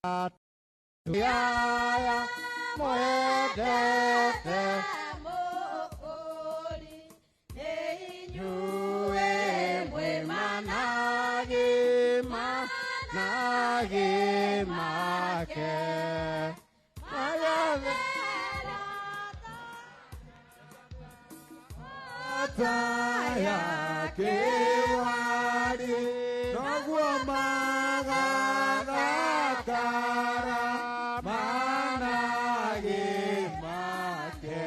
Yaya mwendete Mũkũri nĩ inyuĩ mwĩmanagĩma nagĩmake magothe taya kĩwari noguo magathakara managĩmake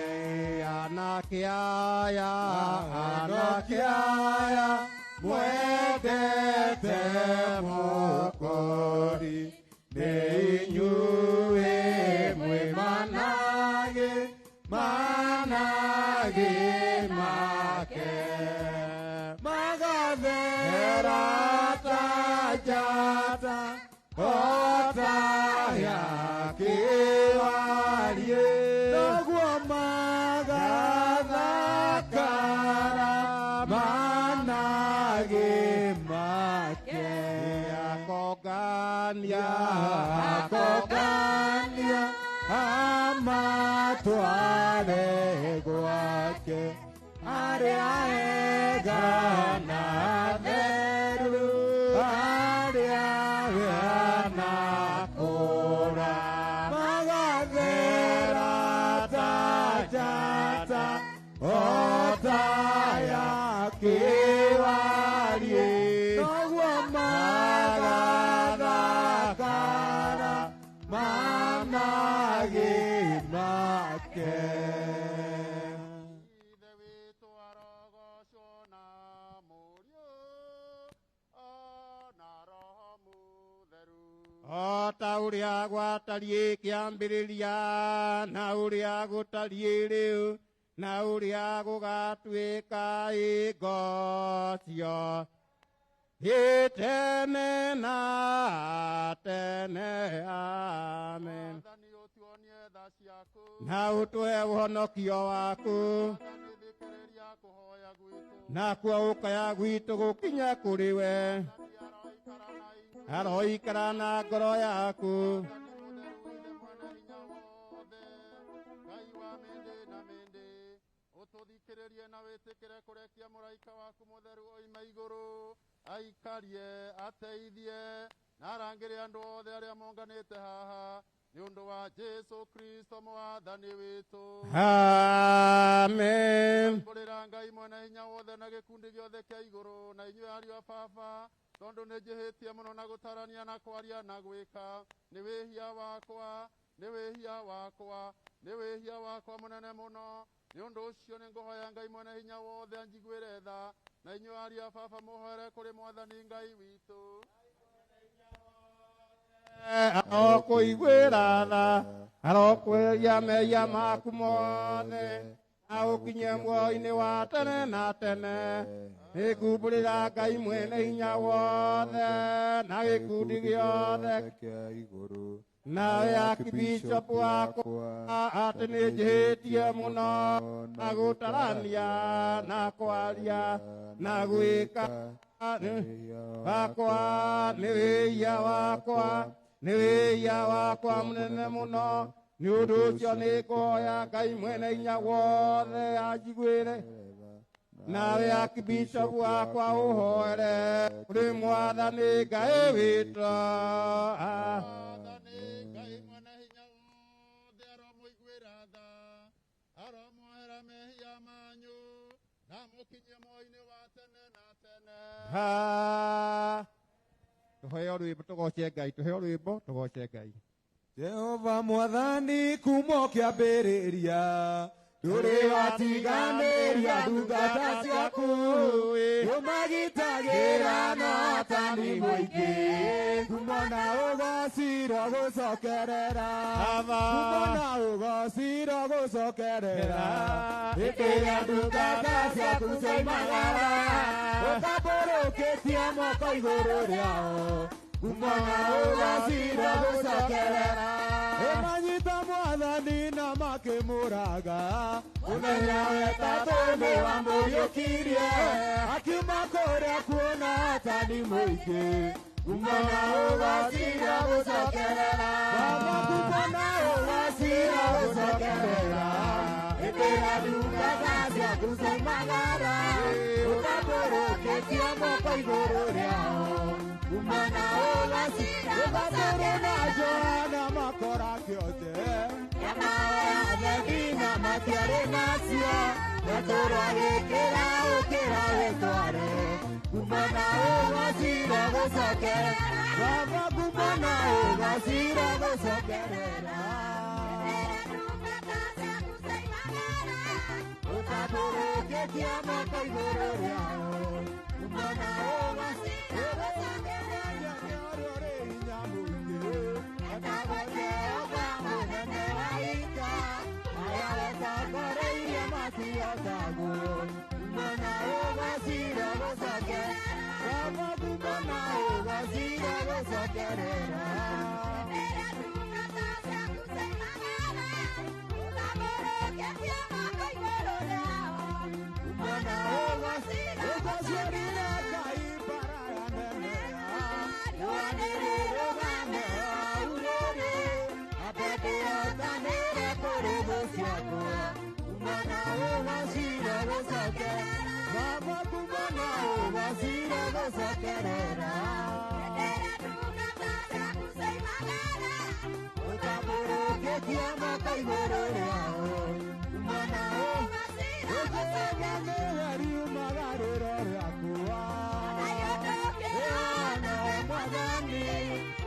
anakiaya mwendete Mũkũri nĩ inyuĩ mwĩmanagĩmake magathera ta njata otaya kĩwariĩ noguo magathakara managĩmake akongania amatware gwake arĩa ega na atheru arĩa anakũra magathera ta njata otaya kĩwariĩ noguo magathakara managĩmake. O ta ũrĩa gwatariĩ kĩambĩrĩria na ũrĩa gũtariĩ rĩu na ũrĩa gũgatuĩka hingo cio tene na tene. Amen. Na ũtũhe ũhonokio waku nakuo ũkaya gwitũ gũkinya kũrĩ we aroikara na ngoro yaku ũtũthikĩrĩrie na wĩtĩkĩre kũrekia mũraika waku mũtheru oime igũrũ aikarie ateithie na arangĩre andũ othe arĩa monganĩte haha nĩ ũndũ wa Jesu Kristo mwathani witũ. Amen. Mbũrĩra Ngai mwene hinya wothe na gĩkundi gĩothe kĩa igũrũ na inyuĩ ariũ a baba tondũ nĩ njĩhĩtie mũno na gũtarania na kwaria na gwĩka nĩ wĩhia wakwa nĩ wĩhia wakwa nĩ wĩhia wakwa mũnene mũno. Nĩ ũndũ ũcio nĩ ngũhoya Ngai mwene hinya wothe anjiguĩre tha na inyuĩ ariũ a baba mũhoere kũrĩ mwathani Ngai witũ. Arokũiguĩra tha arokweria mehia maku mothe agũkinyie muoyo-inĩ wa tene na tene. Nĩngũmbũrĩra Ngai mwene hinya wothe na gĩkundi gĩothe kĩa igũrũ nawe Archbishop wakwa atĩ nĩ njĩhĩtie mũno na gũtarania na kwaria na gwĩka wakwa nĩ wĩhia wakwa nĩ wĩhia wakwa mũnene mũno. Nĩ ũndũ ũcio nĩ ngũhoya Ngai mwene hinya wothe anjiguĩre nawe Archbishop wakwa ũhoere kũrĩ mwathani Ngai witũ. Ngai mwene hinya wothe aromũiguĩra tha aromwohera mehia manyu na mũkinyie muoyo-inĩ wa tene na tene. Tũheo rwĩmbo tũgoce Ngai, tũheo rwĩmbo tũgoce Ngai. Jehova mwathani kuuma kĩambĩrĩria ndũrĩ watiganĩria ndungata ciaku ũmagitagĩra na ũtani mũingĩ kumona ũgocirwo gũcokerera kumona ũgocirwo gũcokerera hĩndĩ ĩrĩa ndungata ciaku cioimagara ũtambũrũkĩtie moko igũrũ rĩao kumona ũgocirwo gũcokerera ĩmanyita mwathani na makĩmũraga mũthenya wetatũ nĩ wamũriũkirie akiuma kũrĩa kuona atani mũingĩ kumana ugacira gucokerera baba kumana ugacira gucokerera etera ndungata ciaku ciaumagara utambũrũkĩtie moko igũrũ rĩao kumana ugacira gucokerera Joana makora kĩonje yamaoya thethina matiarĩ nacio matũũro agĩkĩra ũkĩra wĩtware kumana ugacira gucokerera baba kumana ugacira gucokerera utambũrũkĩtie moko igũrũ rĩao kumana ugacira gucokerera rũrĩ hinya mũingĩ etagwo Jehova mũnene wa ita aya wetongoreirie matiotagwo kumana ugacira gucokerera baba kumana ugacira gucokerera baba kumana ugacira gucokerera utambũrũkĩtie moko igũrũ rĩao kumana ugacira riumagarĩro rĩakwa nawe mwathani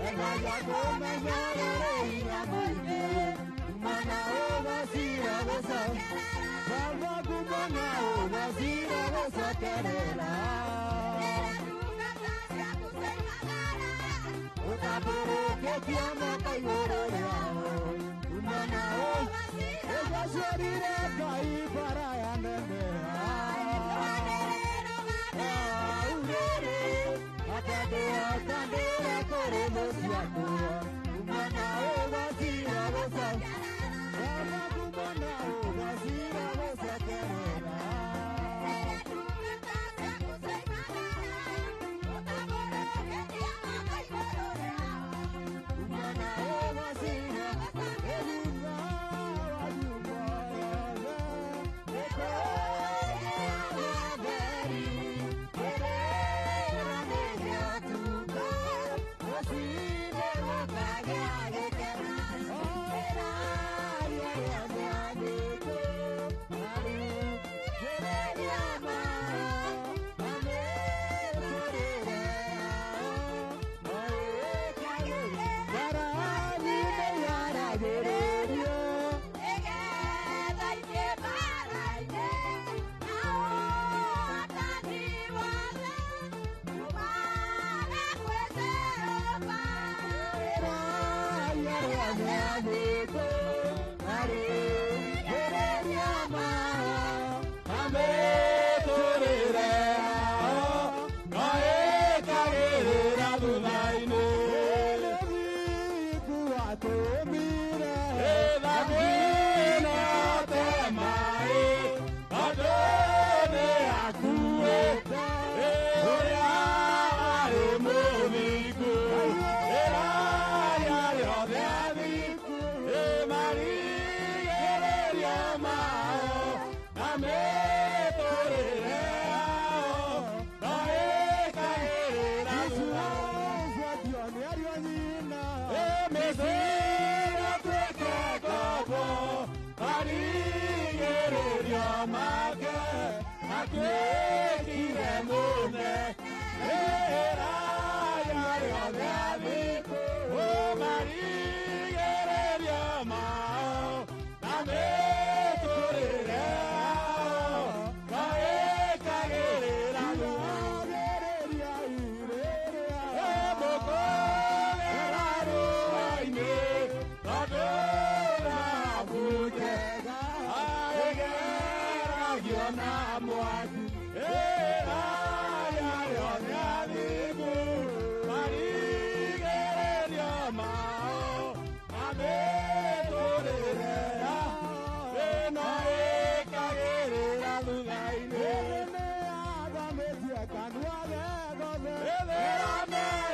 endagia kũmenya rũrĩ hinya mũingĩ kumana ugacira gucokerera baba kumana ugacira gucokerera utambũrũkĩtie moko igũrũ rĩao kumana ũgaciarire Ngai bara ya neneha urĩrĩ akandĩotandĩre kũrĩ mũciakwa kumana ugacira gucokerera baba kumana ugacira gucokerera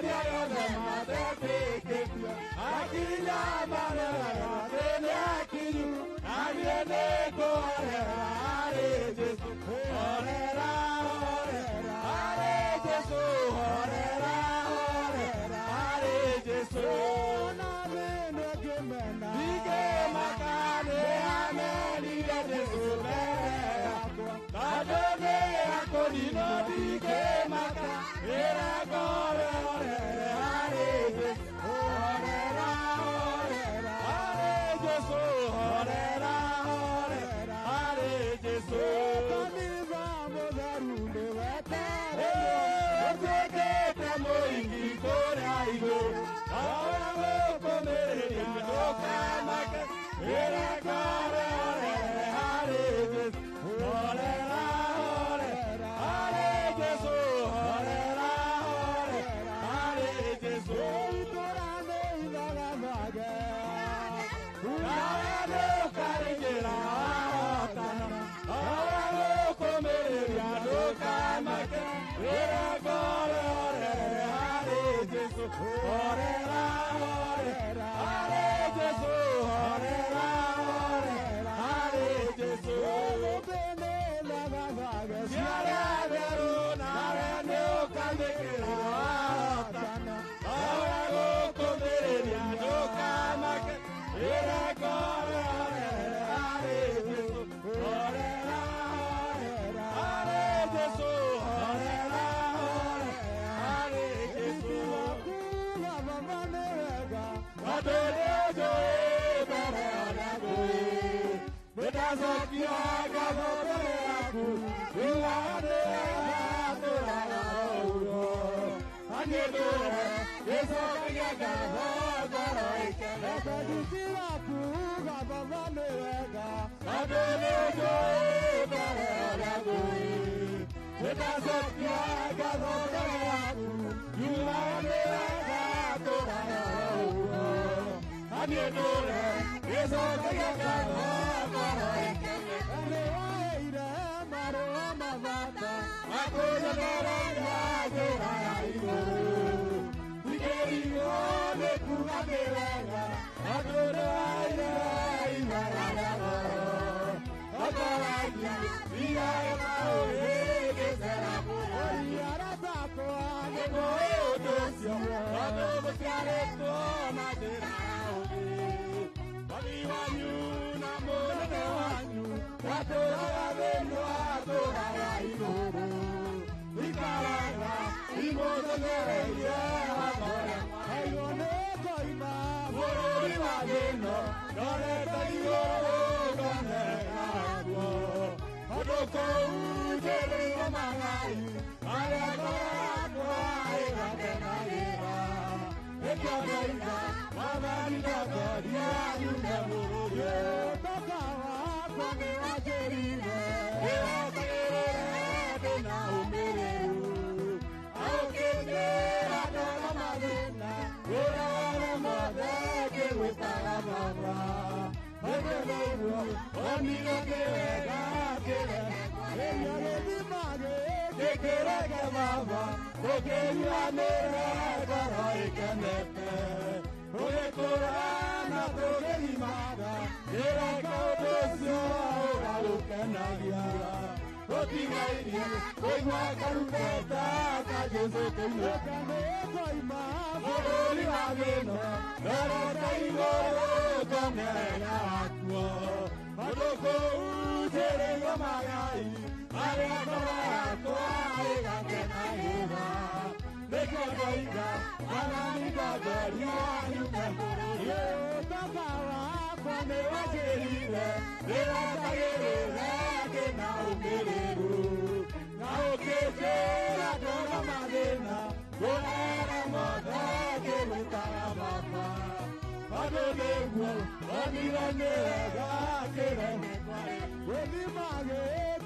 Ella kũhorera harĩ Jesũ, horera, horera harĩ Jesũ, horera, horera harĩ Jesũ. Na thĩna ngĩmena Ndingĩmaka nĩamenire Jesũ mbere yakwa, tondũ nĩ akũninwo ndingĩmaka, nĩrekore horere harĩ Jesũ, horera, horera harĩ Jesũ, horera, horera harĩ Jesũ. kanitha mũtheru nĩweterwo Ũtuĩkĩte mũingĩ kũrĩa igũrũ, nawe gũkũmĩrĩria ndũkamake, nĩrekore horere harĩ Jesũ, horera, horera harĩ Jesũ, horera, horera harĩ Jesũ. itũra nĩithagathaga Nawe ndũkaringĩra wahotana, nawe gũkũmĩrĩria ndũkamake, nĩrekore horere harĩ Jesũ, horera, horera harĩ Jesũ, horera, horera harĩ Jesũ. thĩ nĩithagathaga Ciarĩa therũ nawe nĩũkamĩkĩra wahotana, nawe gũkũmĩrĩria ndũkamake, nĩrekore horere harĩ Jesũ, horera, horera harĩ Jesũ, horera, horera harĩ Jesũ. kuga baba nĩ wega Tondũ nĩũnjũĩ mbere ona ngũĩ, nĩndacokia ngatho mbere yaku, yugaga nĩ wega tũraga ũguo. Na niĩ ndũre gĩcokagia ngatho ngoro ĩkenete, kuga kuga baba nĩ wega tondũ nĩũnjũĩ mbere ona ngũĩ, nĩndacokia ngatho mbere yaku, yugaga nĩ wega tũraga ũguo. Na niĩ ndũre gĩcokagia ngatho ngoro ĩkenete, nĩwaheire marũa mabata akũnyonereria njĩra ya igũrũ. Thikĩrĩrio nĩ kuuga nĩ wega, tondũ nĩwaheire ihera rĩa goro. Otoragia iyaga maũthĩ gĩcera mũno, aratakwa nĩmũĩ ũndũ ũcio, tondũ mũciarĩtwo na njĩra ya ũthĩ. Mami wanyu na mũnene wanyu matũũraga thĩinĩ wa itũũra rĩa igũrũ. Ikaraga imũthegereire wagore aigwo nĩ ngoima bũrũri wa thĩno, ndorete igũrũ ngonera guo. Kũndũ kũu njĩrĩire magai, marĩa ngoro yakwa ĩgakenagĩra. Nĩkĩo ndoiga, Mwathani ndongoria nyume bũrũri ũyũ. toka wakwa nĩ wanjĩrire Nĩwetagĩrĩre ndĩna ũmĩrĩru, aũkĩnjĩra ndona mathĩna, ũrore mothe ngĩgwĩtaga baba. Nĩguo nĩguo onire kĩwega kĩnene, ĩria gĩthima gĩkĩreke baba, tũkĩnyuanĩre ngoro ĩkenete. Tũgĩkũra na tũkĩhimaga, nĩreke ũndũ ũcio ũgagũkenagia. Tũtigairie kũigua karumbeta ka Jesũ kũinũka toka nĩ ngoima bũrũri wa thĩno, ndorete igũrũ ngonera wakuo. Kũndũ kũu njĩrĩire magai, marĩa ngoro yakwa ĩgakenagĩra. Nĩkĩo ndoiga, Mwathani ndongoria nyume bũrũri ũyũ. toka wakwa nĩ Nĩwajĩrire ndĩretagĩrĩre ndĩna ũmĩrĩru, na ũkĩnjĩra ndona mathĩna, ngũrere mothe ngĩgwĩtaga baba. Tondũ nĩguo onire nĩ wega kĩreme kwarĩ, gĩthima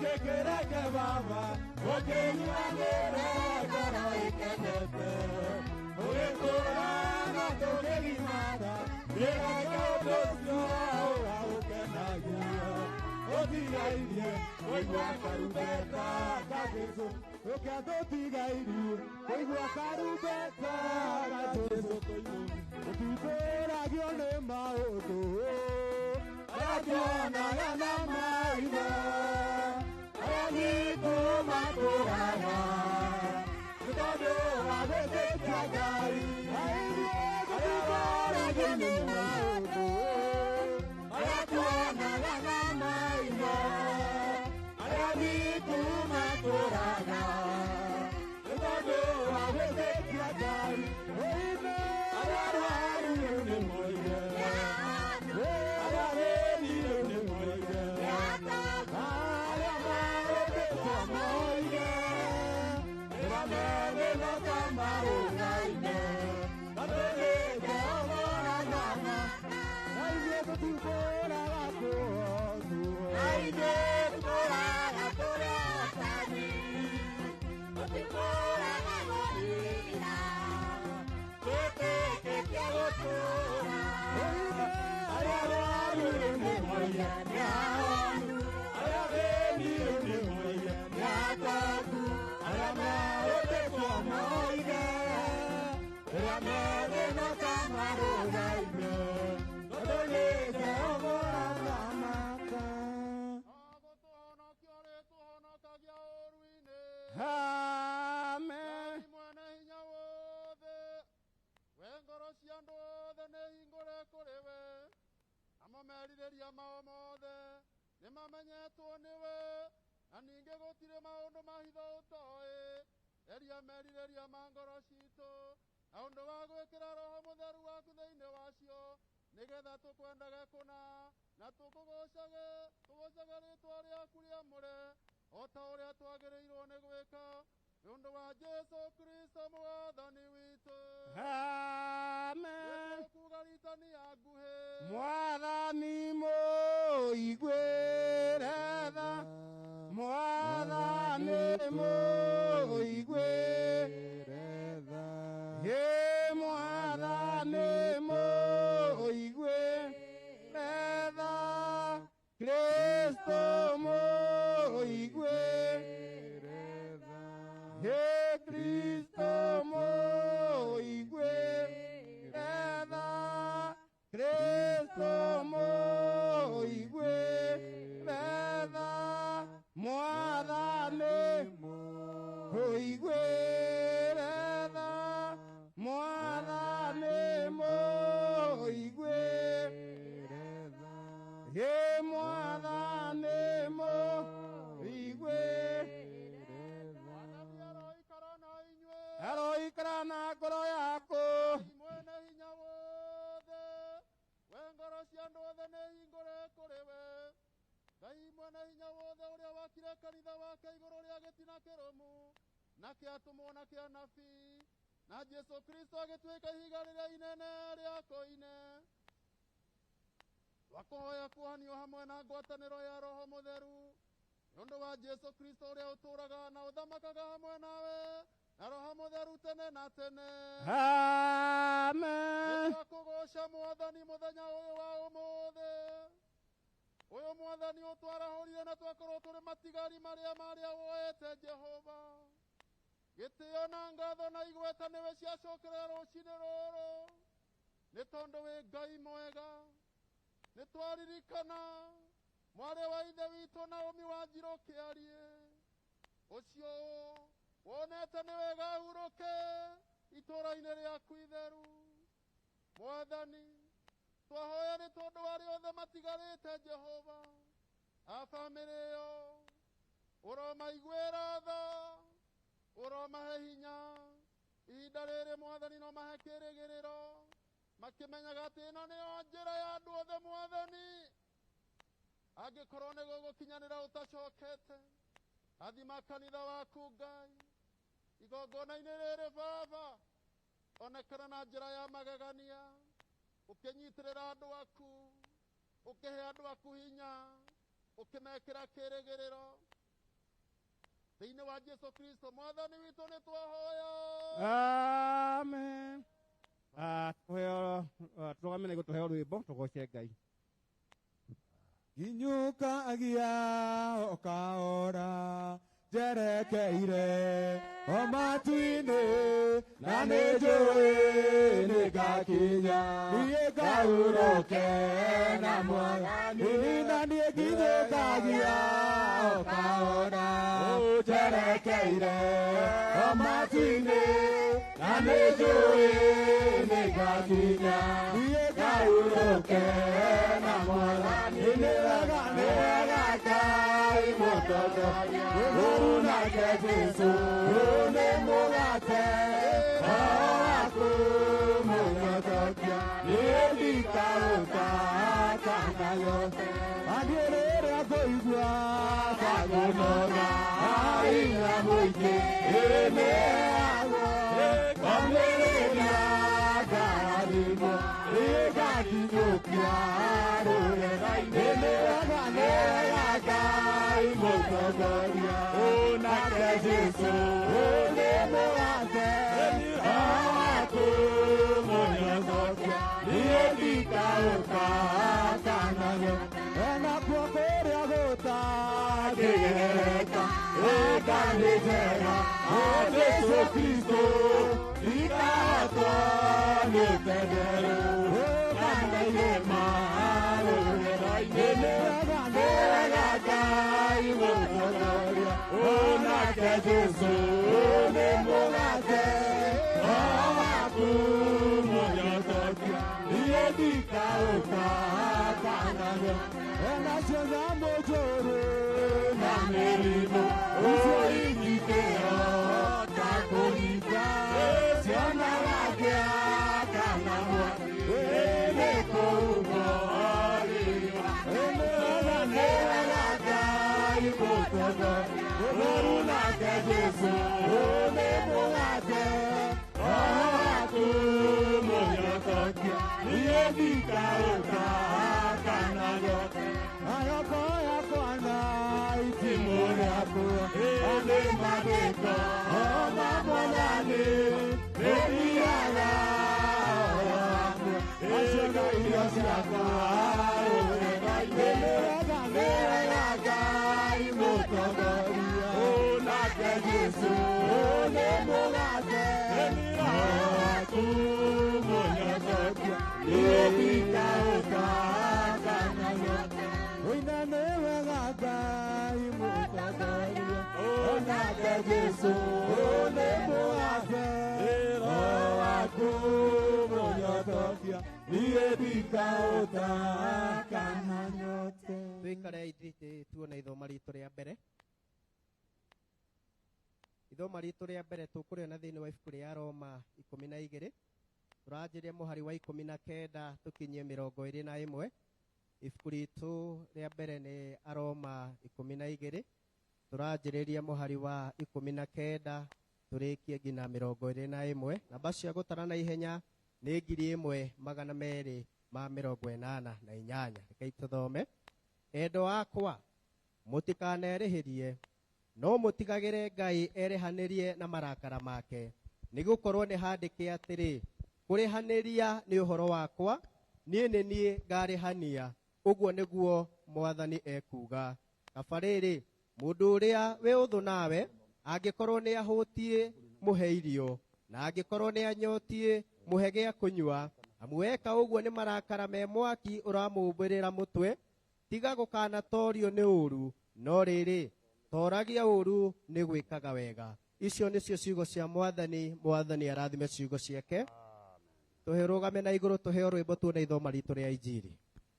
gĩkĩreke baba, ũkĩnyuanĩre ngoro ĩkenete. Ũgĩkũra na tũkĩgimaga, nĩreke ũndũ ũcio ũgagũkenagia. Ũtigairie kũigua karumbeta ka Jesũ, ũkĩatũtigairie kũigua karumbeta ga Jesũ tũtitũragio nĩ maũndũ arĩa tuonaga na maitho Amen. Mwene hinya wothe we ngoro cia andũ othe nĩ hingũre kũrĩ we namo merirĩria mao mothe nĩ mamenyetwo nĩwe na ningĩ gũtirĩ maũndũ mahitho ũtoĩ eria merirĩria ma ngoro citũ na ũndũ wa gwĩkĩra roho mũtheru waku thĩinĩ wacio nĩgetha tũkwendage kũna na tũkũgocage rĩĩtwa rĩaku rĩamũre o ta ũrĩa twagĩrĩirwo nĩ gwĩka nĩ ũndũ wa Jesũ Kristo mwathani witũ. Amen. Kuuga ritani ya nguhĩ Mwathani mũiguĩre tha, Mwathani mũiguĩre tha, Mwathani mũiguĩre tha, Kristo mũiguĩre tha, Kristo mũiguĩre tha, Kristo mũiguĩre tha, Mwathani mũiguĩre tha, Mwathani mũiguĩre tha, Mwathani mũiguĩre tha. Aroikara na ngoro yaku. mwene hinya wothe we ngoro cia andũ othe nĩ hingũre kũrĩ we Ngai mwene hinya wothe ũrĩa wakire kanitha wake igũrũ rĩa gĩtina kĩrũmu na kĩatũmwo na kĩa nabii na Jesũ Kristo agĩtuĩka ihiga rĩrĩa inene rĩa koine twakũhoya kuohanio hamwe na ngwatanĩro ya roho mũtheru nĩ ũndũ wa Jesũ Kristo ũrĩa ũtũũraga na ũthamakaga hamwe nawe na roho mũtheru tene na tene. Amen. Nĩtwakũgooca Mwathani mũthenya ũyũ wa ũmũthĩ ũyũ Mwathani ũtwarahũrire na twakorwo tũrĩ matigari marĩa woete Jehova gĩtĩo na ngatho na igweta nĩwe ciacokerera rũciinĩ rũrũ nĩ tondũ wĩ Ngai mwega nĩ twaririkana mwarĩ wa ithe witũ Naomi Wanjirũ Kĩarie ũcio wonete nĩ wega ahurũke itũũra-inĩ rĩaku itheru Mwathani twahoya nĩ tondũ arĩa othe matigarĩte Jehova a bamĩrĩ ĩyo ũromaiguĩra tha ũromahe hinya ihinda rĩrĩ Mwathani no mahe kĩĩrĩgĩrĩro makĩmenyaga atĩ ĩno nĩyo njĩra ya andũ othe Mwathani angĩkorwo nĩ gũgũkinyanĩra ũtacokete athima kanitha waku Ngai igongona-inĩ rĩrĩ Baba onekana na njĩra ya magegania ũkĩnyitĩrĩra andũ aku ũkĩhe andũ aku hinya ũkĩmekĩra kĩĩrĩgĩrĩro thĩinĩ wa Jesũ Kristo Mwathani witũ nĩ twahoya. Amen. Tũrũgame nĩguo tũheo rwĩmbo tũgoce Ngai. Ginyuka agia okaora jerekeire omatu-inĩ na nĩ njũĩ nĩngakinya niĩ ngahurũke na Mwathani na niĩ nginyũkagia okaora jerekeire omatu-inĩ na nĩ njũĩ nĩngakinya niĩ ngahurũke na Mwathani nĩ wega Ngai mũtongoria ũru nake Jesũ nĩ mũgate waku mũnyotokia nĩ ndikaũtaka yothe angĩrĩra kũigua kagũnoga hinya mũingĩ nĩagwo kwambĩrĩria ngarathimo ĩgakinyũkia mũtongoria nake Jesũ nĩ mũgate akũmũnyotokia niĩ ndikaũka kananyo enakuo kũrĩa gũtangĩgereka ĩkanĩ njega Jesũ Kristo ndikahotwo nĩ ũtenderũ kandainĩ marũgĩro-inĩ nĩwega Ngai mũtongoria nake Jesũ nĩ mũgate akũmũnyotokia niĩ ndikaũka kananyo enacio nyamũ njũru na mĩrimũ ũingĩkĩro ta kũringa cionaga ngĩakana mwaki nĩ kũmorĩrio nĩwega Ngai mũtongoria nake Jesũ nĩ mũgate akũmũnyotokia niĩ ndikaũka kananyo ayoko yakwa na itimu rĩakwa nĩ mathĩko mamwonani nĩthiaga acio nĩ irio ciakwa rũrĩro-inĩ nĩwega Ngai mũtongoria nake Jesũ nĩ mũgate akũmũnyotokia niĩ ndikaũka kananyo Oina nĩwega Ngai mũtongoria nake Jesũ nĩ mũgate akũmũnyotokia niĩ ndikaũka kananyo Twikare ithite tuone ithoma ritũ rĩa mbere. Ithoma ritũ rĩa mbere tũkũrĩona thĩinĩ wa ibuku rĩa Roma 12 tũranjĩrĩria mũhari wa 19 tũkinyie 21. Ibuku ritũ rĩa mbere nĩ Aroma 12 tũranjĩrĩria mũhari wa 19 tũrĩkie nginya 21. Namba cia gũtara na ihenya nĩ 1288. Rekei tũthome. Endo akwa mũtikanerĩhĩrie no mũtigagĩre Ngai erehanĩrie na marakara make nĩgũkorwo nĩ handĩke atĩrĩ kũrĩhanĩria nĩ ũhoro wakwa niĩ nĩ niĩ ngarĩhania ũguo nĩguo Mwathani ekuga. Kaba rĩrĩ mũndũ ũrĩa wĩ ũthũ nawe angĩkorwo nĩ ahũtie mũhe irio na angĩkorwo nĩ anyotie mũhe gĩa kũnyua amu weka ũguo nĩ marakara me mwaki ũramũmbĩrĩra mũtwe tiga gũkanatorio nĩ ũru no rĩrĩ toragia ũru nĩ gwĩkaga wega. Icio nĩcio ciugo cia Mwathani. Mwathani arathime ciugo ciake. Tũrũgame na igũrũ tũheo rwĩmbo tuone ithoma ritũ rĩa Injili.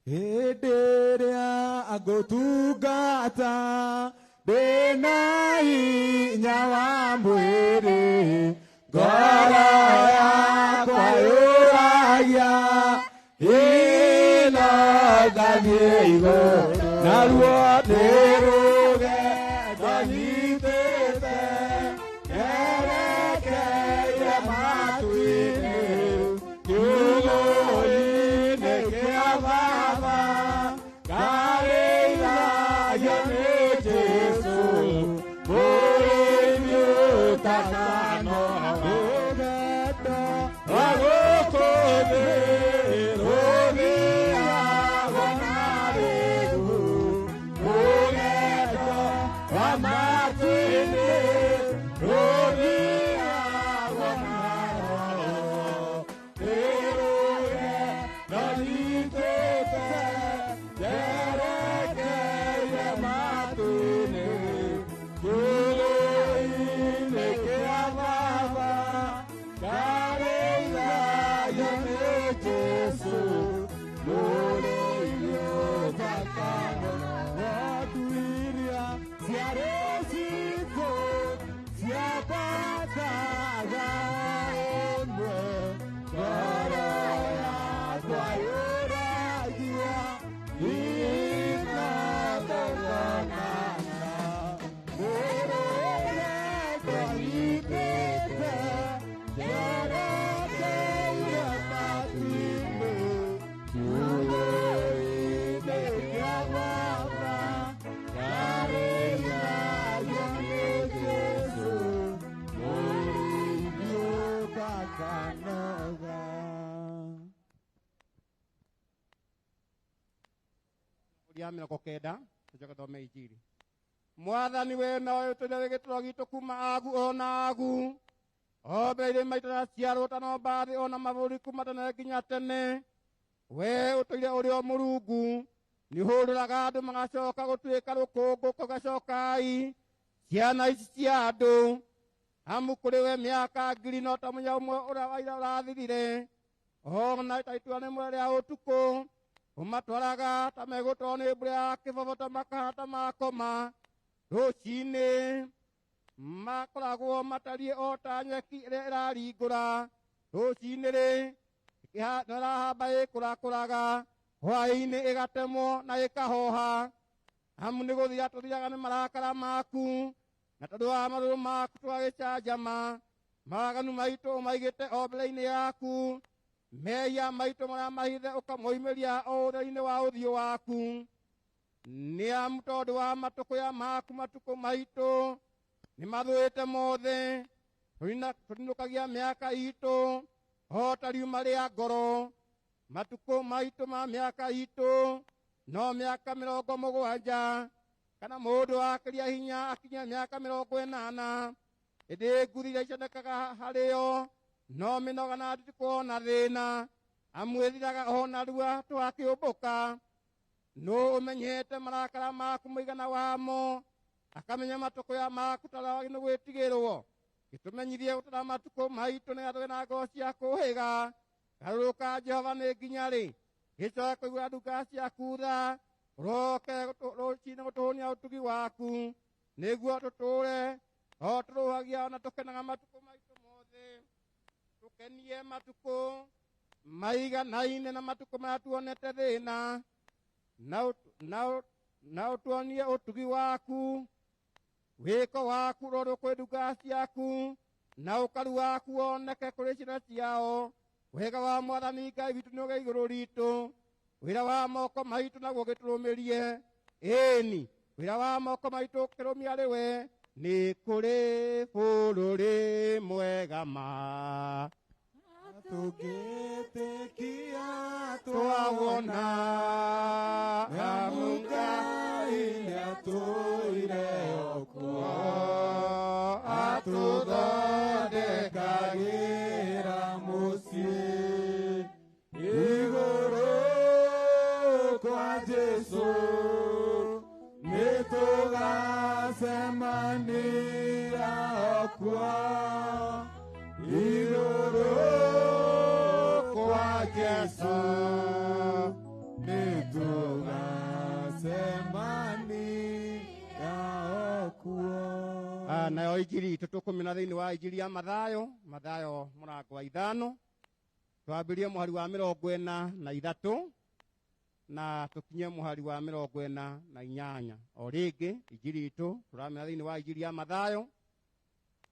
Hĩndĩ ĩrĩa ngũtungata ndĩna hinya wa mwĩrĩ ngoro yakwa yũragia ino ngathiĩ igũrũ naruo nĩrũgendo nyitĩte ngerekeire matu-inĩ kiugũ-inĩ kĩa Baba ngarĩithagio nĩ Jesũ mũrĩithi ũtakanoga rũgendo rwa gũkũ thĩ rũthiaga na rĩu rũgendo rwa matu-inĩ rũthiaga narwo nĩ rũgendo nyitĩte ngerekeire matu-inĩ kiugũ-inĩ kĩa Baba ngarĩithagio nĩ Jesũ mũrĩithi ũtakanoga watu iria ciarĩ ya mĩrongo kenda tũcoke thome injili. Mwathani we nowe ũtũire gĩtũro gitũ kuma agu ona agu o mbere maitũ na ciarwo tano mbathĩ ona mabũrũri kuma tene nginya tene. We ũtũire ũrĩ o Mũrungu nĩ ũhũrũraga andũ magacoka gũtuĩka rũkũngũ kũgacokai ciana ici cia andũ. Amu kũrĩ we mĩaka ngiri no ta mũnya ũmwe ũrĩa wa ira ũrathirire. Ona taitwa nĩ mwere ya ũtukũ ũmatwaraga ta megũtwarwo nĩ mbura ya kĩboko ta makahana ta makoma. Rũcinĩ makoragwo matariĩ o ta nyeki ĩrĩa ĩraringũra. Rũcinĩ rĩ nĩrahamba ĩkũrakũraga, hwaĩ-inĩ ĩgatemwo na ĩkahoha. Amu nĩ gũthira tũthiraga nĩ marakara maku, na tondũ wa marũrũ maku twagĩcanjama. Mawaganu maitũ ũmaigĩte o mbere-inĩ yaku, mehia maitũ marĩa mahithe ũkamoimĩria o ũtheri-inĩ wa ũthiũ waku. Nĩ amu tondũ wa matũkũya maku matukũ maitũ nĩ mathũĩte mothe. Tũrinũkagia mĩaka itũ o ta riuma rĩa ngoro. Matukũ maitũ ma mĩaka itũ no mĩaka 70, kana mũndũ akĩria hinya akinyia mĩaka 80. Ĩndĩ nguthi iria iconekaga harĩo no mĩnoga na nditĩkwo na thĩna. Amu ĩthiraga o narua twakĩũmbũka. Nũ ũmenyete marakara maku mũigana wamo, akamenya matũkũya maku tarĩ nĩ gwĩtigĩrwo. Gĩtũmenyithie gũtara matukũ maitũ nĩgetha tũgĩe na ngoro cia kũũhĩga. Garũrũka Jehova nĩ nginya rĩ? Gĩcoke kũigua ndunga ciaku tha, ũroke rũcinĩ gũtũhũnia ũtugi waku, nĩguo tũtũũre o tũrũhagia ona tũkenaga matukũ maitũ mothe. Tũkenie matukũ maiganaine na matukũ maya tuonete thĩna, na ũtuonie ũtugi waku, wĩko waku ũrorwo kwĩ ndunga ciaku, na ũkaru waku woneke kũrĩ ciana ciao. Wega wa Mwathani Ngai witũ nĩ ũgĩ igũrũ ritũ, wĩra wa moko maitũ naguo gĩtũrũmĩrie. Ĩni wĩra wa moko maitũ ũkĩrũmia rĩwe, nĩ kũrĩ bũrũri mwega ma tũngĩtĩkia twawona. Amu Ngai nĩatũire okuo, atũthondekagĩra mũciĩ igũrũ kwa Jesũ. Nĩtũgacemania okuo igũrũ kwa Jesũ. Nĩtũgacemania okuo. Nayo injili itũ tũkũmĩona thĩinĩ wa injili ya Mathayo mũrango wa 5, twambĩrie mũhari wa 43 na tũkinye mũhari wa 48. O rĩngĩ injili itũ tũramĩona thĩinĩ wa injili ya Mathayo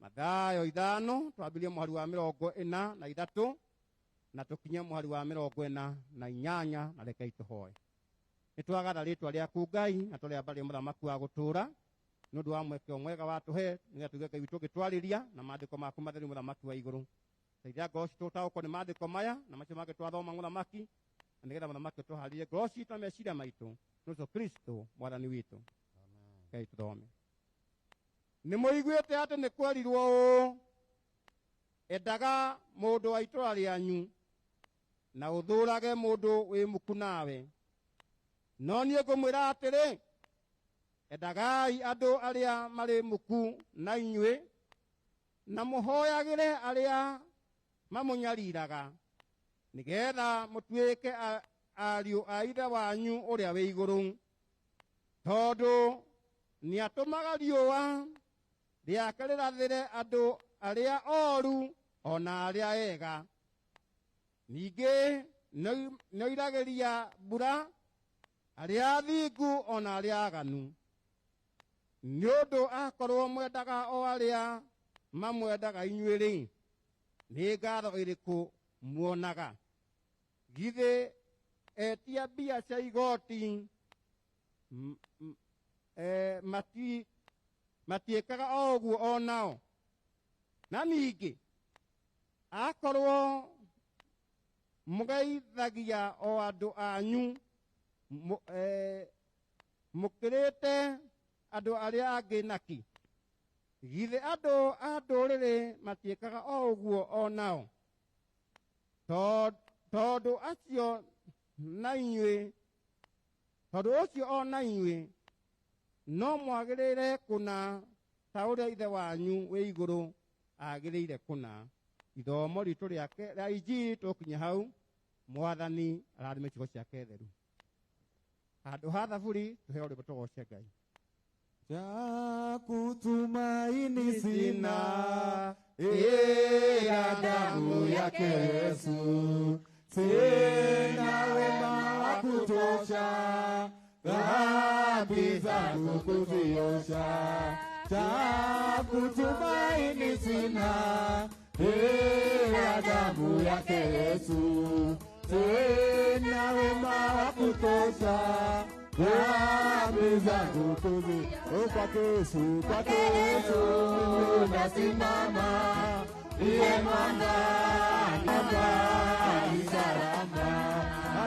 5, twambĩrie mũhari wa 43 na tũkinye mũhari wa 48. Na rekei tũhoe. Nĩtwagatha rĩĩtwa rĩaku Ngai, na tũrĩambarie mũthamaki wa gũtũũra, nĩ ũndũ wa mweke mwega watũhe, nĩgetha tuge Ngai witũ ũgĩtwarĩria na maandĩko maku matheru mũthamaki wa igũrũ. Teithia ngoro citũ gũtaũkwo nĩ maandĩko maya na macio mangĩ twathoma mũthamaki, na nĩgetha mũthamaki ũtũharĩrie ngoro citũ na meciria maitũ, nĩ ũcio Kristo mwathani witũ. Ngai tũthome. Nĩ mũiguĩte atĩ nĩ kwerirwo ũũ, endaga mũndũ wa itũũra rĩanyu na ũthũũrage mũndũ wĩ muku nawe. No niĩ ngũmwĩra atĩrĩ, endagai andũ arĩa marĩ muku na inyuĩ, na mũhoyagĩre arĩa mamũnyariraga, nĩgetha mũtuĩke ariũ a ithe wanyu ũrĩa wĩ igũrũ. Tondũ nĩatũmaga riũa rĩake rĩrathĩre andũ arĩa ooru ona arĩa ega. Ningĩ nĩoiragĩria mbura arĩa athingu ona arĩa aganu. Nĩ ũndũ akorwo mwendaga o arĩa mamwendaga inyuĩ-rĩ, nĩ ngatho ĩrĩkũ muonaga? Githĩ etia mbia cia igoti matiĩkaga o ũguo o nao? Na ningĩ akorwo mũgeithagia o andũ anyu mukirite andu aria angi naki githe andu a nduriri matiikaga o uguo o nao tondu acio na inyui tondu ucio o na inyui no mwagirire kuna ta uria ithe wanyu wi iguru agirire kuna ithomo ritu riake ria injiri tukinya hau mwathani arathime ciugo ciake theru handu ha thaburi tuheo rwimbo tugoce Ngai. Cha kutumaini sina ya damu yake Yesu, sina wema wa kutosha, dhambi zangu kuziosha. Cha kutumaini sina ya damu yake Yesu, sina wema wa kutosha, dhambi zangu kuziosha. Kwake Yesu nasimama, ndiye mwamba ni salama.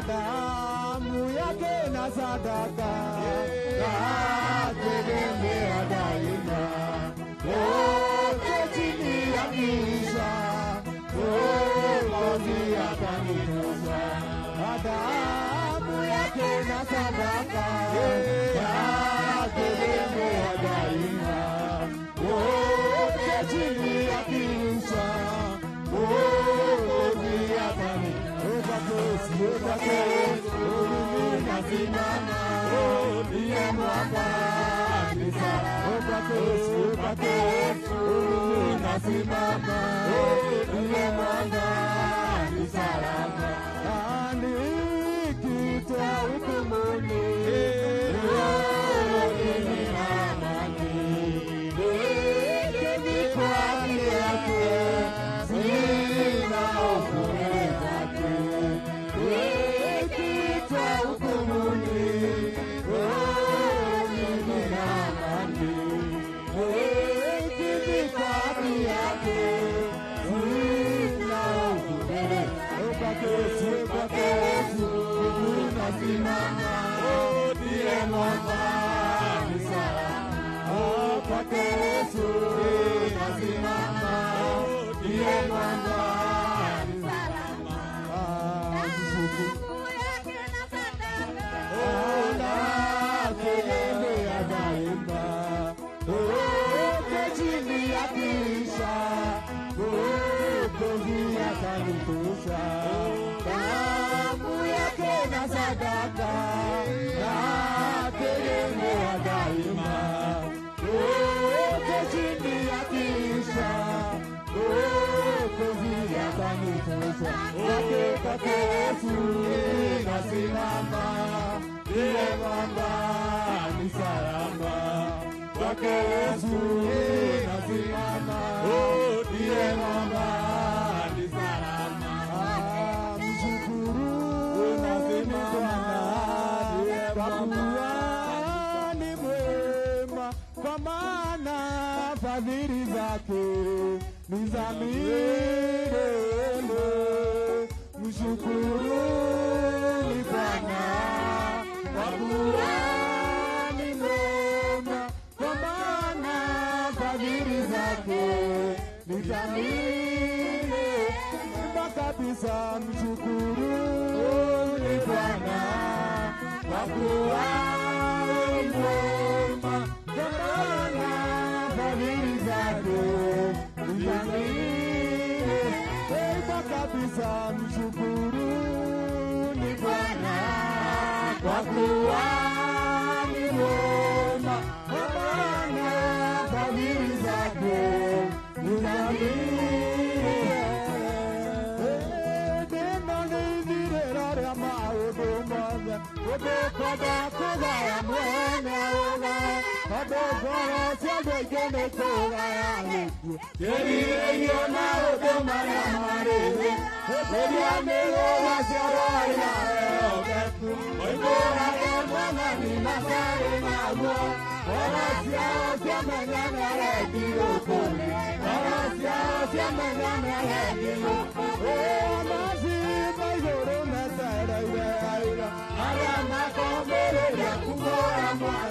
Damu yake na sadaka nategemea daima, wote chini ya giza Mwokozi atanitosha. Damu yake na sadaka nategemea daima, wote chini ya giza Mwokozi atanitosha. Kwake nasimama, ndiye mwamba ni salama. Kwake nasimama, ndiye mwamba ni salama. Nikitwa hukumuni, rohoni nina amani. Nikitwa haki yake, sina hofu zake. Nikitwa hukumuni, rohoni nina amani. Nikitwa haki yake, sina hofu zake. Kwake Yesu nasimama, ndiye mwamba ni salama. Kwake Yesu nasimama, ndiye mwamba ni salama. Nategemea daima, wote chini ya kisha Mwokozi atanitosha. Damu yake na sadaka nategemea daima, wote chini ya kisha Mwokozi atanitosha. Kwake Yesu nasimama, ndiye mwamba ni salama. Kwake Yesu nasimama, ndiye mwamba ni salama. Mshukuru nasimama, kwa kuwa ni mwema, kwa maana fadhili zake ni za milele. Mshukuru ni Bwana, kwa kuwa ni mwema, kwa maana fadhili zake ni za milele. Kabisa mshukuru ni Bwana, kwa kuwa ni mwema, kwa maana fadhili zake ni za milele. Kabisa mshukuru ni Bwana, kwa kuwa ni mwema, kwa maana fadhili zake ni za milele. Neno ni thirĩro rĩa maũndũ mothe, gũtũkũnda kũgaya mwene ũga, tondũ ngoro cia andũ aingĩ nĩ kũgaya gĩkuũ. Kĩrirĩrio na ũndũ marĩa marĩ thĩ, rĩrĩa mĩgũga ciarũaria wĩhokeku, oimbũrage mwathani macarĩ naguo, ngoro ciao ciamenyanĩre nginya ũkũrũ, ngoro ciao ciamenyanĩre nginya ũkũrũ. Macimba igũrũ metereire aira, arĩa makomĩrĩria kumbũra mwathani.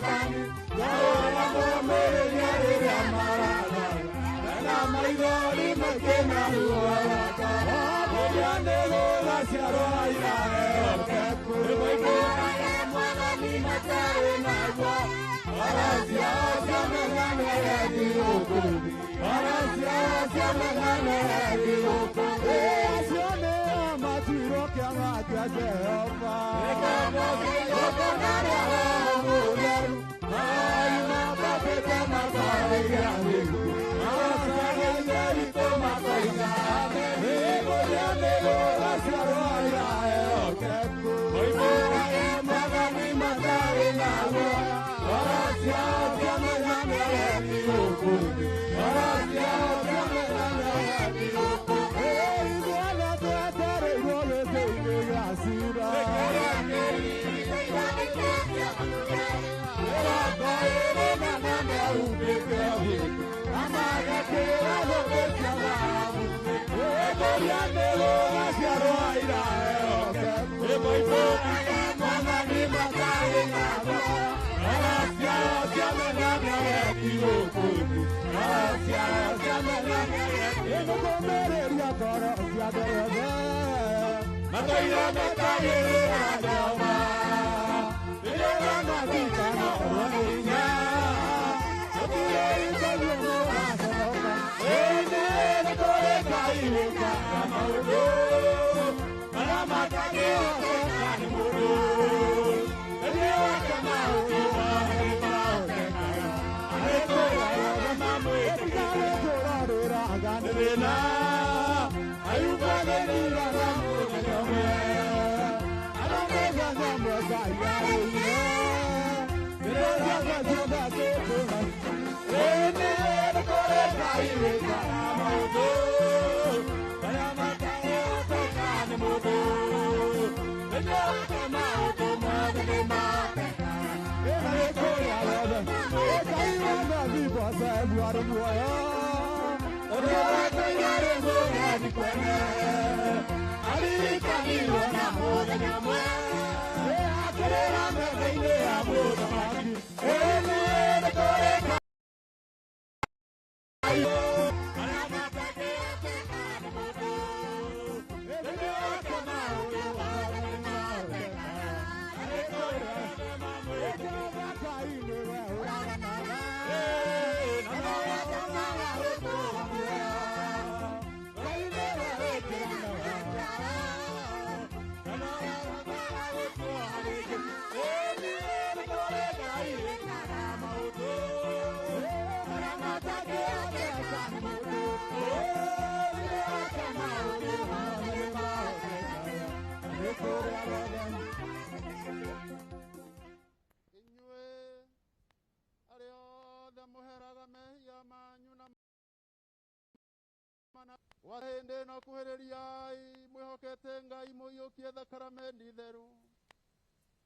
Wahende no kuhereriai mwihokete Ngai muiyukie thakramenti theru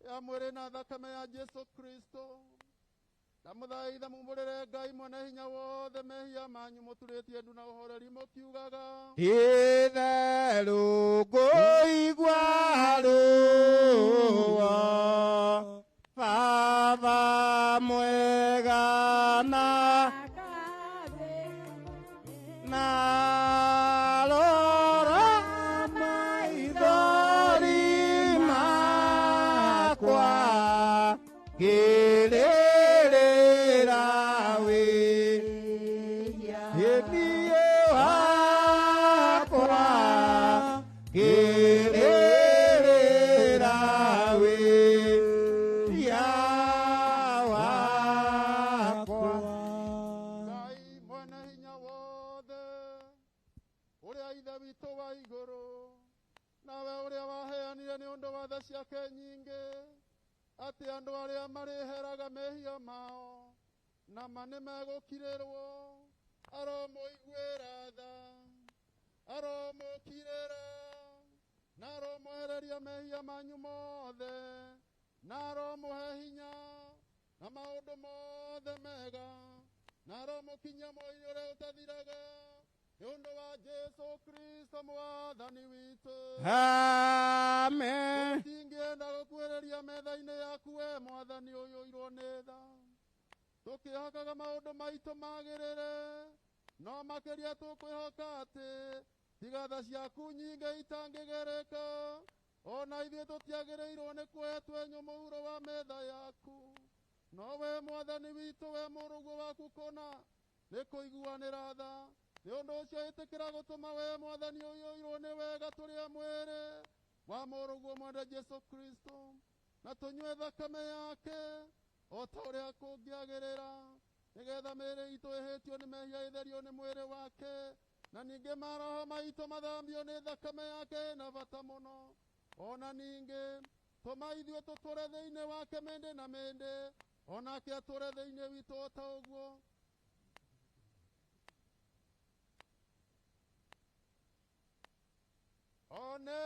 ya mwĩrĩ na thakame ya Jesu Kristo. Ndamũthaitha mumũrĩre Ngai mwene hinya wothe mehia manyu mũturĩtie ndu na ũhoreri mũkiugaga itherũ ngũigua rũa Baba mwega na rora maithori makwa ngĩrĩrĩra wĩhia hĩndĩ wakwa ngĩrĩrĩra wĩhia wakwa. Ngai mwene hinya wothe ũrĩa ithe witũ wa igũrũ, nawe ũrĩa waheanire nĩ ũndũ wa tha ciake nyingĩ atĩ andũ arĩa marĩheraga mehia mao na ma nĩ megũkirĩrwo, aromũiguĩra tha, aromũkirĩra na aromwehereria mehia manyu mothe, na aromũhe hinya na maũndũ mothe mega, na aromũkinyia mũthia ũrĩa ũtathiraga nĩ ũndũ wa Jesu Kristo mwathani witũ. Amen. Tũtingĩenda gũkuhĩrĩria metha-inĩ yaku we mwathani ũyũ irwo nĩ tha, tũkĩhakaga maũndũ maitũ magĩrĩre no makeria tukwihoka ati tigatha ciaku nyinge itangigereka ona ithuĩ tũtiagĩrĩirwo nĩ kuoya twenyũ mũhuro wa metha yaku no we mwathani witũ we mũrũguo waku kũna nĩ kũiguanĩra tha nĩ ũndũ ũcio ĩtĩkĩra gũtũma we mwathani ũyũirwo nĩ wega tũrĩa mwĩrĩ wa mũrũguo mwende Jesu Kristo na tũnyue thakame yake o ta ũrĩa kũngĩagĩrĩra nĩgetha mĩĩrĩ itũ ĩhĩtio nĩ mehia ĩtherio nĩ mwĩrĩ wake na ningĩ maroho maitũ mathambio nĩ thakame yake na bata mũno ona ningĩ tũma ithuĩ tũtũre thĩinĩ wake mĩndĩ na mĩndĩ onake atũre thĩinĩ witũ o ta ũguo one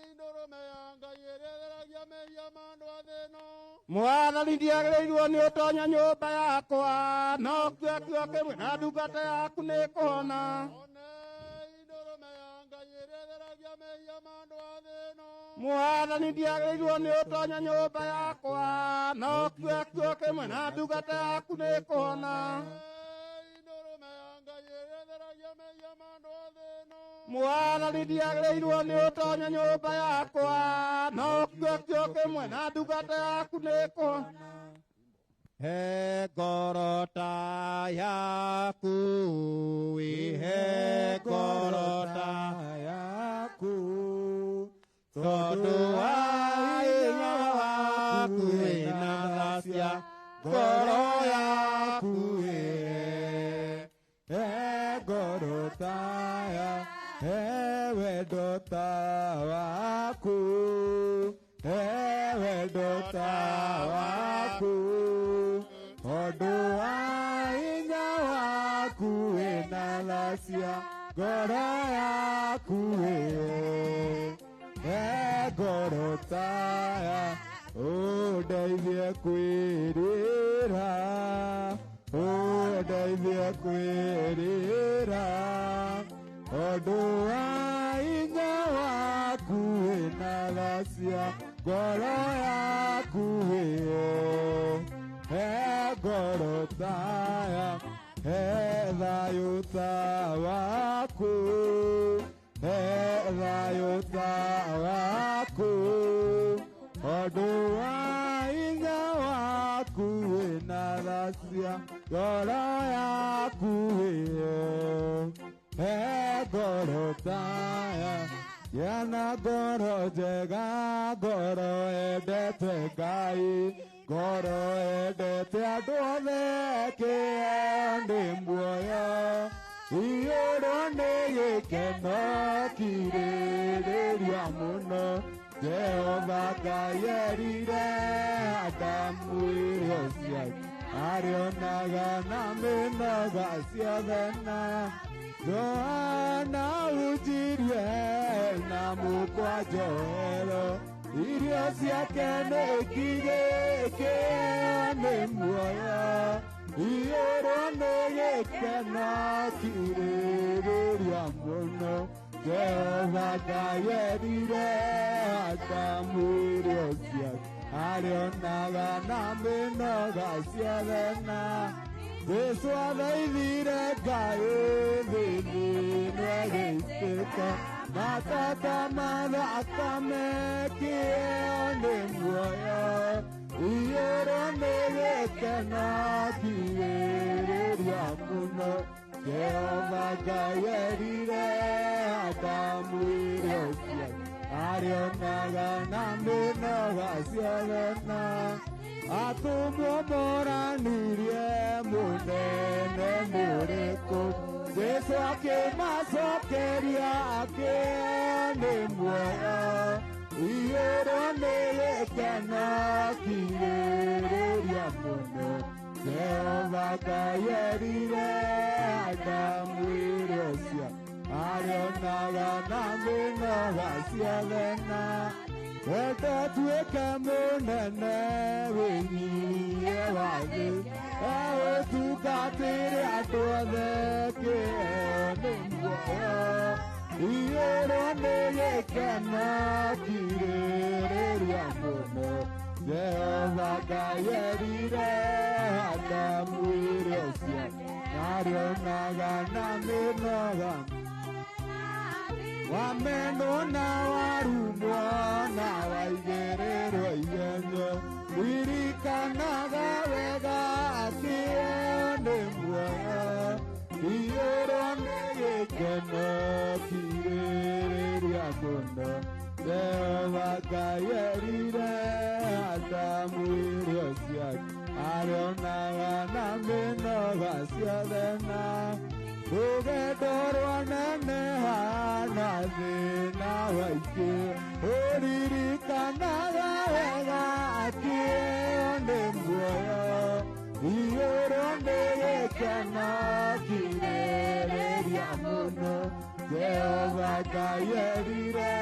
indũrũme ya Ngai ĩrĩa ĩtheragia mehia ma andũ a thĩ ĩno Mwathani ndiagĩrĩirwo nĩ ũtonya nyũmba yakwa no kĩo kĩmwe na ndungata yaku nĩ kũhona Mwathani ndiagĩrĩirwo nĩ ũtonya nyũmba yakwa no kĩo kĩmwe na ndungata yaku nĩ kũhona Mwathani ndiagĩrĩirwo nĩ ũtonya nyũmba yakwa no kĩo kĩmwe na ndungata yaku nĩ kũhona He ngoro ta yaku he ngoro ta yaku tondũ wa hinya waku wĩna tha cia ngoro yaku he ngoro ta yaku he wendo ta waku he wendo ta waku tondũ wa hinya waku wĩna tha cia ngoro yaku he ngoro ta yaku ũndeithie kwĩrĩra ũndeithie kwĩrĩra tondũ wa hinya waku wĩna tha cia ngoro yaku he ngoro ta yaku he thayũ ta waku he thayũ ta waku tondũ wa hinya waku wĩna tha cia ngoro yaku he ngoro ta yaku yana ngoro njega ngoro endete Ngai ngoro endete andũ othe kĩheo nĩ muoyo iyũrwo nĩ gĩkeno kirĩrĩria mũno Jehova Ngai erire Adamu irio ciake arĩonaga na mĩnoga ciothe na Johana hunjirie na mũkwa njohero irio ciake nĩ kĩheo nĩ muoyo iyũrwo nĩ gĩkeno kirĩrĩria mũno Jehova Ngai erire Adamu irio ciake arĩonaga na mĩnoga ciothe na Jesu athaithire Ngai thĩ-inĩ nĩagĩitĩka na tata mathakame kĩheo nĩ muoyo iyũrwo nĩ gĩkeno kirĩrĩria mũno Jehova Ngai erire Adamu irio ciake arĩonaga na mĩnoga ciothe na atũmwo moranirie mũnene mũrĩkũ Jesu akĩmacokeria akĩheo nĩ muoyo iyũrwo nĩ gĩkeno kirĩrĩria mũno Jehova Ngai erire Adamu irio ciake arĩonaga na mĩnoga ciothe na wendo tuĩke mũnene wĩnyihie wa thĩ ũtungatĩre andũ othe kĩheo nĩ muoyo iyũrwo nĩ gĩkeno kirĩrĩria mũno Jehova Ngai erire Adamu irio ciake arionaga na mĩnoga wamenona warumwo na waigĩrĩrwo igenyo ririkanaga wega atĩ nĩ muoyo iyũrwo nĩ gĩkeno kirĩrĩria mũno Jehova Ngai erire Adamu irio ciake arionaga na mĩnoga ciothe na rũgendo rwaneneha na thĩna waingĩ ũririkanaga wega atĩ ĩyo nĩ muoyo iyũrwo nĩ gĩkeno kirĩrĩria mũno Jehova Ngai erire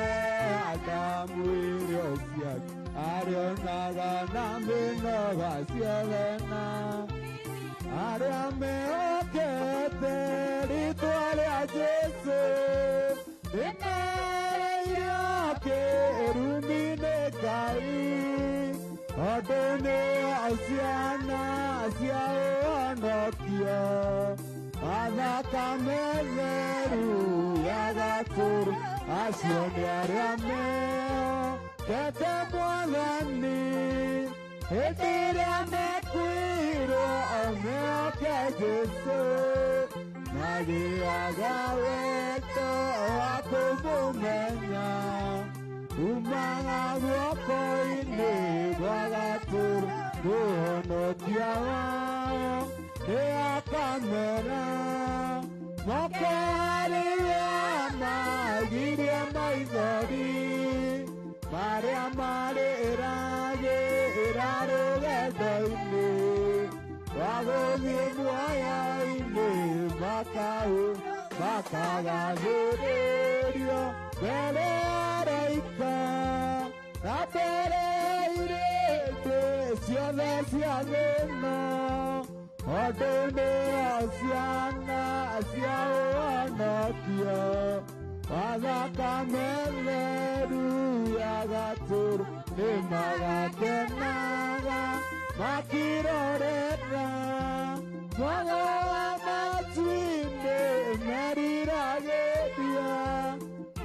Adamu irio ciake arionaga na mĩnoga ciothe na arĩa mehokete rĩĩtwa rĩa Jesũ nĩmereire kĩrumi-inĩ Ngai tondũ nĩo ciana cia ũhonokio mathakame theru ya gatũrũ acio nĩ arĩa mehokete Mwathani hĩndĩ ĩrĩa mekwĩrwo mehoke Jesũ magĩaga wendo wa kũmũmenya umaga guoko-inĩ gwa gatũrũ ũhonokia wao nĩ akamera moko arĩa magirie maithori marĩa marĩragĩra rũgendo-inĩ rwa gũthiĩ muoyo-inĩ makagathĩrĩrio mbere ya araika na mbere ya irĩndĩ ciothe cia thĩno tondũ nĩo ciana cia ũhonokio mathakame theru ya gatũrũ nĩmagakenaga makirorera mwago wa matu-inĩ meriragĩria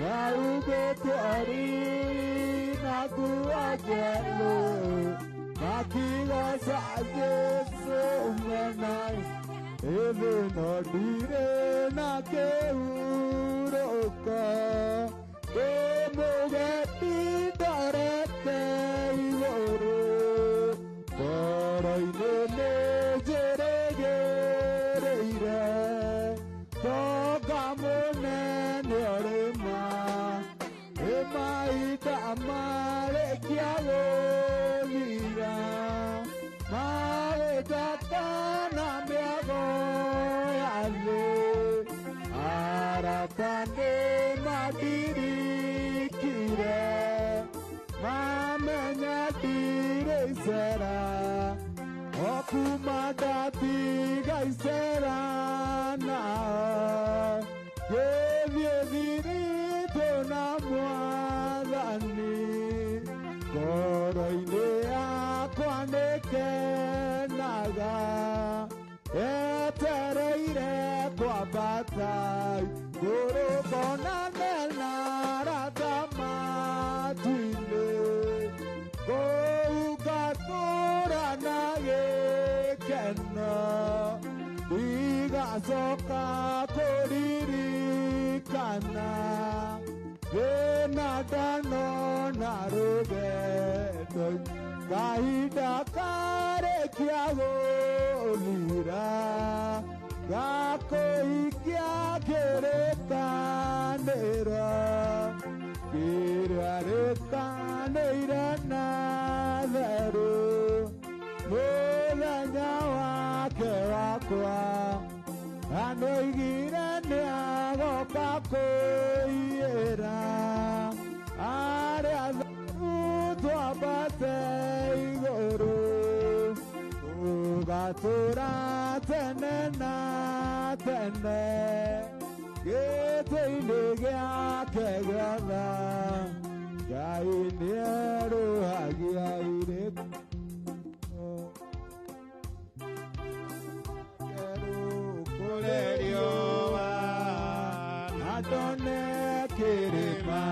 maugĩtwo riri na nguo njerũ makigoca Jesũ mwena-inĩ ĩthĩ no ndirĩ na kĩhurũko ndĩmũgeti ndorete igũrũ ngoro-inĩ nĩ njĩrĩgĩrĩire tonga mũnene ũrĩma mahinda marĩkia gũthira magĩtatana mĩago ya thĩ arata nĩ mandirikire mamenya ndirĩ icera o kuma ndatiga icera nao gĩthiĩ thiritũ na Mwathani ngoro-inĩ yakwa nĩkenaga etereire kwambata igũrũ mbonane na arata matu-inĩ kũu ngatũũra na gĩkeno igacoka kũririkana thĩna ndanona rũgendo kahinda karĩkia gũthira gakũhikia kĩrĩkanĩro kĩrĩa rĩkanĩire na therũ mũthenya wake wakwa anoigire nĩagoka kũiyĩra arĩa theru twambate igũrũ tũgatũũra tene na tene gĩtĩ-inĩ gĩake gĩa tha Ngai nĩerũhagia irĩko riũa na ndone kĩrĩma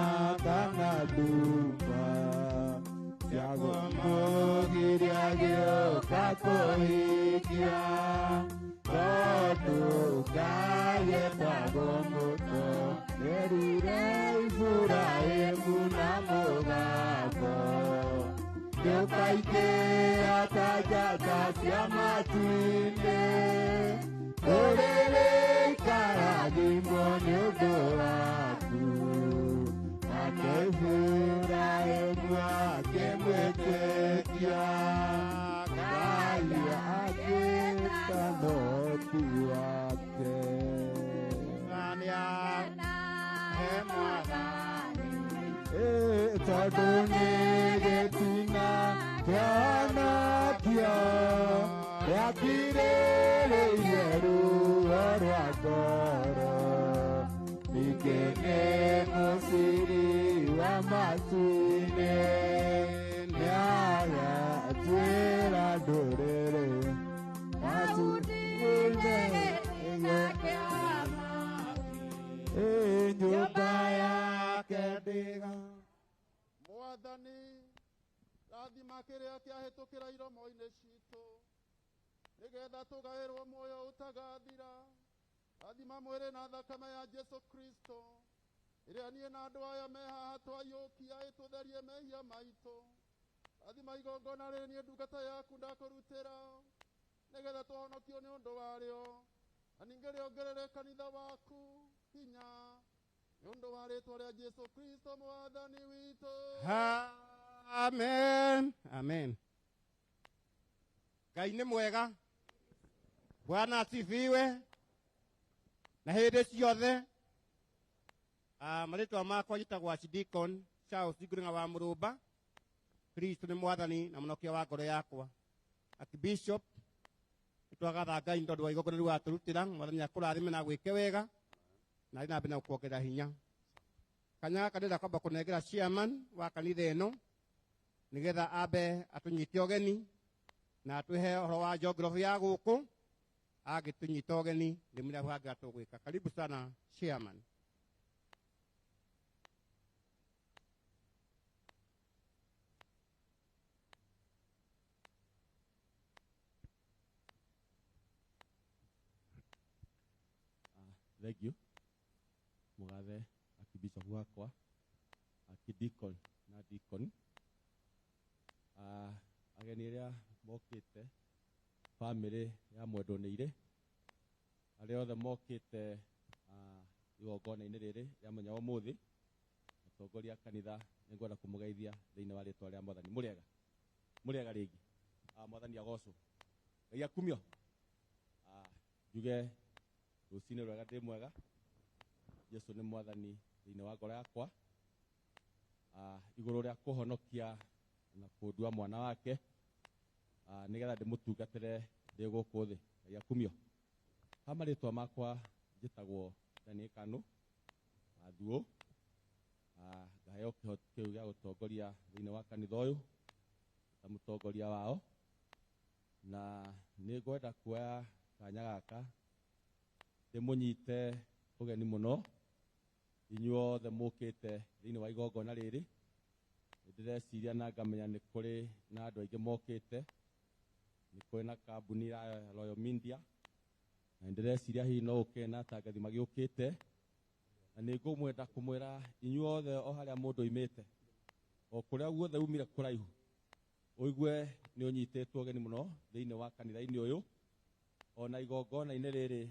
kana nduma ciaguo mũgiria gĩũka kũhingia tondũ Ngai endagwo mũno erire Iburahĩmu na mũgambo ndũkaingĩra ta njata cia matu-inĩ ũrĩrĩ ikarathimwo nĩ ũndũ waku nake Iburahĩmu akĩmwĩtĩkia Ngai agĩĩta mũhoti wake tondũ nĩ gĩtina kĩonokio gĩakirĩrĩirie ruo rwa ngoro ningĩ nĩ mũciri wa matu-inĩ nĩagatwĩra ndũrĩrĩ matu-inĩ nyũmba yake ndĩga Mwathani rathima kĩrĩa kĩahĩtũkĩra iromo-inĩ citũ nĩgetha tũgaĩrwo muoyo ũtagathira. Rathima mwĩrĩ na thakame ya Jesu Kristo ĩrĩa niĩ na andũ aya me haha twaiyũkia ĩtũtherie mehia maitũ. Rathima igongona rĩrĩ niĩ ndungata yaku ndakũrutĩra nĩgetha tũhonokio nĩ ũndũ warĩo na ningĩ rĩongerere kanitha waku hinya nĩ ũndũ wa rĩĩtwa rĩa Jesu Kristo mwathani witũ. Amen. Amen. Ngai nĩ mwega. Bwana asifiwe. Na hĩndĩ ciothe marĩtwa makwa njĩtagwo Archdeacon Charles Ngũrĩng'a wa Mũrũmba. Kristo nĩ mwathani na mũnokia wa ngoro yakwa. Archbishop nĩtwagatha Ngai tondũ wa igongona rĩu atũrutĩra. Mwathani akũrathime na gwĩke wega na rĩna mbere na kuongerera hinya. Kanya gaka ndĩrenda kwamba kũnengera chairman wa kanitha ĩno nĩgetha ambe atũnyite ũgeni na atũhe ũhoro wa geography ya gũkũ agĩtũnyita ũgeni ndĩmwĩra hanga tũgwĩka. Karibu sana chairman. Thank you. Mugathe Archbishop wakwa Archdeacon na Deacon ageni arĩa mokĩte family ya Mwendwa-Nĩirĩ arĩa othe mokĩte igongona-inĩ rĩrĩ rĩa mũthenya wa ũmũthĩ atongoria kanitha nĩngwenda kũmũgeithia thĩinĩ wa rĩĩtwa rĩa Mwathani. Mũrĩega rĩngĩ Mwathani agocwo. Ngai akumio. Njuge rũcinĩ rwega ndĩ mwega. Jesu nĩ mwathani thĩinĩ wa ngoro yakwa igũrũ rĩa kũhonokia na kũndua mwana wake nĩgetha ndĩmũtungatĩre ndĩ gũkũ thĩ. Ngai akumio. Ha marĩtwa makwa njĩtagwo Daniel Kanu Thuo. Ngaheo kĩheo kĩu gĩa gũtongoria thĩinĩ wa kanitha ũyũ ta mũtongoria wao na nĩngwenda kuoya kanya gaka ndĩmũnyite ũgeni mũno inyuothe mũkĩte thĩinĩ wa igongona rĩrĩ. Ndĩreciria na ngamenya nĩ kũrĩ na andũ aingĩ mokĩte, nĩ kũrĩ na kambuni ya Royal Media na ndĩreciria hihi no ũkĩrĩ na atangathi magĩũkĩte na nĩngũmwenda kũmwĩra inyuothe o harĩa mũndũ oimĩte o kũrĩa guothe umire kũraihu ũigue nĩ ũnyitĩtwo ũgeni mũno thĩinĩ wa kanitha-inĩ ũyũ ona igongona-inĩ rĩrĩ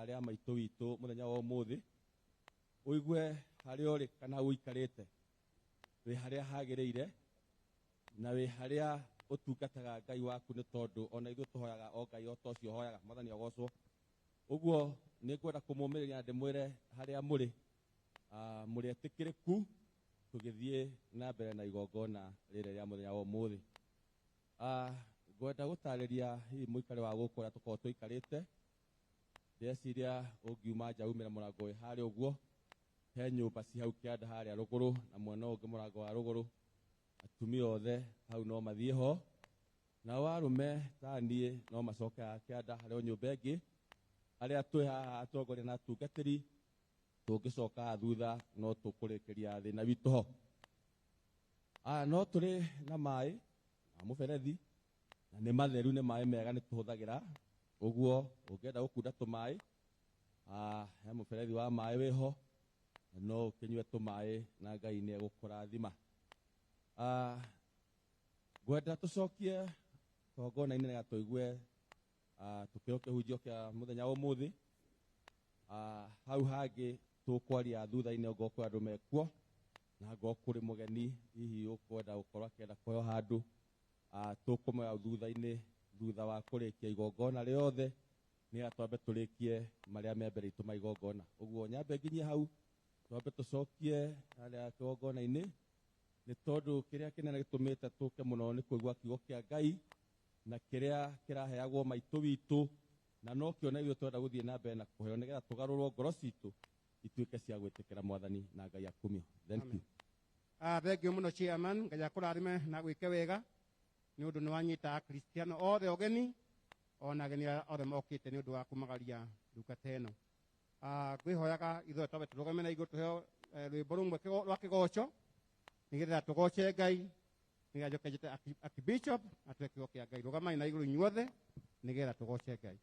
rĩa maitũ witũ mũthenya wa ũmũthĩ ũigue harĩa ũrĩ kana ũikarĩte wĩ harĩa hagĩrĩire na wĩ harĩa ũtungataga Ngai waku nĩ tondũ ona ithuĩ tũhoyaga o Ngai o ta ũcio ũhoyaga. Mwathani agocwo. Ũguo nĩngwenda kũmũmĩrĩria na ndĩmwĩre harĩa mũrĩ mũrĩ etĩkĩrĩku tũgĩthiĩ na mbere na igongona rĩrĩ rĩa mũthenya wa ũmũthĩ. Ngwenda gũtarĩria hihi mũikare wa gũkũ ũrĩa tũkoragwo tũikarĩte. Ndĩreciria ũngiuma nja umĩra mũrango wĩ harĩa ũguo he nyũmba ci hau kĩanda harĩa rũgũrũ na mwena ũngĩ mũrango wa rũgũrũ. Atumia othe hau no mathiĩ ho nao arũme ta niĩ no macoke haha kĩanda harĩa nyũmba ĩngĩ aria twi haha atongoria na atungatĩri tũngĩcoka thutha no tũkũrĩkĩria thĩna witũ ho. No tũrĩ na maĩ ma mũberethi na nĩ matheru, nĩ maĩ mega nĩ tũhũthagĩra. Ũguo ũngĩenda gũkunda tũmaĩ, he mũberethi wa maĩ wĩho, no ũkĩnyue tũmaĩ na Ngai nĩ egũkũrathima. Ngwenda tũcokie kĩgongona-inĩ nĩgetha tũigue tũkĩo kĩhunjio kĩa mũthenya wa ũmũthĩ. Hau hangĩ tũkwaria thutha-inĩ ongorwo kwĩ andũ mekuo, na ongorwo kũrĩ mũgeni hihi ũkwenda gũkorwo akĩenda kũheo handũ, tũkũmoya thutha-inĩ thutha wa kũrĩkia igongona rĩothe, nĩgetha twambe tũrĩkie marĩa me mbere itũ ma igongona. Ũguo nyambe nginyie hau twambe tũcokie harĩa kĩgongona-inĩ, nĩ tondũ kĩrĩa kĩnene gĩtũmĩte tũke mũno nĩ kũigua kiugo kĩa Ngai na kĩrĩa kĩraheagwo maitũ witũ, na no kĩo na ithuĩ twenda gũthiĩ na mbere na kũheo nĩgetha tũgarũrwo ngoro citũ ituĩke cia gwĩtĩkĩra Mwathani na Ngai akumio. Thank you. Thengiũ mũno chairman, Ngai akũrathime na gwĩke wega nĩ ũndũ nĩ wanyita akristiano othe ũgeni, ona ageni othe mokĩte nĩ ũndũ wa kumagaria ndungata ĩno. Ngwĩhoyaga ithuĩ twambe tũrũgame na igũrũ tũheo rwĩmbo rũmwe rwa kĩgoco nĩgetha tũgoce Ngai, nĩgetha njoke njĩte Archbishop atue kiugo kĩa Ngai. Rũgamai na igũrũ inyuothe nĩgetha tũgoce Ngai.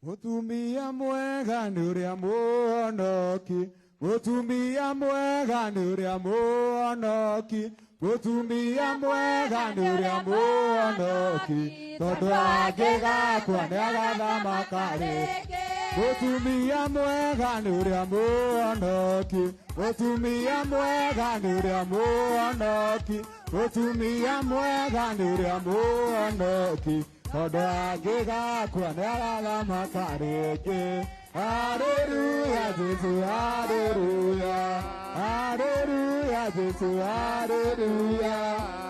Mũtumia mwega nĩ ũrĩa mũhonoki, mũtumia mwega nĩ ũrĩa mũhonoki, mũtumia mwega nĩ ũrĩa mũhonoki, tondũ angĩgakua nĩ agathamaka rĩngĩ. Mũtumia mwega nĩ ũrĩa mũhonoki, mũtumia mwega nĩ ũrĩa mũhonoki, mũtumia mwega nĩ ũrĩa mũhonoki, tondũ angĩgakua nĩ agathamaka rĩngĩ. Haleluya Jesu, haleluya, haleluya Jesu, haleluya,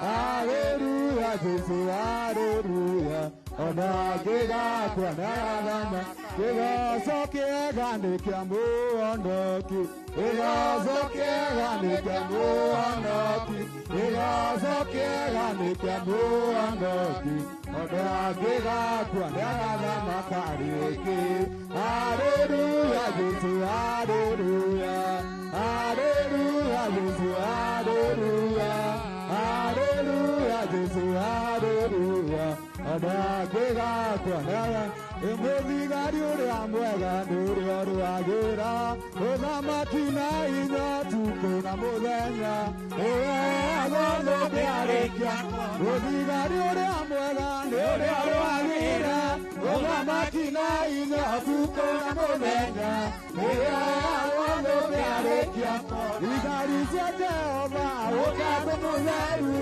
haleluya Jesu, haleluya, tondũ angĩgakua nĩ agathamaka. Kĩgoco kĩega nĩ kĩa mũhonoki, kĩgoco kĩega nĩ kĩa mũhonoki, kĩgoco kĩega nĩ kĩa mũhonoki, tondũ angĩgakua nĩ agathamaka rĩngĩ. Haleluya Jesu, haleluya, haleluya Jesu, haleluya, haleluya Jesu, haleluya, tondũ angĩgakua nĩ agathamaka. Mũthigari ũrĩa mwega nĩ ũrĩa ũrũagĩra ũthamaki na hinya ũtukũ na mũthenya, nĩweheagwo thũmbĩ arĩkia. Mũthigari ũrĩa mwega nĩ ũrĩa ũrũagĩra ũthamaki na hinya ũtukũ na mũthenya, nĩweheagwo thũmbĩ arĩkia. Thigari cia Jehova ũgatho mũtheru,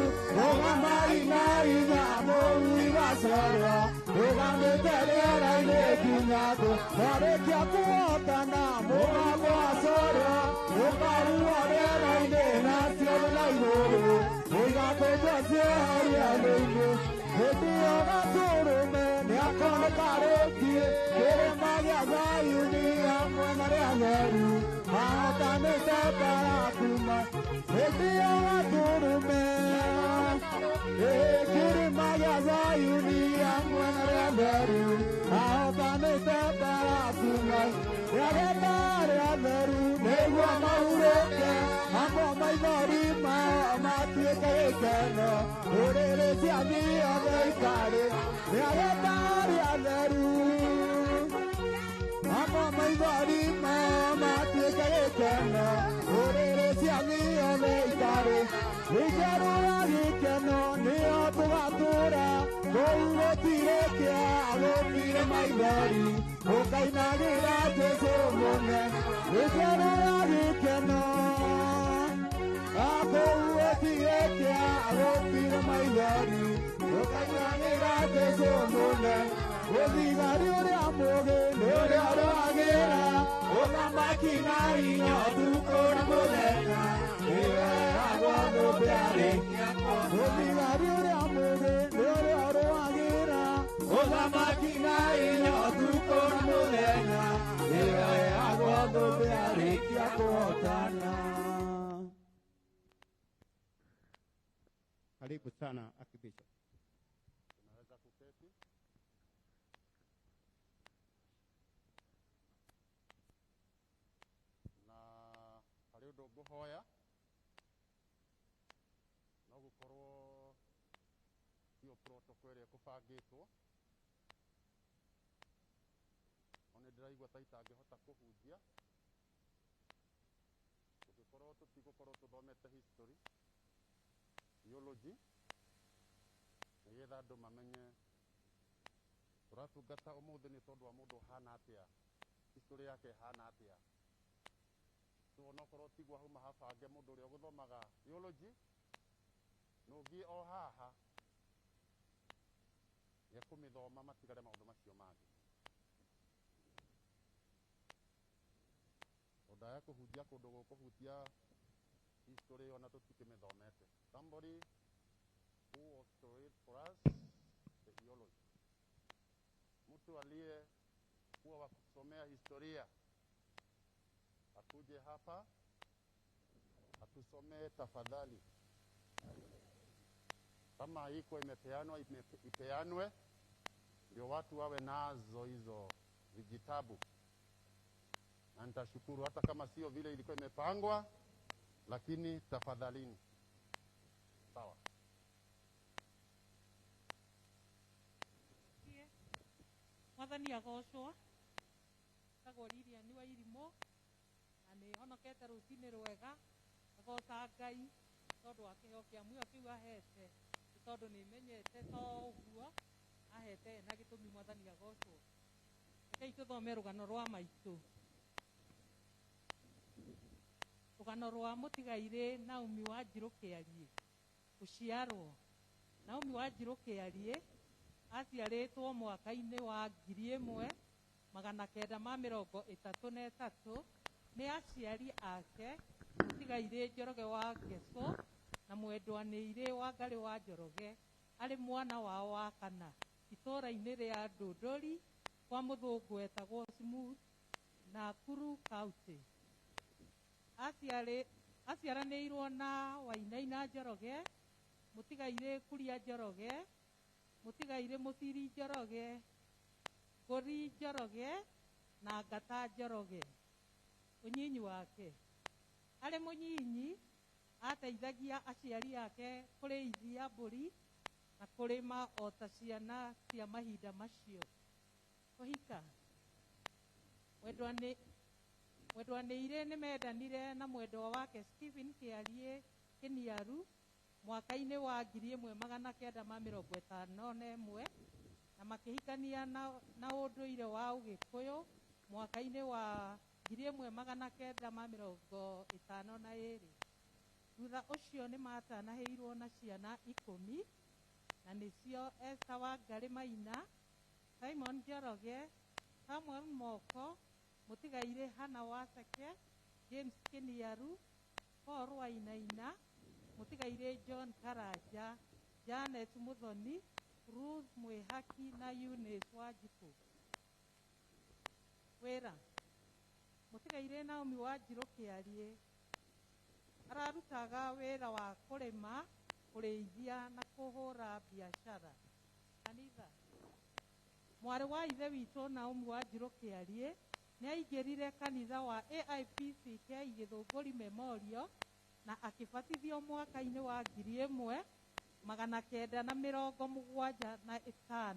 ũthamaki na hinya mũũi gacorwo, ũgamĩte rĩera-inĩ nginya thĩ, warĩkia kũhotana mũgambo wacorwo, ũkahuha rĩera-inĩ na ciothe na igũrũ, ũgatũnjwo cieheria thĩ-inĩ. Hĩndĩ ĩyo Gatũrũme nĩakoneka rĩngĩ kĩrĩma gĩa Zayuni hamwe na arĩa atheru, ahotanĩte barakuma. Hĩndĩ ĩyo Gatũrũme kĩrĩma gĩa Zayuni hamwe na arĩa atheru, ahotanĩte barakuma. Rĩageta arĩa atheru nĩguo mahurũke, hamwe maithori mao matuĩke gĩkeno, ndũrĩrĩ cia thĩ yothe ikarĩ. Rĩageta arĩa atheru hamwe maithori mao matuĩke gĩkeno, ndũrĩrĩ cia thĩ yothe ikarĩ. Ikerũra gĩkeno nĩyo tũgatũũra, kũu gũtirĩ kĩeha gũtirĩ maithori, ũkainagĩra Jesũ mũne. Ikerũra gĩkeno kũu gũtirĩ kĩeha gũtirĩ maithori, ũkainagĩra Jesũ mũne. Mũthigari ũrĩa mũũgĩ nĩ ũrĩa ũrũagĩra ũthamaki na hinya ũtukũ na mũthenya, nĩweheagwo thũmbĩ arĩkia. Mũthigari ũrĩa mũũgĩ nĩ ũrĩa ũrũagĩra ũthamaki na hinya ũtukũ na mũthenya, nĩweheagwo thũmbĩ arĩkia kũhotana. Karibu sana Archbishop. ngũhoya no gũkorwo tio protocol ĩrĩa ĩkũbangĩtwo no nĩ ndĩraigua ta itangĩhota kũhunjia tũngĩkorwo tũtigũkorwo tũthomete history theology nĩgetha andũ mamenye tũratungata ũmũthĩ nĩ tondũ wa mũndũ ũhana atĩa history yake ĩhana atĩa so onokorwo tigwa huma habange mũndũ ũrĩa ũgũthomaga theology nũngiĩ o haha nĩekũmĩthoma matigare maũndũ macio mangĩ ndaya kũhunjia kũndũ gũkũhutia history ona tũtikĩmĩthomete somebody who was to read for us the theology mtu aliyekuwa wa kusomea historia akuje hapa atusomee tafadhali kama iko imepeanwa ipeanwe ndio watu wawe nazo hizo vijitabu na nitashukuru hata kama sio vile ilikuwa imepangwa lakini tafadhalini sawa mwathani agocwo tagoriria ni wa irimo na nĩ honokete rũcinĩ rwega agoca Ngai tondũ wa kĩheo kĩa muoyo kĩu ahete nĩ tondũ nĩ menyete to ũguo ahete na gĩtũmi mwathani agocwo rekei tũthome rũgano rwa maitũ rũgano rwa mũtigairĩ Naomi wa Njirũ Kĩariĩ gũciarwo Naomi wa Njirũ Kĩariĩ aciarĩtwo mwaka-inĩ wa 1933 nĩ aciari ake mũtigairĩ Njoroge wa Ngeso na mwendwanĩirĩ wa Ngarĩ wa Njoroge arĩ mwana wao wa kana itũũra-inĩ rĩa Ndũndũri kwa mũthũngũ wetagwo Smooth Nakuru County aciaranĩirwo na Wainaina Njoroge mũtigairĩ Kuria Njoroge mũtigairĩ Mũthiri Njoroge Ngũri Njoroge na Ngata Njoroge ũnyinyi wake arĩ mũnyinyi ateithagia aciari ake kũrĩithia mbũri na kũrĩma o ta ciana cia mahinda macio kũhika mwendwanĩirĩ nĩ mendanire na mwendwa wake Stephen Kĩariĩ Kĩniaru mwaka-inĩ wa 1951 na makĩhikania na ũndũire wa Ũgĩkũyũ mwaka-inĩ wa 1952 thutha ũcio nĩ matanahĩirwo na ciana 10 na nĩcio Esther Wangari Maina Simon Njoroge Samuel Moko mũtigairĩ Hannah Waseke James Kĩniaru Paul Wainaina mũtigairĩ John Karanja Janet Muthoni Ruth Mwĩhaki na Eunice Wanjikũ wĩra mũtigairĩ Naomi wa Njirũ Kĩariĩ ararutaga wĩra wa kũrĩma kũrĩithia na kũhũra biacara kanitha mwarĩ wa ithe witũ Naomi wa Njirũ Kĩariĩ nĩ aingĩrire kanitha wa AIPCK Gĩthũngũri Memorial na akĩbatithio mwaka-inĩ wa 1975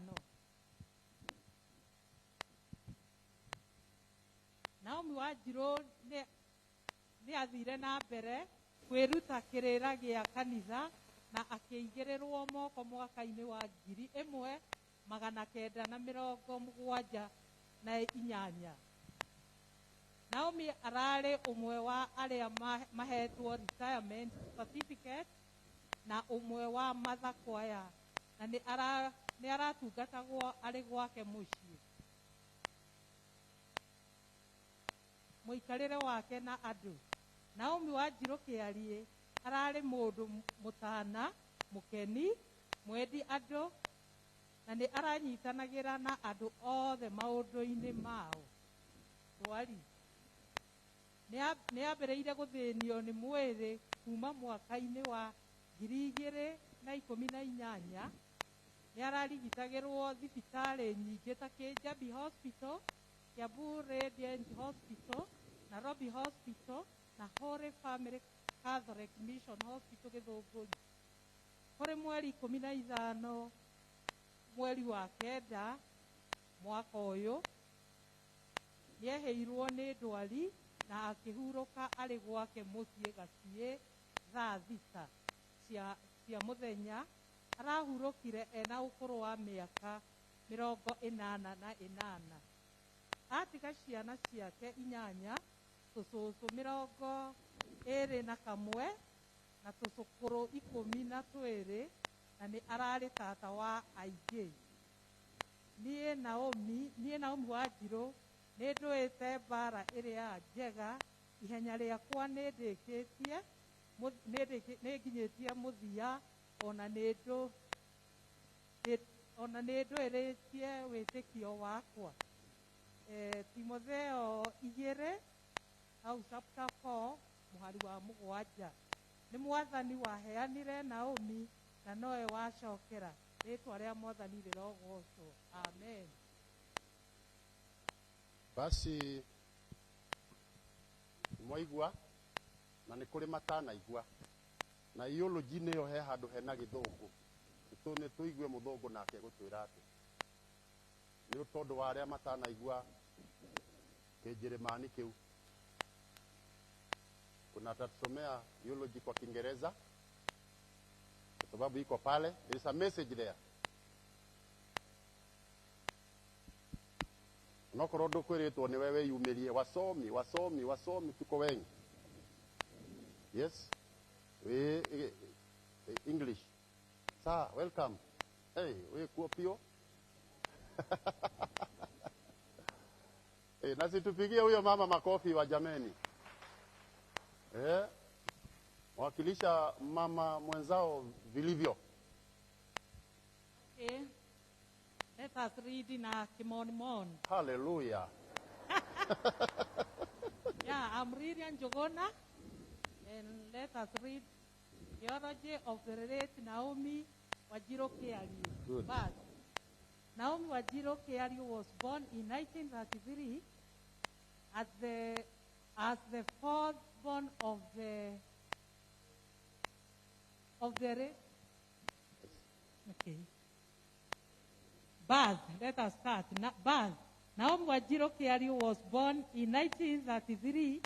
Naomi wa Njirũ nĩ athire na mbere kwĩruta kĩrĩra gĩa kanitha na akĩigĩrĩrwo moko mwaka-inĩ wa 1978 Naomi ararĩ ũmwe wa arĩa mahetwo retirement certificate na ũmwe wa Martha Choir na nĩ aratungatagwo arĩ gwake mũciĩ mũikarĩre wake na andũ Naomi wa Njirũ Kĩariĩ ararĩ mũndũ mũtana mũkeni mwendi andũ na nĩ aranyitanagĩra na andũ othe maũndũ-inĩ mao twari nĩ ambĩrĩire gũthĩnio nĩ mwĩrĩ kuma mwaka-inĩ wa 2018 nĩ ararigitagĩrwo thibitarĩ nyingĩ ta Kijabi Hospital, Kiambu Radiant Hospital, Nairobi Hospital na Holy Family Catholic Mission Hospital Githunguri. Kũrĩ mweri 15 mweri wa kenda mwaka ũyũ nĩeheirwo nĩ ndwari na akĩhurũka arĩ gwake mũciĩ Gaciĩ thaa 6 cia mũthenya. Arahurũkire ena ũkũrũ wa mĩaka 88. Atiga ciana ciake 8, tũcũcũ 21 na tũcũkũrũ 12, na nĩ ararĩ tata wa aingĩ. Niĩ Naomi Wanjirũ nĩ ndũĩte mbara ĩrĩa njega. Ihenya rĩakwa nĩ nginyĩtie mũthia, ona nĩ ndũĩrĩtie wĩtĩkio wakwa. Timotheo 2 au chapter 4 mũhari wa 7. Nĩ Mwathani waheanire Naomi na nowe wacokera. Rĩtwa rĩa Mwathani rĩrogocwo. Amen. Basi mwaigua na nĩ kũrĩ matanaigua na theology nĩyo he handũ hena gĩthũngũ. Nĩ tũigue mũthũngũ nake gũtwĩra atĩ nĩ tondũ wa arĩa matanaigua kĩnjĩrĩmani kĩu. Kuna tatusomea theology kwa Kiingereza kwa sababu iko pale. There is a message there. Unakorwo ndũkwĩrĩtwo nĩ wewe yumĩrie. Wasomi tuko wengi. Yes, English. Sir, welcome. Hey, we kuopio. Nasi tupigie huyo mama makofi wa jameni. Wakilisha mama mwenzao vilivyo. Okay. Let us read in a Kimonimon. Hallelujah. Yeah, I'm reading Jogona. And let us read Theology of the late Naomi Wanjirũ Kĩariũ. Good. But Naomi Wanjirũ Kĩariũ was born in 1933 as the fourth born of the okay. Birth. Let us start. Birth. Naomi Wanjirũ Kĩariũ was born in 1933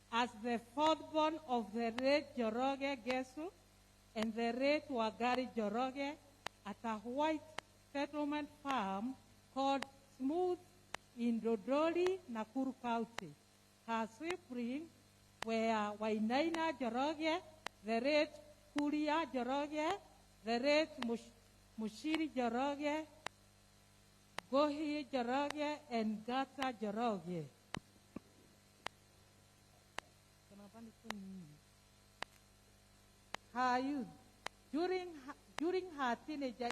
as the fourthborn of the late Njoroge Ngesu and the late Wangari Njoroge at a white settlement farm called Smooth in Dodoli, Nakuru County. Her siblings were Wainaina Njoroge, the late Kuria Njoroge, the late Mushiri Njoroge, Gohi Njoroge, and Gata Njoroge. Her youth. During her teenager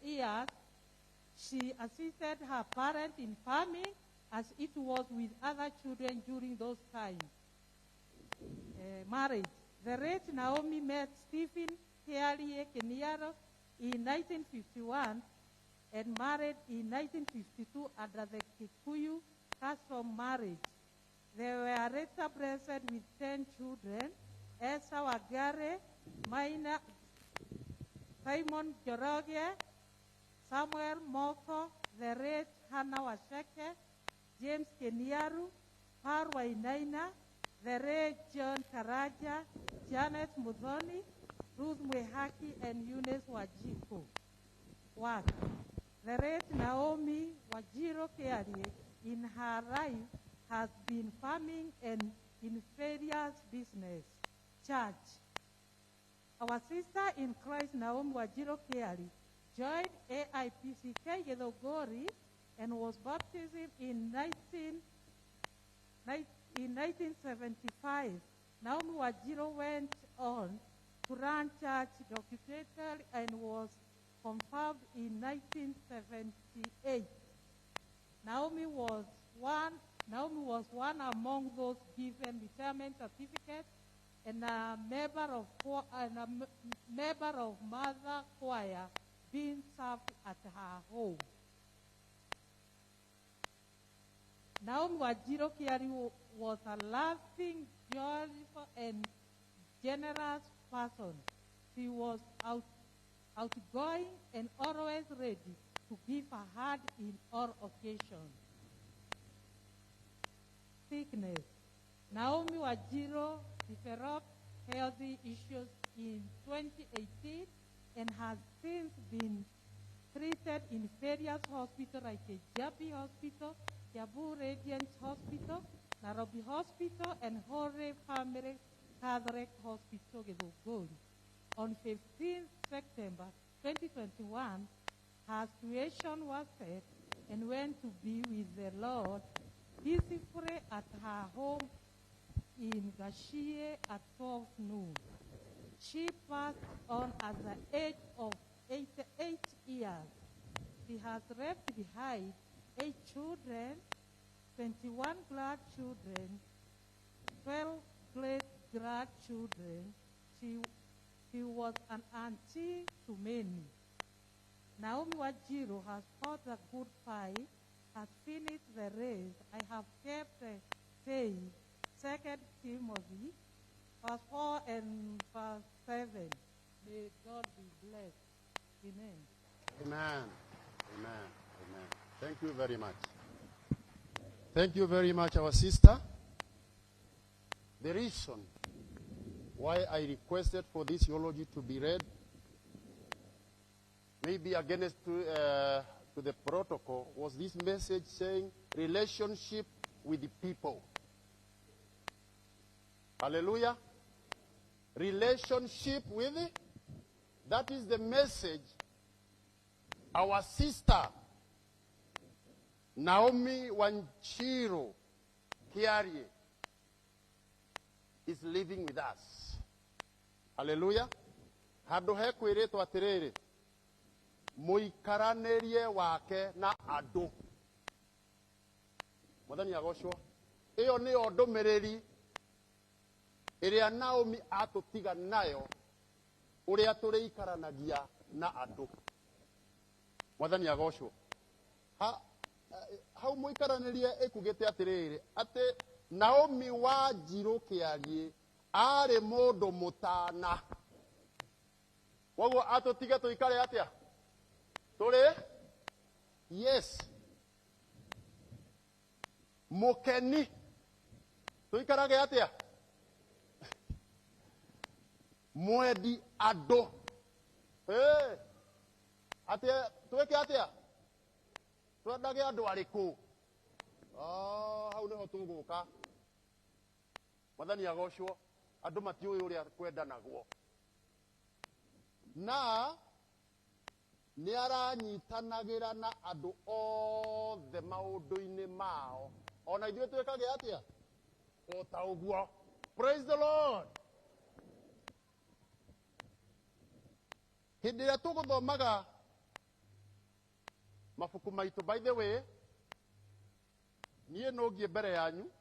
years, she assisted her parents in farming as it was with other children during those times. Marriage. The late Naomi met Stephen Kĩariũ Kĩniaro in 1951 and married in 1952 under the Kikuyu custom marriage. They were later blessed with 10 children: Esther Wangari, Maina, Simon Njoroge, Samuel Moko, the late Hannah Washeke, James Kĩniaro, Paul Wainaina, the late John Karaja, Janet Muthoni, Ruth Mwehaki, and Eunice Wajiko. What? The late Naomi Wanjirũ Kĩariũ in her life has been farming and in various business. Church. Our sister in Christ, Naomi Wanjirũ Kĩariũ, joined AIPCK Githunguri and was baptized in 1975. Naomi Wanjirũ went on to run church documentary and was confirmed in 1978. Naomi was one among those given retirement certificates and a member of Mother Choir being served at her home. Naomi Wanjiru Kiari was a loving, joyful, and generous person. She was outgoing and always ready to give her hand in all occasions. Sickness. Naomi Wanjiru developed healthy issues in 2018 and has since been treated in various hospitals like Jabi Hospital, Yabu Radiant Hospital, Nairobi Hospital, and Hore Family Catholic Hospital, Githunguri. On 15 September 2021, her situation was set and went to be with the Lord peacefully at her home in Gashie at 12 noon. She passed on at the age of 88 years. She has left behind 8 children, 21 grandchildren, 12 great-grandchildren. She was an auntie to many. Naomi Wanjiru has fought a good fight, has finished the race. I have kept the faith. 2 Timothy, verse 4 and verse 7. May God be blessed. Amen. Amen. Amen. Amen. Thank you very much. Thank you very much, our sister. The reason why I requested for this eulogy to be read, maybe against to the protocol, was this message saying relationship with the people. Hallelujah. Relationship with it. That is the message our sister Naomi Wanjiru Kiari is living with us. Hallelujah. Handu he kwiritwo atiriri muikaranerie wake na andu. Mwathani agocwo. Iyo ni ndumiriri iria Naomi atutiga nayo uria turiikaranagia na andu. Mwathani agocwo. Hau muikaranirie ikugite atiriri ati Naomi Wanjiru Kiari ari mundu mutana. Wogo atutiga tuikare atia? Turi? Yes. Mukeni. Tuikarage atia? Mwendi andu. Atia tuweke atia? Twendage andu ariku. Hau niho tuguka. Mwathani agocwo. Andu matiui uria kwendanagwo. Na ni aranyitanagira na andu othe maundu-ini mao. Ona ithuĩ twĩkage atia? O ta ũguo. Praise the Lord. Hĩndĩ ĩrĩa tũgũthomaga mabuku maitũ, by the way, niĩ nũngiĩ mbere yanyu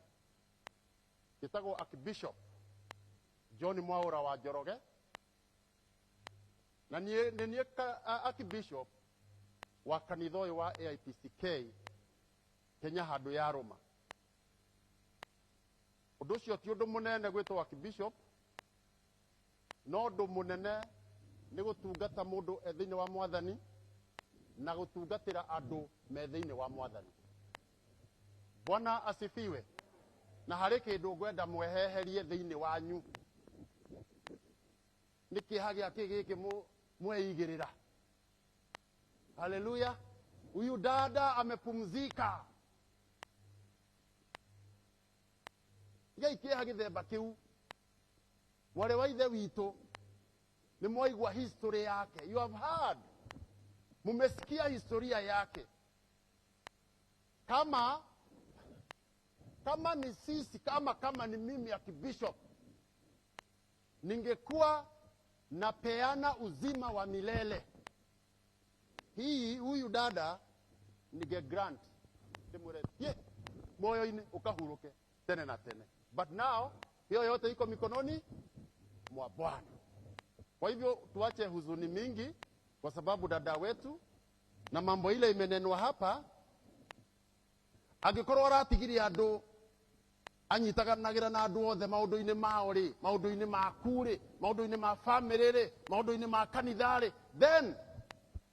gĩtagwo Archbishop John Mwaũra wa Njoroge, na nĩ niĩ Archbishop wa kanitha ũyũ wa AIPCK Kenya handũ ya Roma. Ũndũ ũcio ti ũndũ mũnene gwĩtwo Archbishop, no ũndũ mũnene nĩ gũtungata mũndũ thĩinĩ wa Mwathani na gũtungatĩra andũ me thĩinĩ wa Mwathani. Bwana asifiwe. Na harĩ kĩndũ ngwenda mweheherie thĩinĩ wanyu. Nĩ kĩeha gĩake gĩkĩ mweigĩrĩra. Haleluya. Huyu dada amepumzika. Gai kĩeha gĩthemba kĩu. Wale wa ithe witũ nĩ mwaigua history yake. You have heard. Mumesikia historia yake. Kama ni sisi, kama ni mimi Archbishop, ningekuwa napeana uzima wa milele. Huyu dada nige grant. Ye, moyo-ini ukahuruke tene na tene. But now, hiyo yote iko mikononi mwa Bwana. Kwa hivyo tuache huzuni mingi kwa sababu dada wetu na mambo ile imenenwa hapa angikorwo aratigirie andu anyitaganagira na andu othe maundu-ini mao ri, maundu-ini maku ri, maundu-ini ma family ri, maundu-ini ma kanitha ri, then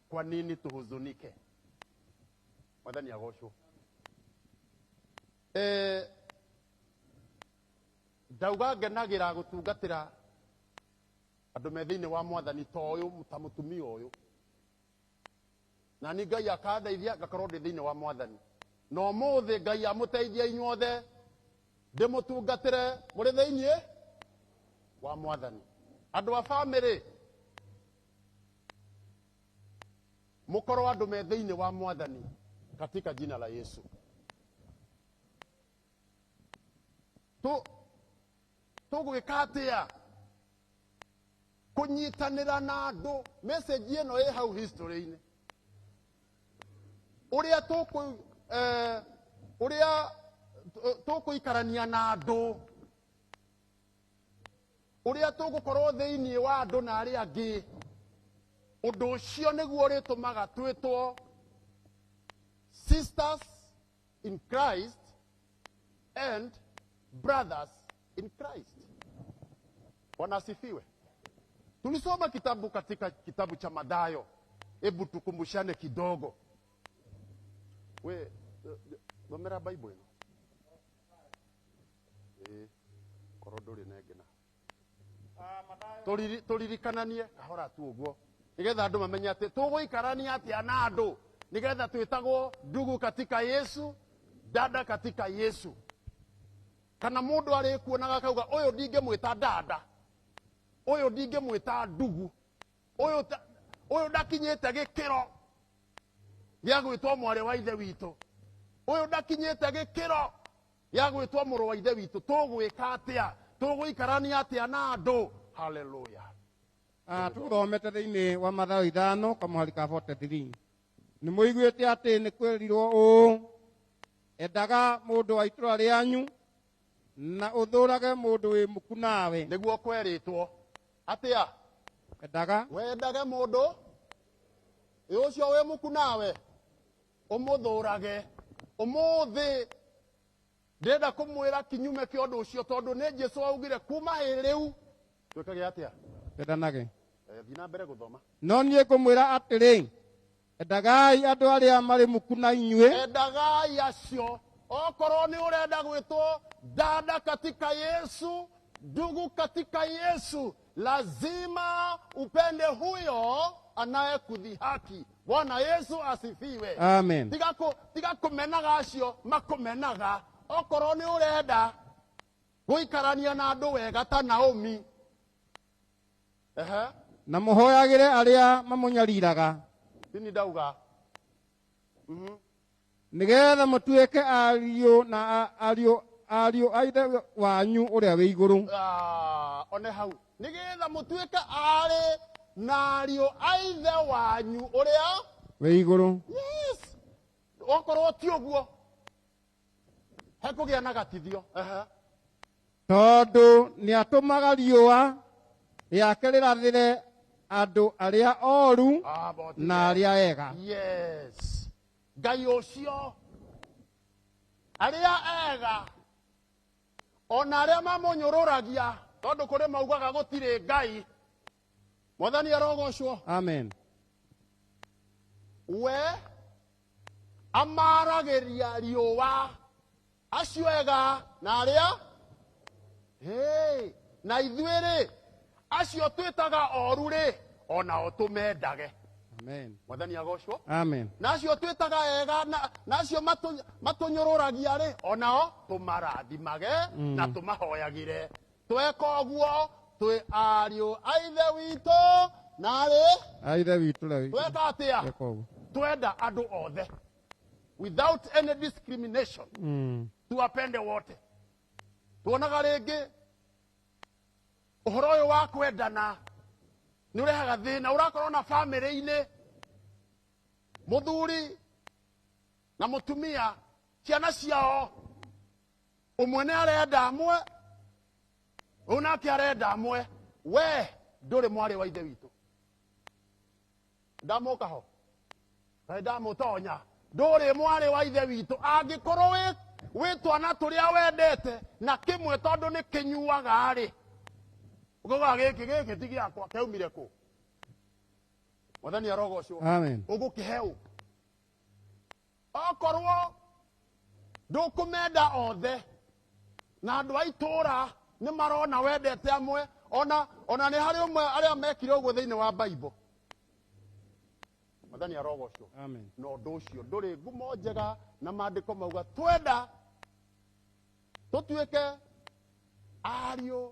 kwa nini tuhuzunike? Mwathani agocwo. Ndauga ngenagira gutungatira andu me thiini wa Mwathani ta uyu ta mutumia uyu, na ni Ngai akandeithia ngakorwo ndi thiini wa Mwathani, no muthi Ngai amuteithia inyuothe ndimutungatire muri thiini wa Mwathani. Andu a family mukorwo andu me thiini wa Mwathani katika jina la Yesu. Tugwika atia kunyitanira na andu? Message ino ĩ hau history-ini. Uria tukuikarania na andu, uria tugukorwo thiini wa andu na aria angi, undu ucio niguo uritumaga twitwo sisters in Christ and brothers in Christ. Wanasifiwe. Tulisoma kitabu katika kitabu cha Mathayo. Hebu tukumbushane kidogo. We nomera Bible ino. Korodori negena. Tulirikananie kahora tu uguo. Nigetha andu mamenye ati tuguikarania atia na andu, nigetha twitagwo ndugu katika Yesu, dada katika Yesu. Kana mundu ari kuonaga kauga uyu ndingemwita dada, uyu ndingemwita ndugu, uyu ndakinyite gikiro gya gwitwo mwari wa ithe witu, uyu ndakinyite gikiro gya gwitwo muru wa ithe witu. Tugwika atia? Tuguikarania atia na andu? Hallelujah. Tuthomete thiini wa Mathayo 5 kamuhari ka 43. Ni muiguite ati ni kwirirwo uu, endaga mundu wa itura rianyu na uthurage mundu wi muku nawe. Niguo kweritwo atia? Endaga wendage mundu ucio wi muku nawe, umuthurage. Umuthi ndenda kumwira kinyume kia undu ucio, tondu ni Jesu augire kuma hiriu twikage atia? endanage. Thina mbere guthoma. No nie ngumwira atiri, endagai andu aria mari muku na inyue. Endagai acio. Okorwo ni urenda gwitwo dada katika Yesu, ndugu katika Yesu, lazima upende huyo anayekudhihaki. Bwana Yesu asifiwe. Amen. Tiga kumenaga acio makumenaga. Okorwo ni urenda guikarania na andu wega ta Naomi, na muhoyagire aria mamunyariraga. Tini ndauga nigetha mutuike ariu na ariu a ithe wanyu uria wi iguru. One hau nigetha mutuike ari na ariu a ithe wanyu uria wi iguru. Yes. Okorwo ti uguo hekugia na gatithio. Tondu ni atumaga riua riake rirathire andu aria oru na aria ega. Yes. Ngai ucio aria ega ona aria mamunyururagia, tondu kuri maugaga gutire Ngai. Mwathani arogocwo. Amen. We amaragiria riua acio ega na aria na ithuiri acio twitaga oru ri ona tumendage. Amen. Mwathani agocwo. Amen. Nacio twitaga ega nacio matunyururagia ri onao tumarathimage na tumahoyagire. Tweka uguo twi ariu a ithe witu na ri a ithe witu ri. Tweka atia? Twenda andu othe without any discrimination. Tuwapende wote. Tuonaga ringi uhoro uyu wa kwendana ni urehaga thina. Urakorwo na family-ini muthuri na mutumia, ciana ciao umwe ni arenda amwe, unake arenda amwe. We nduri mwari wa ithe witu. Ndamuka ho ndamutonya ndũrĩ mwarĩ wa ithe witũ angĩkorwo wĩ twana tũrĩa wendete na kĩmwe tondũ nĩ kĩnyuaga-rĩ ũkoiga gĩkĩ ti gĩakwa kĩaumire kũ? Mwathani arogocwo. Amen. Ũgũkĩhe ũ? Okorwo ndũkũmenda othe na andũ a itũũra nĩ marona wendete amwe, ona nĩ harĩ ũmwe arĩa mekire ũguo thĩinĩ wa Bible. Mwathani arogocwo. Amen. Na ũndũ ũcio ndũrĩ ngumo njega na maandĩko mauga twenda tũtuĩke ariũ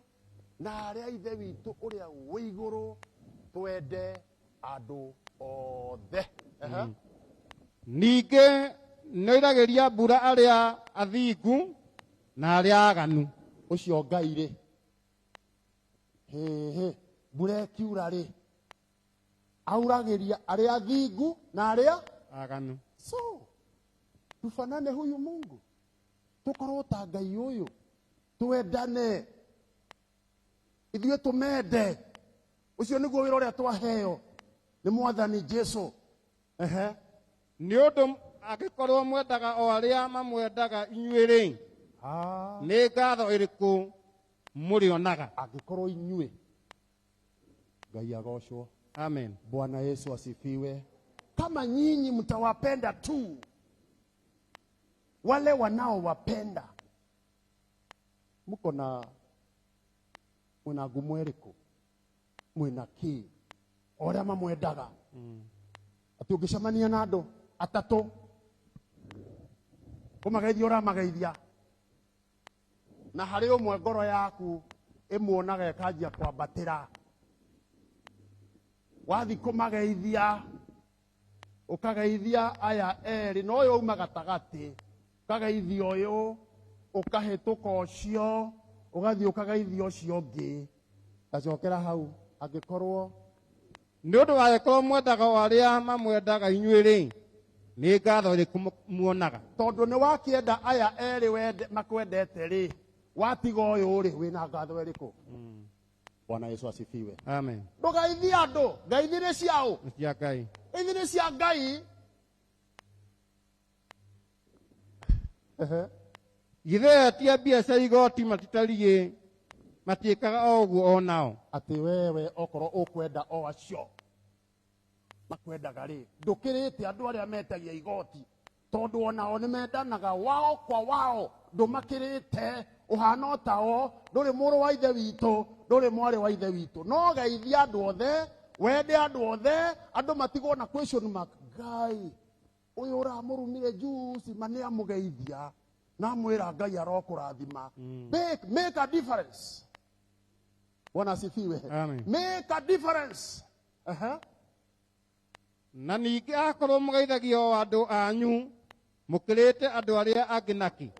na arĩa ithe witũ ũrĩa wĩ igũrũ, twende andũ othe. Ningĩ nĩoiragĩria mbura arĩa athingu na arĩa aganu. Ũcio Ngai-rĩ, mbura ĩkiura-rĩ, auragĩria arĩa athingu na arĩa aganu. So tufanane huyu Mungu, tukorwo ta Ngai ũyũ, twendane, ithuĩ tũmende. Ũcio nĩguo wĩra ũrĩa twaheo nĩ Mwathani Jesũ. Nĩ ũndũ angĩkorwo mwendaga o arĩa mamwendaga inyuĩ-rĩ, nĩ ngatho ĩrĩkũ mũrĩonaga? Angĩkorwo inyuĩ, Ngai agocwo. Amen. Bwana Yesu asifiwe. Kama nyinyi mtawapenda tu wale wanaowapenda, mko na mwina ngumo ĩrĩkũ? Mwina kĩ? Orĩa mamwendaga. Ati ũngĩcemania na andũ atatũ ũmageithia ũramageithia, na harĩ ũmwe ngoro yaku ĩmuonaga ĩkanjia kwambatĩra, wathi kũmageithia ũkageithia aya erĩ na ũyũ uma gatagatĩ, ũkageithia ũyũ ũkahĩtũka ũcio ũgathiĩ ũkageithia ũcio ũngĩ, gacokera hau. Angĩkorwo nĩ ũndũ angĩkorwo mwendaga o arĩa mamwendaga inyuĩ-rĩ, nĩ ngatho ĩrĩkũ muonaga? tondũ nĩ wakĩenda aya erĩ makwendete-rĩ, watiga ũyũ-rĩ, wĩna ngatho ĩrĩkũ? Bwana Yesu asifiwe. Amen. Ndũgeithie andũ, ngeithi nĩ ciaũ? Nĩ cia Ngai. Ngeithi nĩ cia Ngai. Githĩ atia mbia cia igoti matitariĩ matiĩkaga o ũguo o nao? Atĩ wewe okorwo ũkwenda o acio makwendaga-rĩ, ndũkĩrĩte andũ arĩa metagia igoti, tondũ onao nĩ mendanaga wao kwa wao, ndũmakĩrĩte, ũhana o tao, ndũrĩ mũrũ wa ithe witũ, ndũrĩ mwarĩ wa ithe witũ. No geithia andũ othe, wende andũ othe, andũ matigwo na question mark. Ngai ũyũ ũramũrumire juice ma nĩ amũgeithia na amwĩra Ngai arokũrathima. Make a difference. Bwana asifiwe. Amen. Make a difference. Na ningĩ akorwo mũgeithagia o andũ anyu mũkĩrĩte andũ arĩa angĩ naki?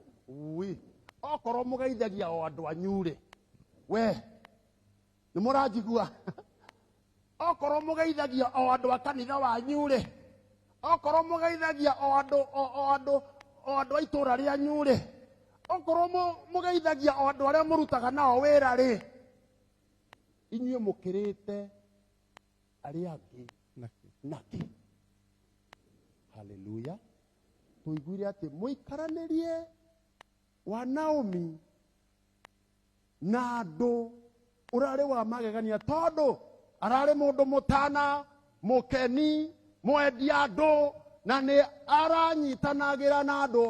Okorwo mũgeithagia o andũ anyu-rĩ, we nĩ mũranjigua? Okorwo mũgeithagia o andũ a kanitha wanyu-rĩ, okorwo mũgeithagia o andũ a itũũra rĩanyu-rĩ, okorwo mũgeithagia o andũ arĩa mũrutaga nao wĩra-rĩ, inyuĩ mũkĩrĩte arĩa angĩ naki. Haleluya. Tuiguire atĩ mũikaranĩrie wa Naomi na andũ ũrarĩ wa magegania, tondũ ararĩ mũndũ mũtana, mũkeni, mwendia andũ, na nĩ aranyitanagĩra na andũ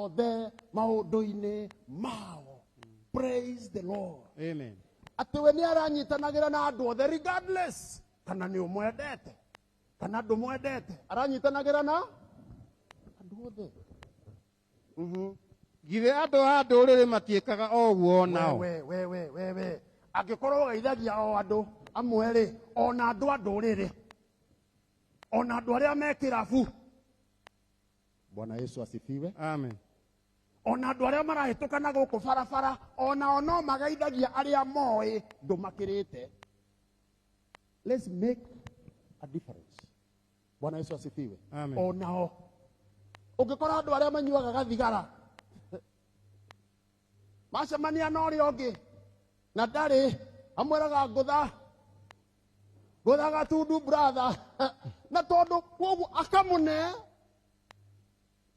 othe maũndũ-inĩ mao. Praise the Lord. Amen. Atĩ we nĩ aranyitanagĩra na andũ othe regardless kana nĩ ũmwendete kana ndũmwendete, aranyitanagĩra na andũ othe. Githĩ andũ a ndũrĩrĩ matiĩkaga o ũguo o nao? we angĩkorwo ũgeithagia o andũ amwe-rĩ, ona andũ a ndũrĩrĩ, ona andũ arĩa me kĩrabu. Bwana Yesu asifiwe. Amen. Ona andũ arĩa marahĩtũkana gũkũ barabara, onao no mageithagia arĩa moĩ ndũmakĩrĩte. Let's make a difference. Bwana Yesu asifiwe. Amen. Onao ũngĩkora andũ arĩa manyuaga gathigara macemania na ũrĩa ũngĩ na ndarĩ, amwĩraga ngũtha gatundu brother, na tondũ koguo akamũne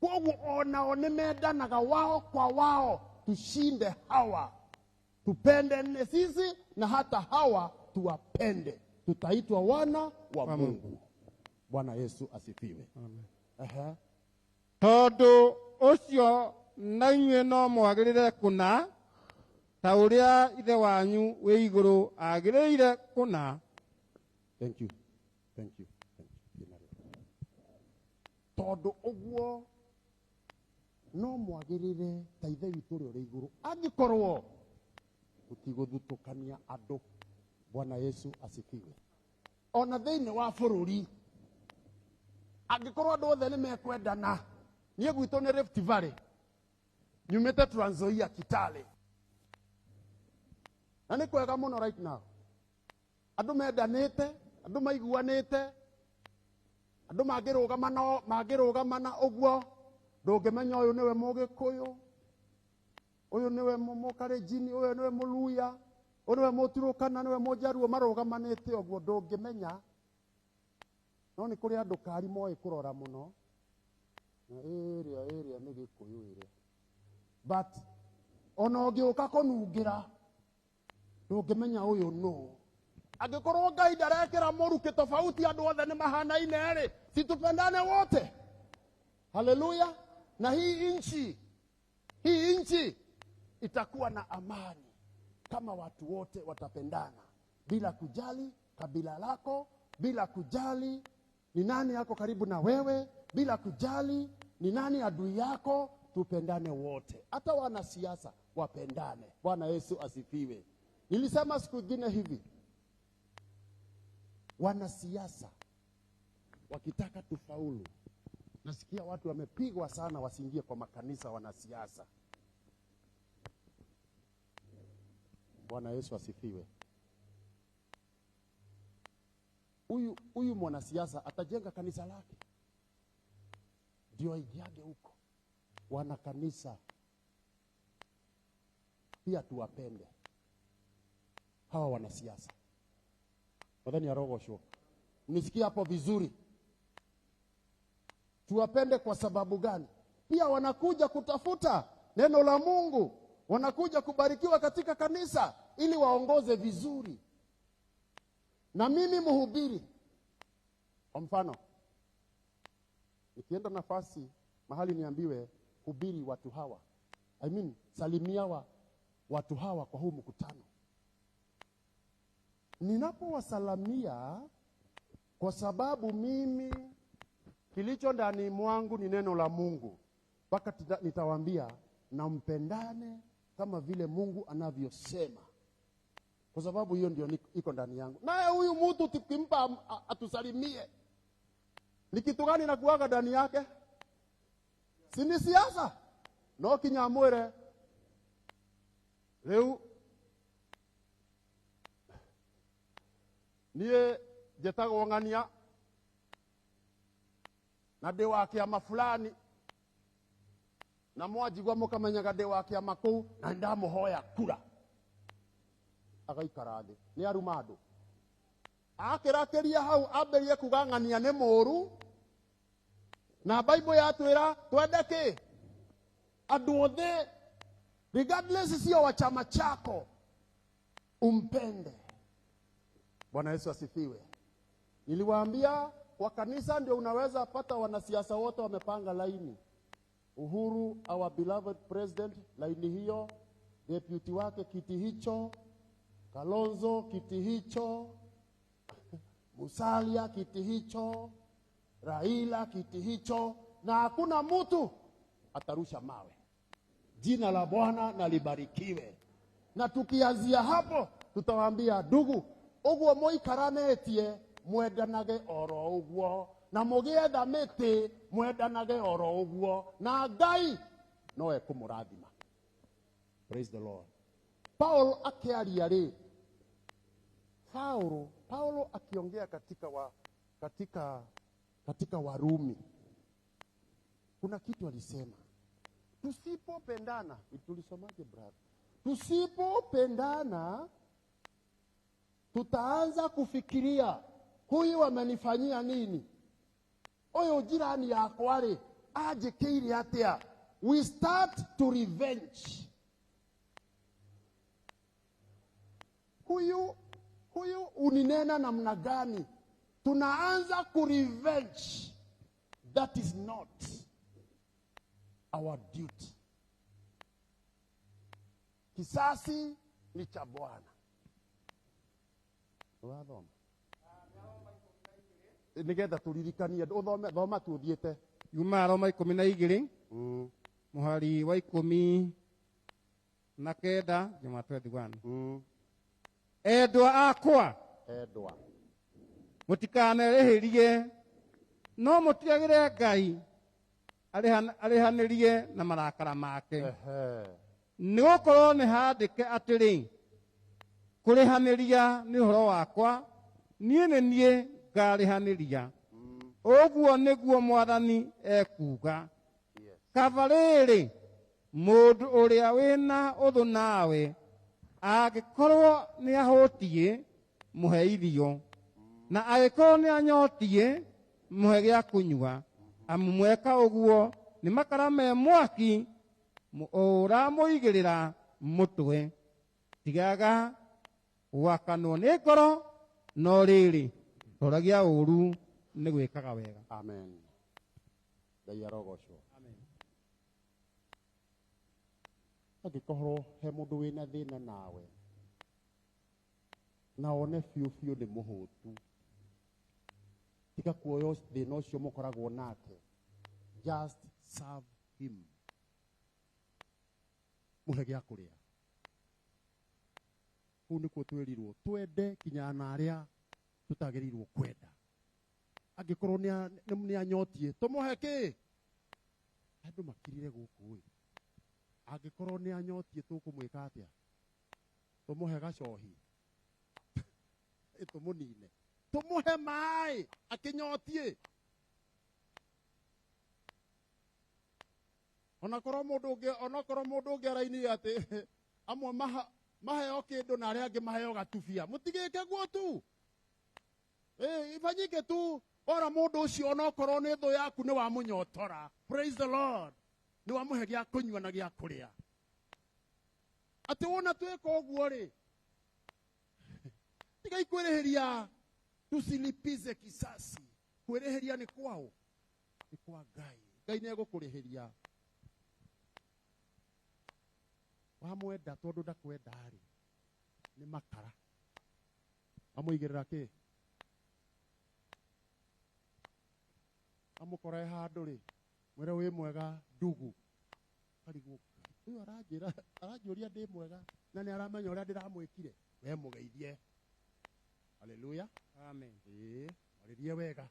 Kwa onao nimendanaga wao kwa wao, tushinde hawa, tupende sisi na hata hawa tuwapende, tutaitwa wana wa Mungu. Bwana Yesu asifiwe. Amen. Tondu ucio na inyuĩ no mwagĩrĩre kũna ta ũrĩa ithe wanyu wĩ igũrũ agĩrĩire kũna. Thank you. Thank you. Tondu ũguo no mwagĩrĩre ta ithe witũ ũrĩa ũrĩ igũrũ, angĩkorwo gũtigũthutũkania andũ. Bwana Yesu asifiwe. Ona thĩinĩ wa bũrũri angĩkorwo andũ othe nĩ mekwendana, niĩ gwitũ nĩ Rift Valley, nyumĩte Trans Nzoia, Kitale, na nĩ kwega mũno right now. Andũ mendanĩte, andũ maiguanĩte, andũ mangĩrũgamana ũguo, ndũngĩmenya ũyũ nĩwe Mũgĩkũyũ, ũyũ nĩwe Mũkalenjini, ũyũ nĩwe Mũluya, ũyũ nĩwe Mũturũkana, nĩwe Mũjaruo, marũgamanĩte ũguo ndũngĩmenya. No nĩ kũrĩ andũ kari moĩ kũrora mũno, na ĩrĩa nĩ Gĩkũyũ ĩrĩa. But ona ũngĩũka kũnungĩra ndũngĩmenya ũyũ nũ. Angĩkorwo Ngai ndarekĩra mũrukĩ tofauti andũ othe nĩ mahanaine-rĩ, situpendane wote. Haleluya. Na hii nchi itakuwa na amani kama watu wote watapendana, bila kujali kabila lako, bila kujali ni nani yako karibu na wewe, bila kujali ni nani adui yako. Tupendane wote, hata wanasiasa wapendane. Bwana Yesu asifiwe. Nilisema siku nyingine hivi, wanasiasa wakitaka tufaulu, nasikia watu wamepigwa sana wasiingie kwa makanisa wanasiasa. Bwana Yesu asifiwe. Huyu mwanasiasa atajenga kanisa lake, ndio aingiage huko. Wana kanisa pia tuwapende hawa wanasiasa. Wadhani ya Rogosho, nisikia hapo vizuri. Tuwapende kwa sababu gani? Pia wanakuja kutafuta neno la Mungu, wanakuja kubarikiwa katika kanisa ili waongoze vizuri. Na mimi mhubiri, kwa mfano, nikienda nafasi mahali niambiwe hubiri watu hawa, salimia watu hawa kwa huu mkutano, ninapowasalamia, kwa sababu mimi kilicho ndani mwangu ni neno la Mungu, mpaka nitawaambia na mpendane kama vile Mungu anavyosema, kwa sababu hiyo ndio iko ndani yangu. Naye huyu mtu tukimpa atusalimie, ni kitu gani nakuaga ndani yake? Si ni siasa? No kinyamwere leo niye jetagwo ng'ania na ndĩ wa kĩama fulani, na mwanjigua mũkamenyaga ndĩ wa kĩama kũu, na ndamũhoya kura. Agaikara thĩ, nĩ aruma andũ. Akĩrakĩria hau ambĩrĩrie kuga ng'ania nĩ mũũru, na Bible yatwĩra twende kĩ? Andũ othe, regardless sio wa chama chako, umpende. Bwana Yesu asifiwe. Niliwaambia kwa kanisa ndio unaweza pata wanasiasa wote wamepanga laini. Uhuru, our beloved president, laini hiyo, deputy wake kiti hicho, Kalonzo kiti hicho, Musalia kiti hicho, Raila kiti hicho, na hakuna mtu atarusha mawe. Jina la Bwana na libarikiwe. Na tukianzia hapo tutawaambia ndugu, uguo muikaranetie mwendanage oro uguo, na mugietha miti mwendanage oro uguo, na Ngai noe kumurathima. Praise the Lord. Paul akiaria ri, Paulo akiongea katika Warumi, kuna kitu alisema, tusipopendana, tulisomaje brother? Tusipopendana tutaanza kufikiria huyu amenifanyia nini, huyu jirani yakwa ri ajĩkĩire atĩa. We start to revenge. Huyu uninena namna gani? Tunaanza kurevenge. That is not our duty. Kisasi ni cha Bwana. Wathoma. Nigetha turirikanie thoma tuthiete. Yuma Roma 12 muhari wa 19 Juma 21. Endwa akwa, mutikanerĩhĩrie no mũtiagĩre Ngai arĩhanĩrie na marakara make. Nĩgũkorwo nĩ handĩke atĩrĩ, kũrĩhanĩria nĩ ũhoro wakwa, niĩ nĩ niĩ ngarĩhanĩria. Ũguo nĩguo Mwathani ekuga. Kaba rĩrĩ, mũndũ ũrĩa wĩna ũthũ nawe angĩkorwo nĩ ahũtiĩ, mũhe irio, na angĩkorwo nĩ anyotiĩ, mũhe gĩa kũnyua. Amu mweka ũguo nĩ makara me mwaki ũramũigĩrĩra mũtwe. Tigaga gwakanwo nĩ ngoro, no rĩrĩ toragia ũru nĩ gwĩkaga wega. Amen. Ngai arogocwo. Amen. Angĩkorwo he mũndũ wĩna thĩna nawe, na one biũ nĩ mũhũtu, tiga kuoya thĩna ũcio mũkoragwo nake. Just serve him. Mũhe gĩa kũrĩa. Kũu nĩkuo twĩrirwo twende kinya na arĩa tutagĩrĩirwo kwenda. Angĩkorwo nĩ anyotiĩ, tũmũhe kĩ? Andũ makirire gũkũ ĩ. Angĩkorwo nĩ anyotiĩ tũkũmwĩka atĩa? Tũmũhe gacohi. Tũmũnine. Tũmũhe maĩ akĩnyotiĩ. Onakorwo mũndũ ũngĩ arainire atĩ amwe maheo kĩndũ na arĩa angĩ maheo gatubia. Mũtigĩke guo tu. Ifanyike tu. Ora mũndũ ũcio onokorwo nĩ thũ yaku nĩ wamũnyotora. Praise the Lord. Nĩ wamũhe gĩa kũnyua na gĩa kũrĩa. Atĩ wona twĩka ũguo rĩ, tigai kwĩrĩhĩria, tusilipize kisasi. Kwĩrĩhĩria nĩ kwao, nĩ kwa Ngai. Ngai nĩ egũkũrĩhĩria. Wamwenda tondũ ndakwenda rĩ, nĩ makara. Amũigĩrĩra kĩ? Amũkora handũ rĩ, mwĩre wĩ mwega ndugu. Karigwo ũyũ aranjũria ndĩ mwega na nĩ aramenya ũrĩa ndĩramwĩkire. We mũgeithie. Haleluya. Amen. Arĩrie wega.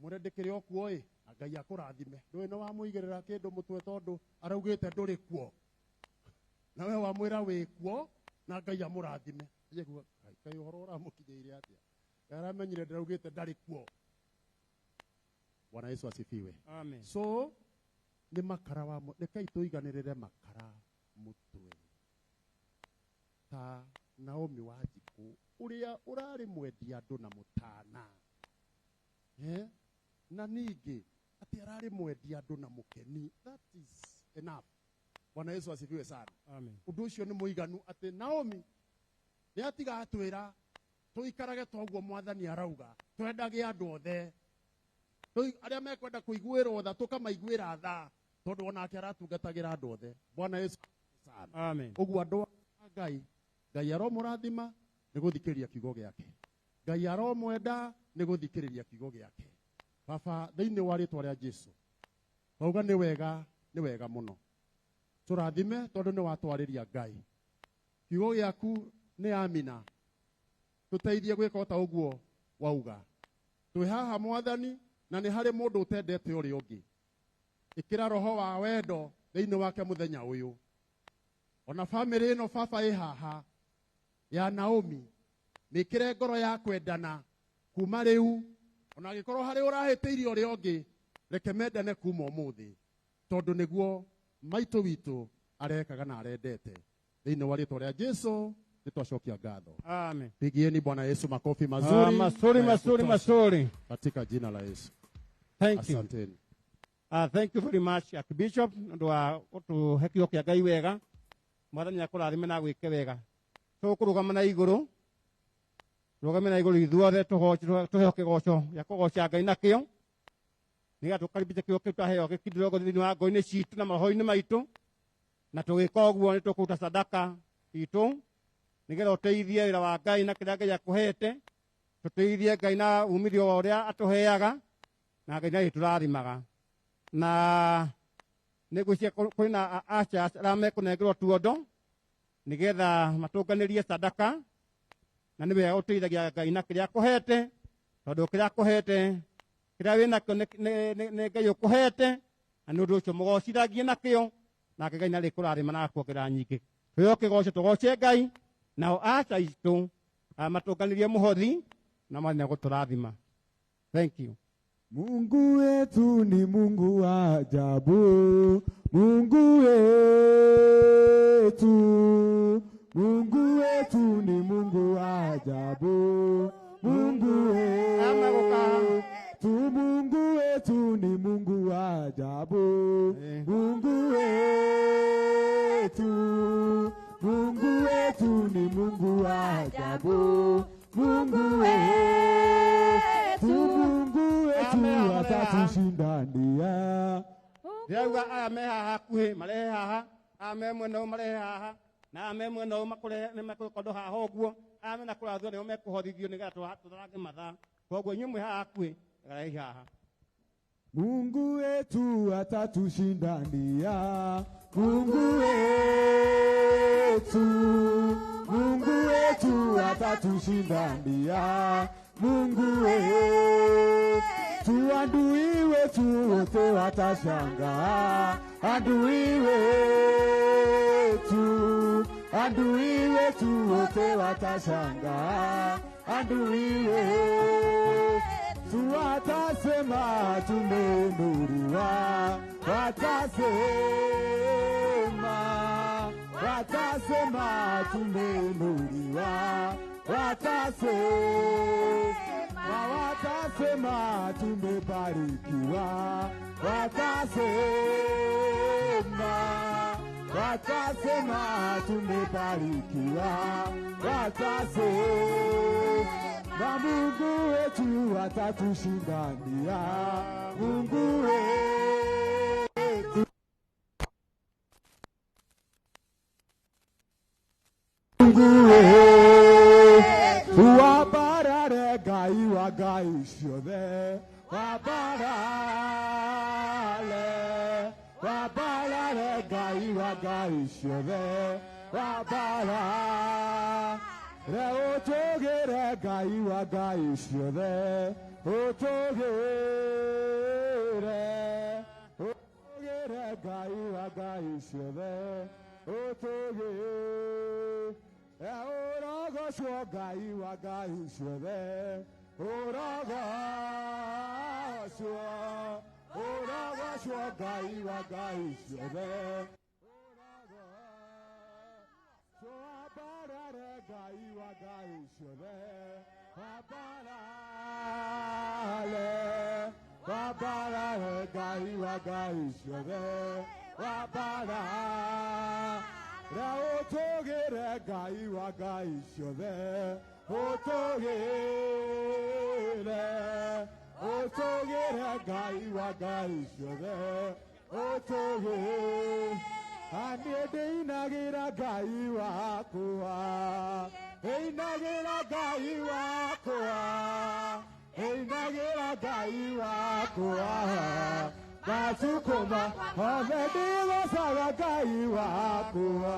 Mwĩre ndĩkĩrĩ o kuo ĩ, Ngai akũrathime. Ndũĩ nĩ wamũigĩrĩra kĩndũ mũtwe tondũ araugĩte ndũrĩ kuo. Na we wamwĩra wĩ kuo na Ngai amũrathime. Ngai ũhoro ũramũkinyĩire atĩa? Aramenyire ndĩraugĩte ndarĩ kuo. Bwana Yesu asifiwe. Amen. So ni makara wa rekei tuiganirire makara mutwe. Ta Naomi wa Jiku uria urari mwendia andu na mutana. Na ningĩ ati arari mwendia andu na mukeni. That is enough. Bwana Yesu asifiwe sana. Amen. Undu ucio ni muiganu ati Naomi ni atiga atwira tuikarage toguo Mwathani arauga twendage andu othe. Arĩa mekwenda kũiguĩrwo tha tũkamaiguĩra tha tondũ onake aratungatagira andu othe. Bwana Yesu sana. Amen. Ũguo andũ a Ngai aromũrathima nĩ gũthikĩrĩria kiugo gĩake. Ngai aromwenda nĩ gũthikĩrĩria kiugo gĩake. Baba thĩinĩ wa rĩĩtwa rĩa Jesũ twauga nĩ wega mũno. Tũrathime tondũ nĩ watwarĩria Ngai. Kiugo gĩaku nĩ amina. Tũteithie gwĩka ta ũguo wauga. Twĩ haha Mwathani na nĩ harĩ mũndũ ũtendete ũrĩa ũngĩ. Ĩkĩra roho wa wendo thĩinĩ wake mũthenya ũyũ. Ona family ĩno baba ĩ haha ya Naomi nĩkĩre ngoro ya kwendana kuma rĩu. Ona angĩkorwo harĩ ũrahĩtĩirie ũrĩa ũngĩ, reke mendane kuma ũmũthĩ tondũ nĩguo maitũ witũ arekaga na arendete. Thĩinĩ wa rĩĩtwa rĩa Jesũ nĩtwacokia ngatho. Amen. Pigieni Bwana Yesu makofi mazuri. Mazuri. Katika jina la Yesu. Thank you. Asanteni. Thank you very much, Archbishop, ndo wa utuhekio kia Ngai wega. Mwathani akurathime na gwike wega. Tukurugama na iguru. Rugame na iguru ithuothe tuheoke goco ya kugoca Ngai nakio. Niga tukaribite kio kitaheo gikindiro thiini wa ngo-ini citu na maho-ini maitu. Na tugika uguo ni tukuruta sadaka itu. Nigetha uteithie wira wa Ngai na kiria Ngai akuhete. Tuteithie Ngai na umithio wa uria atuheaga. Na Ngai na turathimaga. Na nigucia kwina acha arame kunengerwo tuondo nigetha matunganirie sadaka na niwe uteithagia Ngai na kiria akuhete tondu kiria akuhete kiria wina kio ne Ngai ukuhete na nundu ucio mugocithagie nakio na Ngai na rikurathima na kuongerera nyingi twiyoke goco tugoce Ngai nao acha itu matunganirie muhothi na mane guturathima. Thank you. Mungu wetu ni Mungu wa ajabu, Mungu wetu, Mungu wetu ni Mungu wa ajabu, Mungu wetu, Mungu wetu ni Mungu wa ajabu, Mungu wetu, Mungu wetu ni Mungu wa ajabu, Mungu wetu, Mungu atatushindania. Ndiauga aya me haha hakuhi marehe haha ame mweno marehe haha na ame mweno makure ni makondo haha uguo ame na kurathwo ni mekuhothithio ni gato tutharage matha koguo nyumwe haha hakuhi garehe haha. Mungu wetu atatushindania, Mungu wetu, Mungu wetu atatushindania, Mungu wetu, adui wetu wote watashangaa, adui wetu, adui wetu wote watashangaa, adui wetu watasema tumeinuliwa, watasema tumeinuliwa, watasema tumebarikiwa, watasema tumebarikiwa, na Mungu wetu atatushindania, Mungu wetu, Mungu wetu wabarare Ngai wa Ngai ciothe, wabarare Ngai wa Ngai ciothe, wabarare utugire Ngai wa Ngai ciothe, utugire Ngai wa Ngai ciothe, utugire urogocwo Ngai wa Ngai ciothe, urogocwo Ngai wa Ngai ciothe, wabarare Ngai wa Ngai ciothe, wabarare Ngai wa Ngai ciothe, wabarare utugire Ngai wa Ngai ciothe, utugire Ngai wa Ngai ciothe, utugire Anidinagira Ngai wakwa, inagira Ngai wakwa, inagira Ngai wakwa, Gasukuma, Havedigo Saga Ngai wakwa,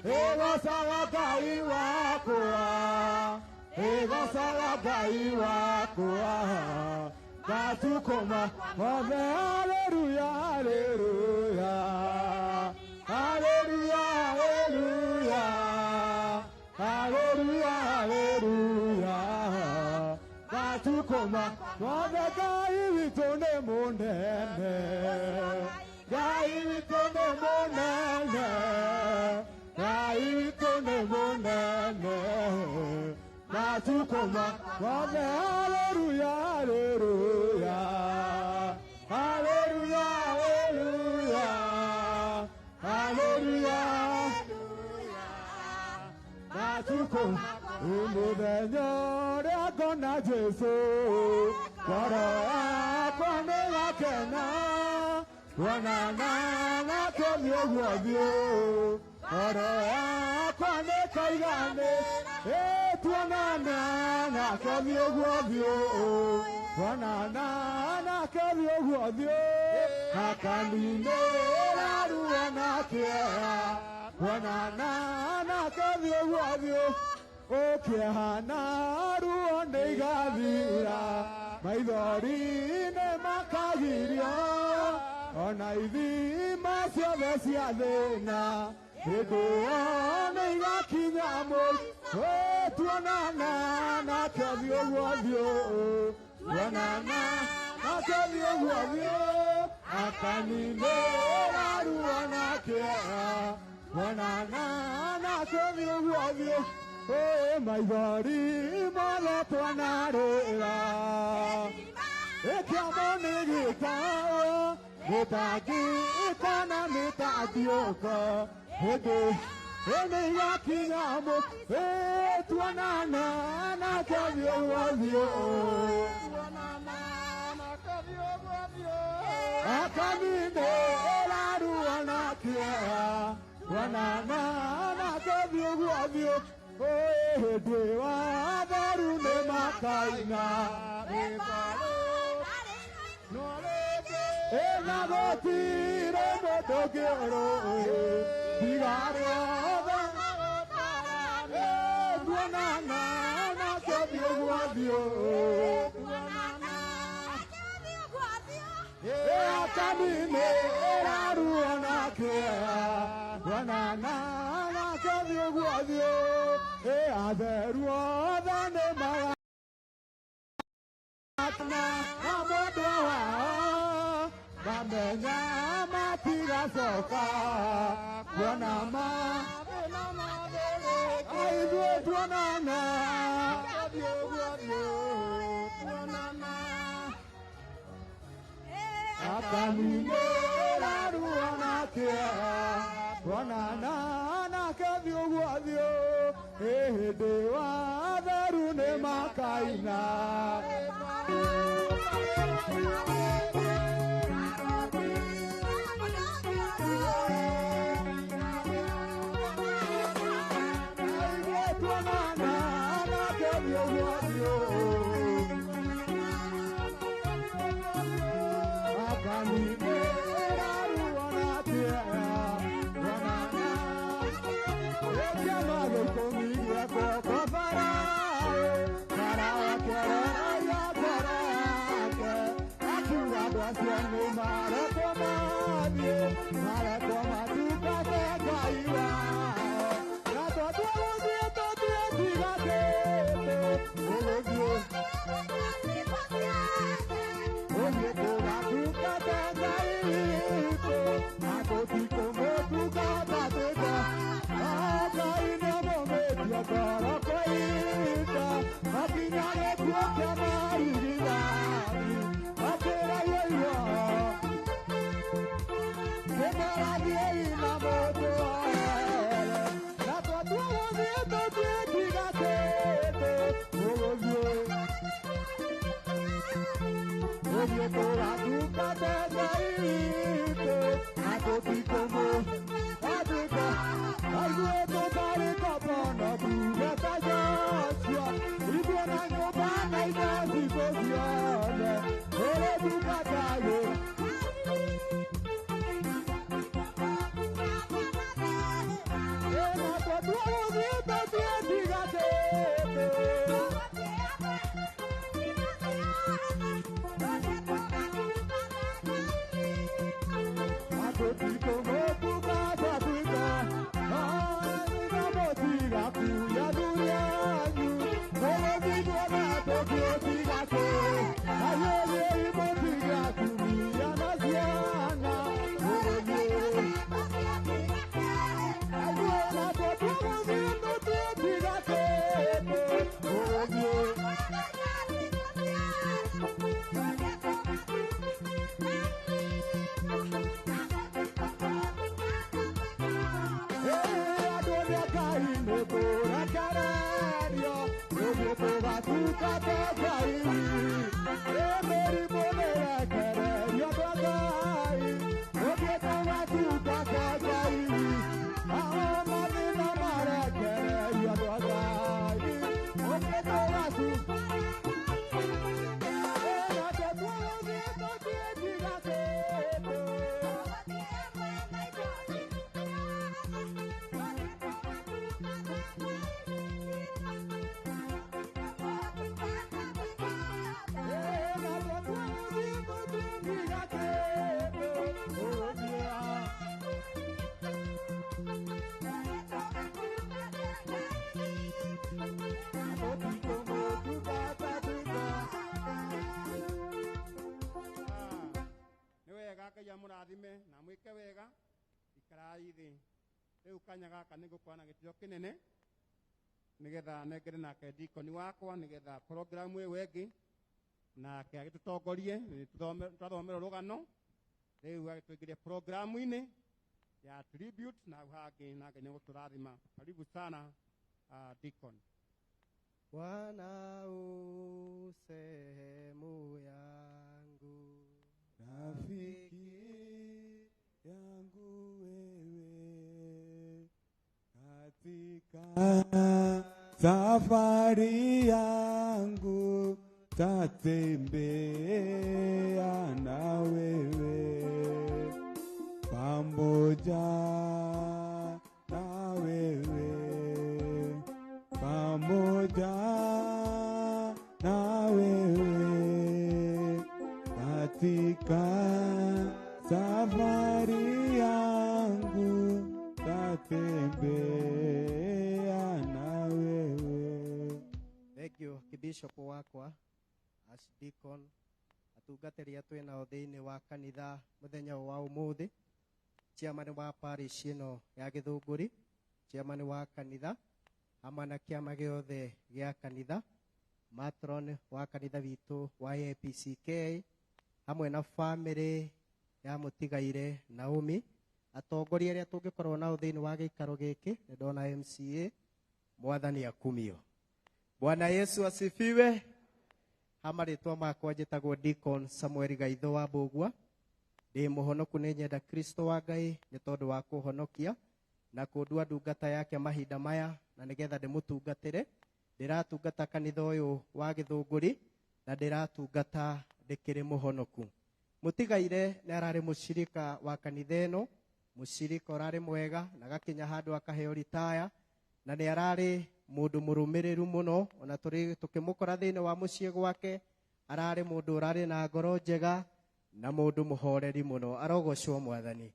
Ego Saga Ngai wakwa, Ego Saga Ngai wakwa, Gasukuma, Hallelujah, hallelujah. Hallelujah, hallelujah, hallelujah, hallelujah. Gatukoma, wanda Ngai witu ni munene, Ngai witu ni munene, Ngai witu ni munene. Gatukoma, wanda hallelujah, hallelujah, hallelujah. Tuona Jesu Koro yakwa nĩgakena Tuonana nake nĩũguothiũ Koro yakwa nĩkaigane Tuonana nake nĩũguothiũ Tuonana nake nĩũguothiũ Akaninĩra ruo na kĩeha Tuonana nake nĩũguothiũ Ũkĩhana ruo nĩigathira Maithori nĩmakagirio Ona ithima ciothe cia thĩna Hĩndĩ ĩyo nĩigakinya mũico Tuonana nake nĩũguothiũ Tuonana nake nĩũguothiũ Akaninĩra ruo na kĩeha Tuonana nake nĩũguothiũ Maithori mothe twanarĩra Ĩkĩamo nĩgĩtao Gĩtangĩka na nĩtangĩũka Hĩndĩ nĩigakinya mũico Tuonana nake nĩũguothiũ Akaninĩra ruo na kĩeha Tuonana nake nĩũguothiũ Hĩndĩ wa theru nĩmakaina Na gũtirĩ mũndũ ũngĩũrũĩ tiga rĩothe Tuonana nake nĩũguothiũ Akaninĩra ruo na kĩeha Tuonana nake nĩũguothiũ Atheru othe nĩmagakena Na mũndũ wao mamenya matigacoka Kuona Aithuĩ tuonana Akaninĩra ruo na kĩeha Tuonana nake nĩũguothiũ Hĩndĩ wa theru nĩmakaina Tuonana nake nĩũguothiũ Akaninĩra ruo na kĩeha Tuonana Ĩkĩama gĩkũmi gĩakwo kwa Faraũ Faraũ akĩrora ngoro yake Akiuga andũ acio nĩmarekwo mathiĩ Marekwo matungate Ngai wao Na tũtũgũthiĩ tũtiĩtigatĩte Tũgũthiĩ tũgatungate Ngai witũ Na tũtikũmũtungata twĩke Ngai nĩamũmĩtie ngoro kwa ihinda Akinya gĩkuũ kĩa mairigani Akĩragia irio Kĩmũrathiĩi na mũndũ were Na tũtũgũthiĩ tũtiĩtigatĩte Tũgũthiĩ tũgatungate Ngai witũ Na tũtikũmũthika Aithuĩ tũtarĩ kobono tuge ta Joshua Ithuĩ na nyũmba na indo citũ ciothe Tũrĩtungatagĩra Na tũtũgũthiĩ tũtiĩtigatĩte Tũtikũmũtungata twĩke Na mũtigakuya thurianyu Tũgũthiĩ tuona tũtiĩtigate Aiyũriai mũtigatumia na ciana Tũgũthiĩ Aiyũa na tũtũgũthiĩ tũtiĩtigate Tũgũthiĩ Mũrathime na mwĩke wega ikarai thĩ rĩu kanya gaka nĩngũkorwo na gĩtĩo kĩnene nĩgetha nengere nake ndikoni wakwa nĩgetha program ĩyo ĩngĩ nake agĩtũtongorie twathomera rũgano rĩu agĩtũingĩria programu-inĩ ya tribute na hangĩ na Ngai nĩgũtũrathima. Karibu sana Deacon. Bwana u sehemu yangu, rafiki yangu wewe, katika safari yangu tatembea na wewe, pamoja na wewe, pamoja na wewe, katika safari yangu tatembea na wewe. Thank you kibishop wakwa Archdeacon atungatĩria twĩnao thĩinĩ wa kanitha mũthenya wa ũmũthĩ, chairman wa parish ĩno ya Gĩthũngũri, chairman wa kanitha hamwe na kĩama gĩothe gĩa kanitha, matron wa kanitha witũ wa APCK hamwe na family ya mũtigaire Naomi, atongoria arĩa tũngĩkorwo nao thĩinĩ wa gĩikaro gĩkĩ, nĩ ndona MCA Mwathani akumio. Bwana Yesu asifiwe. Hama rĩtwa makwa njĩtagwo Deacon Samuel Gaitho wa Mbũgua. Ndĩ mũhonoku nĩ nyenda Kristo wa Ngai nĩ tondũ wa kũhonokia na kũndua ndungata yake mahinda maya, na nĩgetha ndĩmũtungatĩre. Ndĩratungata kanitha ũyũ wa Gĩthũngũri na ndĩratungata ndĩkĩrĩ mũhonoku. Mũtigaire nĩ ararĩ mũcirika wa kanitha ĩno, mũcirika ũrarĩ mwega na gakinya handũ akaheo ritaya, na nĩ ararĩ mũndũ mũrũmĩrĩru mũno, ona tũkĩmũkora thĩinĩ wa mũciĩ gwake ararĩ mũndũ ũrarĩ na ngoro njega na mũndũ mũhoreri mũno. Arogocwo Mwathani.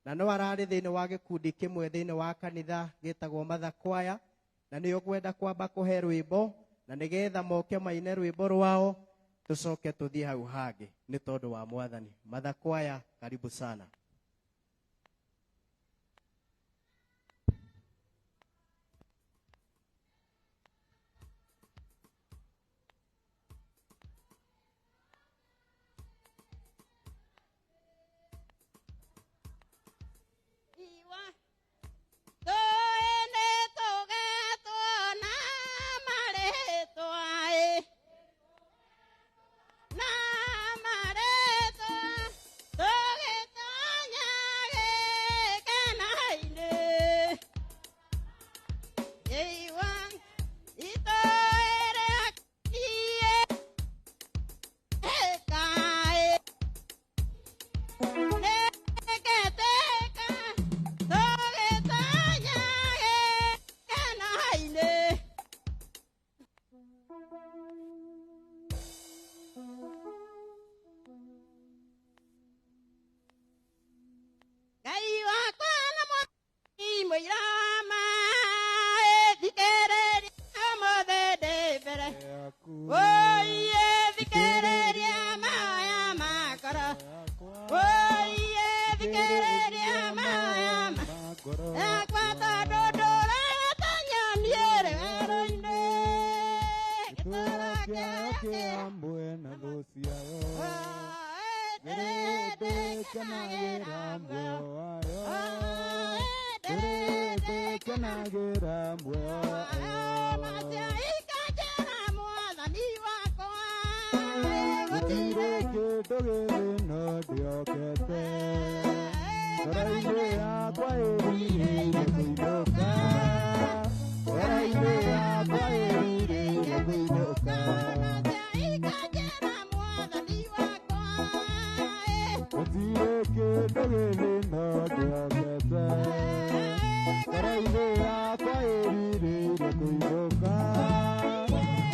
Na no ararĩ thĩinĩ wa gĩkundi kĩmwe thĩinĩ wa kanitha gĩtagwo Mathakwaya, na nĩ ũkwenda kwamba kũhe rwĩmbo na nĩgetha moke maine rwĩmbo rwao tũcoke tũthiĩ hau hangĩ nĩ tondũ wa Mwathani. Mathakwaya, karibu sana. kĩndũ gĩthĩ no ndĩokete ngoro-inĩ yakwa ĩrirĩire kũinũka ngoro-inĩ yakwa ĩrirĩire kũinũka gũtirĩ kĩndũ gĩthĩ no ndĩokete ngoro-inĩ yakwa ĩrirĩire kũinũka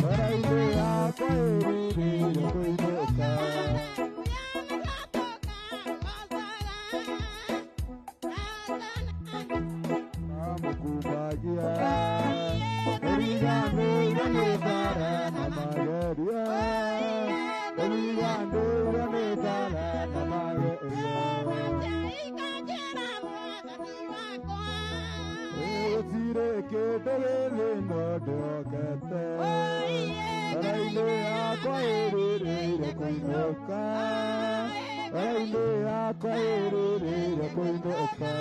ngoro-inĩ yakwa ĩrirĩire kũinũka kamukumagia ũriganĩirwo nĩ mbara na magerio ũriganĩirwo nĩ mbara na magerio gũtirĩ kĩndũ gĩthĩ no ndĩokete ngoro-inĩ yakwa ĩrirĩire kũinũka ngoro-inĩ yakwa ĩrirĩire kũinũka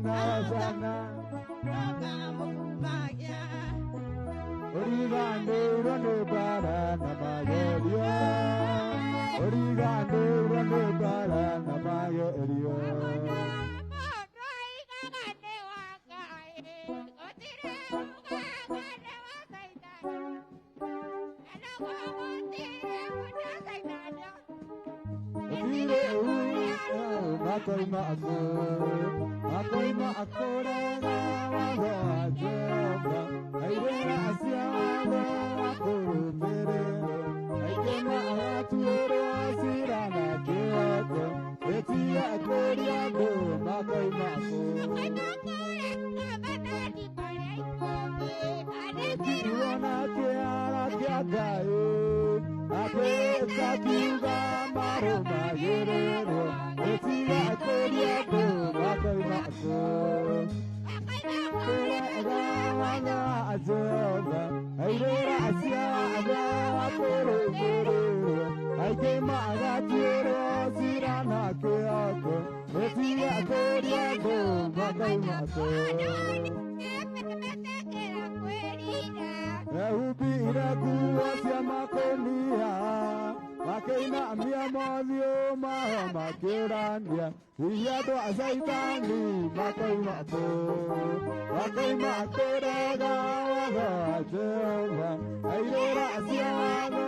nasana ũriganĩirwo nĩ mbara na magerio ũriganĩirwo nĩ mbara na magerio makoima akorera watho wa Jehova airĩra acia watho akũrũmĩrĩrwo aingĩma agatuĩrwo cira na kĩhooto ĩtia akũria andũ makoima akũona kĩara kĩa Ngai akĩĩta kiuga marũmagĩrĩrwo ĩtia akũria andũ makoima Jehova airĩra acia watho akũrũmĩrĩrwo aingĩma agatuĩrwo cira na kĩhooto ĩtia akũria andũ makoima ehumbire nguo cia makũnia makĩinamia mothiũ mao makĩũrania hihi andũ a Caitani makoima kũrega watho wa Jehova airĩra acia watho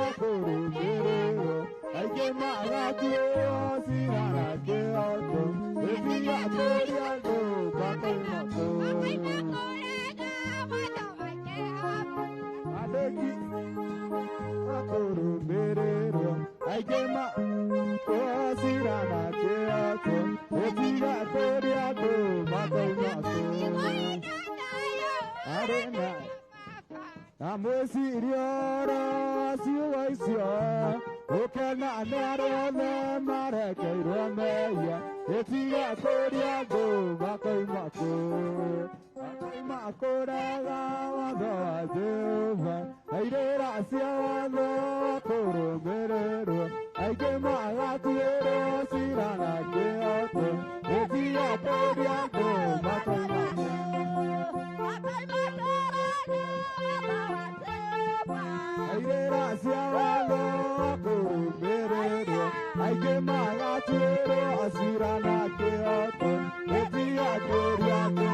akũrũmĩrĩrwo aingĩma agatuĩrwo cira na kĩhooto ĩtia akũria andũ makoima andĩki akũrũmĩrĩrwo aingĩma cira na kĩhooto ĩtia akũria andũ makoima arĩ na mwĩcirio ciugo icio gũkena nĩ arĩa othe marekeirwo mehia ĩtia akũria andũ makoima kũrega watho wa Jehova airĩra acia watho akũrũmĩrĩrwo aingĩma agatuĩrwo cira na kĩhooto ĩtia akũria andũ makoima airĩra acia watho akũrũmĩrĩrwo aingĩma agatuĩrwo cira na kĩhooto ĩtia akũria andũ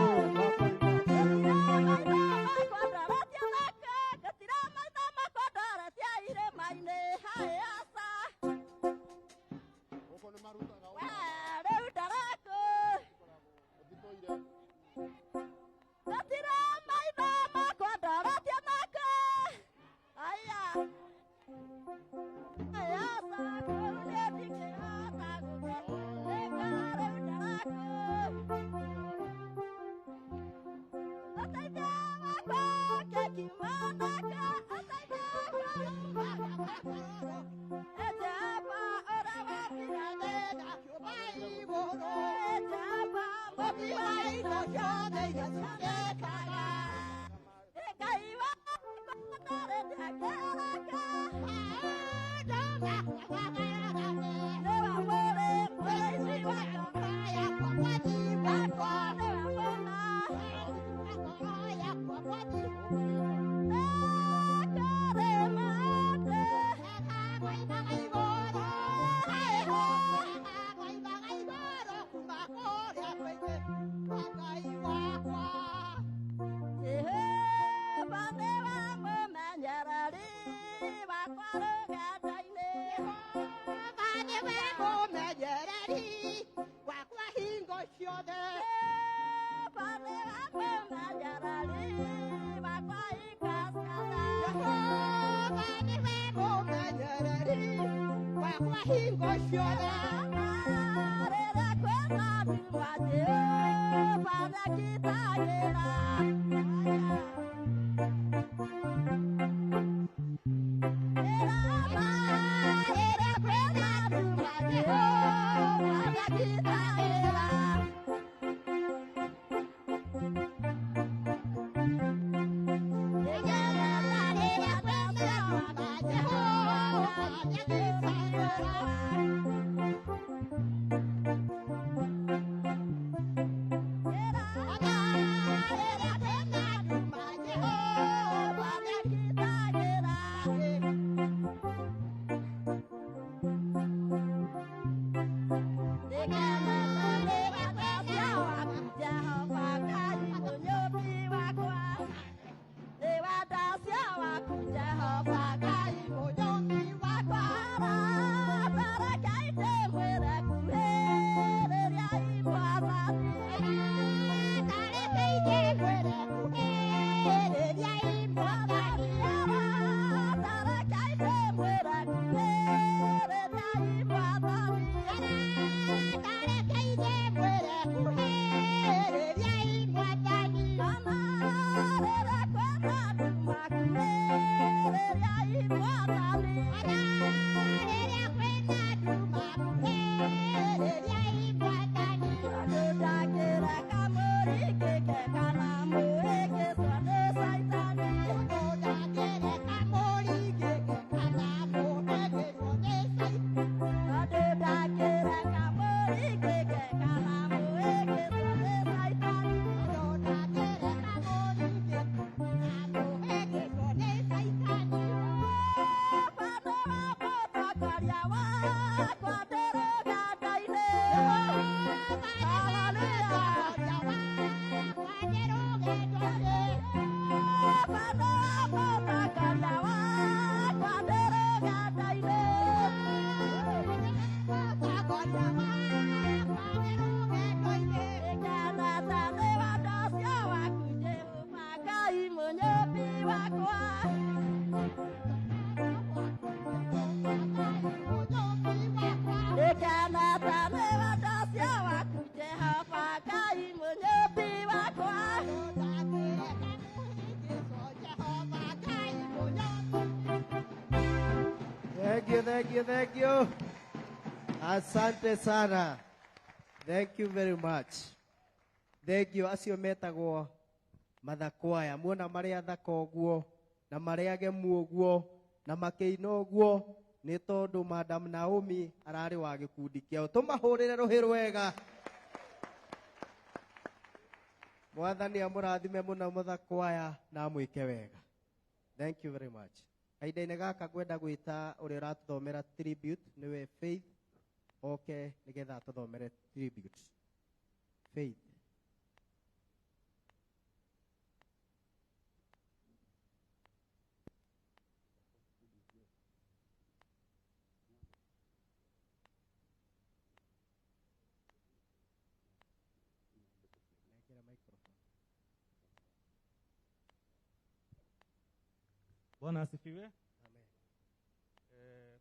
Thank you. Asante sana. Thank you very much. Thank you. Acio metagwo mathakwaya. Muona marĩa athaka ũguo na marĩa agemu ũguo na makĩina ũguo nĩ tondũ Madam Naomi ararĩ wa gĩkundi kĩao. Tũmahũrĩre rũhĩ rwega. Mwathani amũrathime mũno mũthakwaya na amwĩke wega. Thank you very much. Kahinda-inĩ gaka ngwenda gwĩta ũrĩa ũratũthomera tribute nĩwe Faith oke nĩgetha atũthomere tribute. Faith. Bwana asifiwe. Amen.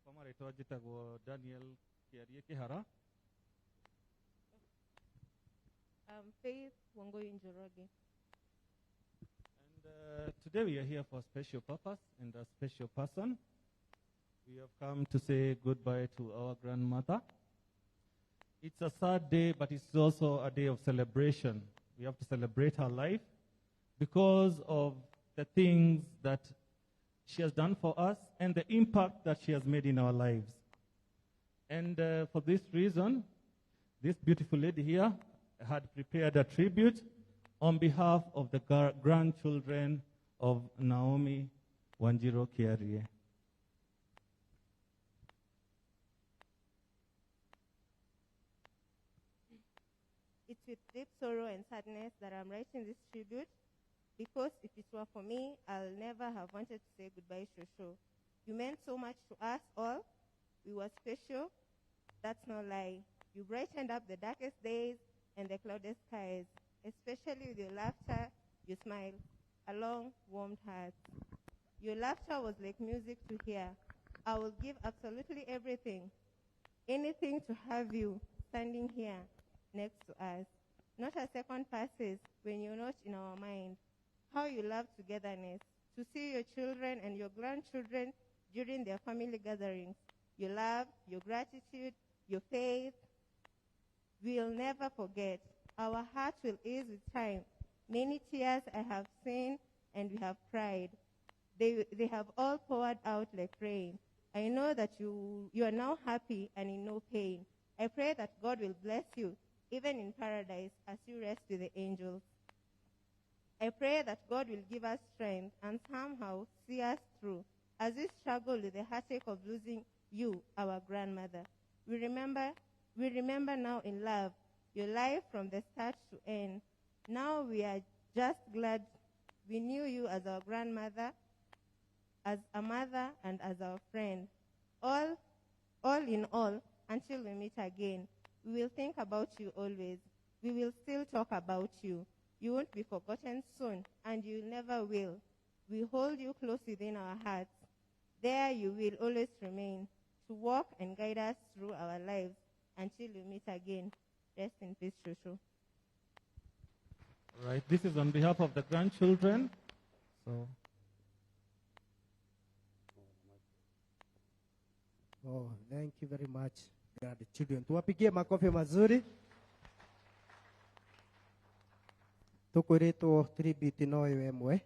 Kwa marĩtwa njĩtagwo Daniel Kĩarie Kĩhara. Faith Wangui Njoroge. And today we are here for a special purpose and a special person. We have come to say goodbye to our grandmother. It's a sad day, but it's also a day of celebration. We have to celebrate her life because of the things that she has done for us and the impact that she has made in our lives. And for this reason, this beautiful lady here had prepared a tribute on behalf of the grandchildren of Naomi Wanjiru Kĩarie. It's with deep sorrow and sadness that I'm writing this tribute, because if it were for me, I'll never have wanted to say goodbye, Shosho. You meant so much to us all. We were special. That's no lie. You brightened up the darkest days and the clouded skies, especially with your laughter, your smile, along warmed hearts. Your laughter was like music to hear. I will give absolutely everything anything to have you standing here next to us. Not a second passes when you're not in our mind. How you love togetherness, to see your children and your grandchildren during their family gatherings. Your love, your gratitude, your faith, we'll never forget. Our hearts will ease with time. Many tears I have seen and we have cried. They have all poured out like rain. I know that you are now happy and in no pain. I pray that God will bless you, even in paradise, as you rest with the angels. I pray that God will give us strength and somehow see us through as we struggle with the heartache of losing you, our grandmother. We remember now in love your life from the start to end. Now we are just glad we knew you as our grandmother, as a mother, and as our friend. All in all, until we meet again, we will think about you always. We will still talk about you. You won't be forgotten soon, and you never will. We hold you close within our hearts. There you will always remain, to walk and guide us through our lives until we meet again. Rest in peace, Shosho. All right, this is on behalf of the grandchildren. So, oh, thank you very much, grandchildren. Tuwapigie makofi mazuri. Tukuritwo tribute no iwe mwe.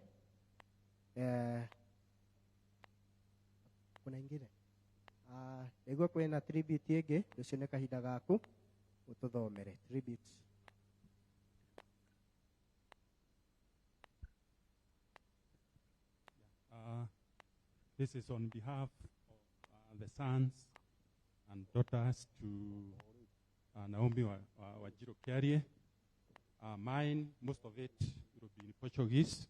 Kuna ingine. Ego kwena tribute ege, tushone kahinda gaku ututhomere tribute. This is on behalf of the sons and daughters to Naomi Wajiro Kiarie. Mine, most of it will be in Portuguese.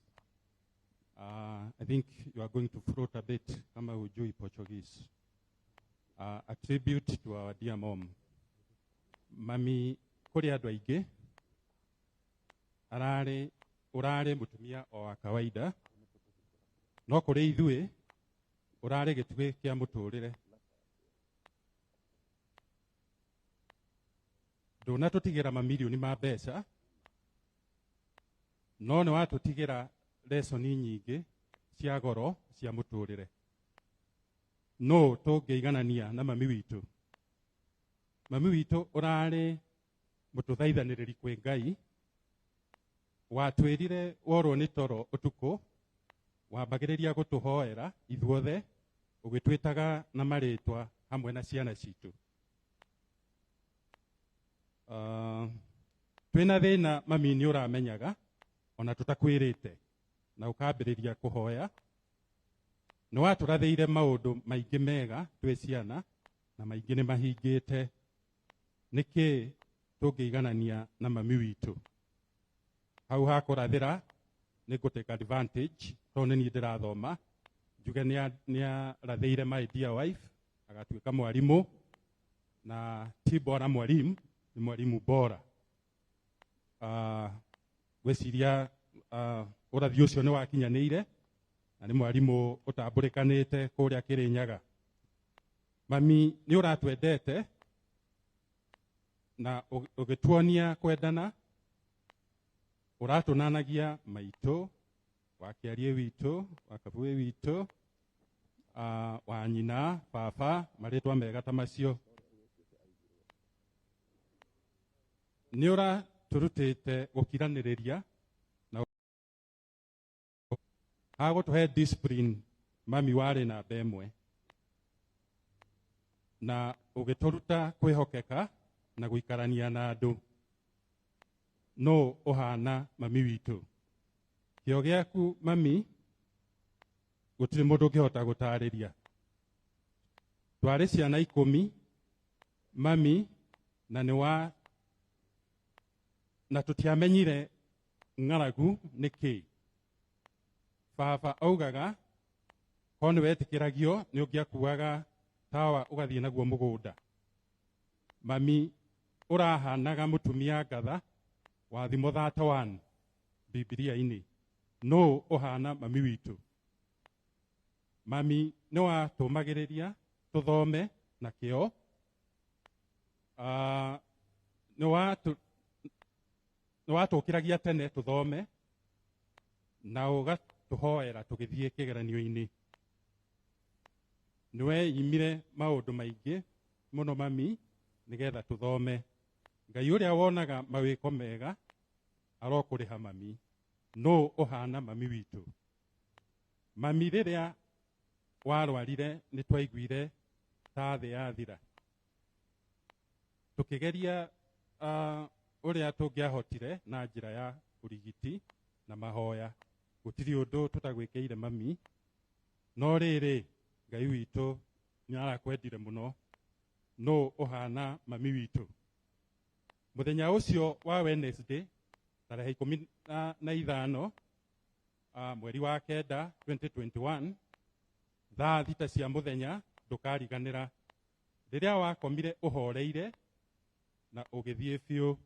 I think you are going to float a bit, kama hujui Portuguese. A tribute to our dear mom. Mami, kuri andu aingi, urare mutumia o wa kawaida, no kuri ithui, urare gitugĩ kia muturire. Ndũnatũtigĩra mamirioni ma mbeca, no nĩ watũtigĩra lesoni nyingĩ cia goro cia mũtũrĩre. No tũngĩiganania na mami witũ. Mami witũ ũrarĩ mũtũthaithanĩrĩri kwĩ Ngai, watwĩrire worwo nĩ toro ũtukũ, wambagĩrĩria gũtũhoera ithuothe, ũgĩtwĩtaga na marĩtwa hamwe na ciana citũ. Twĩna thĩna mami nĩ ũramenyaga, ona tũtakwĩrĩte, na ũkambĩrĩria kũhoya. Nĩ watũrathĩire maũndũ maingĩ mega twĩ ciana, na maingĩ nĩ mahingĩte. Nĩkĩ tũngĩiganania na mami witũ? Hau hakũrathĩra nĩ ngũtake advantage, tondũ nĩ niĩ ndĩrathoma, njuge nĩ arathĩire my dear wife, agatuĩka mwarimũ, na ti bora mwalimu, ni mwalimu bora. Gwĩciria ũrathi ũcio nĩ wakinyanĩire, na nĩ mwalimu ũtambũrĩkanĩte kũrĩa Kĩrĩnyaga. Mami nĩ ũratwendete, na ũgĩtuonia kwendana, ũratũnanagia maitũ, wa Kĩarie witũ, wa Kabuĩ witũ, wa nyina, baba, marĩtwa mega ta macio. Nĩ ũratũrutĩte gũkiranĩrĩria na agũtũhe discipline mami warĩ namba ĩmwe, na ũgĩtũruta kwĩhokeka na gũikarania na andũ. No ũhana mami witũ. Kĩo gĩaku mami, gũtirĩ mũndũ ũngĩhota gũtarĩria. Twarĩ ciana 10 mami, na tũtiamenyire ng'aragu nĩkĩ. Baba augaga, ko nĩ wetĩkĩragio nĩ ũngĩakuaga tawa ũgathiĩ naguo mũgũnda. Mami ũrahanaga mũtumia ngatha wa Thimo 31 Bibilia-inĩ. No ũhana mami witũ. Mami nĩ watũmagĩrĩria tũthome na kĩo, nĩ watũkĩragia tene tũthome na ũgatũhoera tũgĩthiĩ kĩgeranio-inĩ. Nĩwe imire maũndũ maingĩ mũno mami nĩgetha tũthome. Ngai ũrĩa wonaga mawĩko mega arokũrĩha mami. No ũhana mami witũ. Mami rĩrĩa warwarire nĩ twaiguire ta thĩ yathira. Tũkĩgeria ũrĩa tũngĩahotire na njĩra ya ũrigiti na mahoya. Gũtirĩ ũndũ tũtagwĩkĩire mami. No rĩrĩ Ngai witũ nĩ arakwendire mũno. No ũhana mami witũ. Mũthenya ũcio wa Wednesday tarehe 15 mweri wa kenda 2021 thaa 6 cia mũthenya ndũkariganĩra. Rĩrĩa wakomire ũhoreire na ũgĩthiĩ biũ.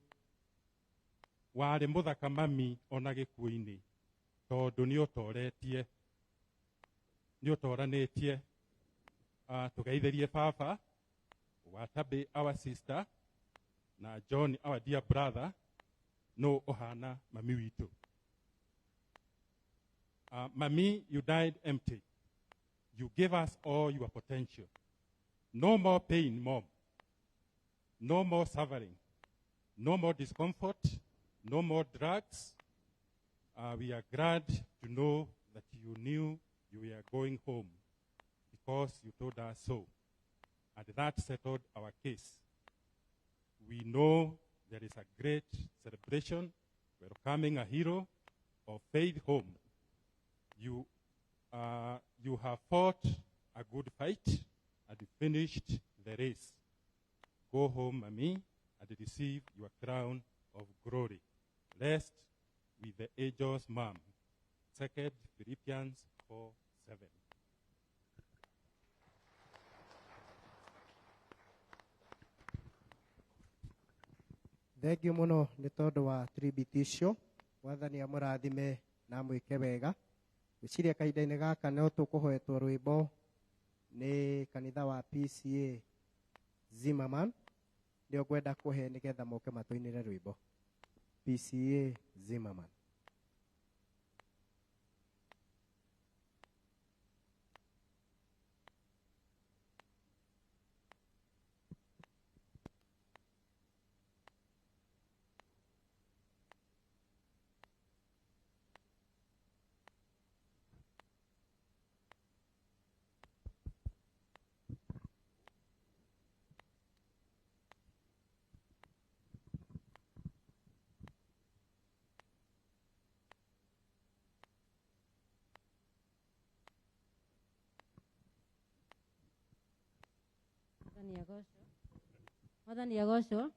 Warĩ mũthaka mami ona gĩkuũ-inĩ tondũ nĩ ũtoranĩtie. Tũgeithĩrie baba, Watabe our sister, na John our dear brother. No ũhana mami witũ. Mami, you died empty. You gave us all your potential. No more pain, Mom. No more suffering. No more discomfort. No more drugs. We are glad to know that you knew you were going home because you told us so. And that settled our case. We know there is a great celebration welcoming a hero of faith home. You have fought a good fight and finished the race. Go home, Mami, and receive your crown of glory. Rest with the angels, Mom. 2 Philippians 4:7. Thengiũ mũno nĩ tondũ wa tribute icio. Wathani amũrathime na mwĩke wega. Gwĩciria kahinda-inĩ gaka no tũkũhoetwo rwĩmbo nĩ kanitha wa PCA Zimmerman. Nĩo ngwenda kũhe nĩgetha moke matũinĩre rwĩmbo. PCA Zimmerman. Mwathani agocwo.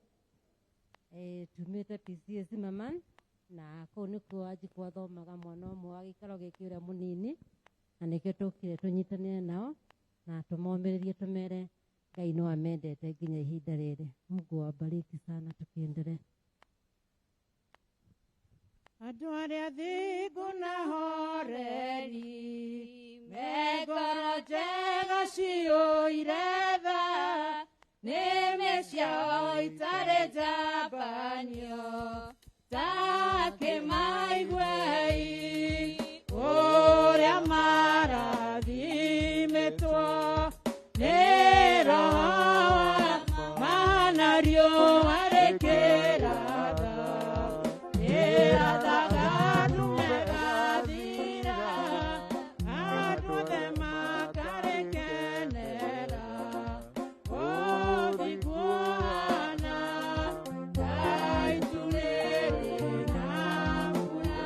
Tumĩte PCA Zimmerman na kũu nĩkuo anjikwa thomaga mwana ũmwe wa gĩikaro gĩkĩ ũrĩa mũnini, na nĩkĩo tũkire tũnyitanĩre nao na tũmomĩrĩrie tũmere Ngai no amendete nginya ihinda rĩrĩ. Mungu awabariki sana, tukiendelea. Andũ arĩa thingu na horeri me ngoro njega ciũire tha nĩmĩ ciao itarĩ njambanio ta kĩmaiguei ũrĩa marathimĩtwo nĩ Roho mana riũa rĩkĩratha rĩrathaga andũ megathira andũ othe makarĩkenera ũthiguana ta itu rĩrĩ na mbura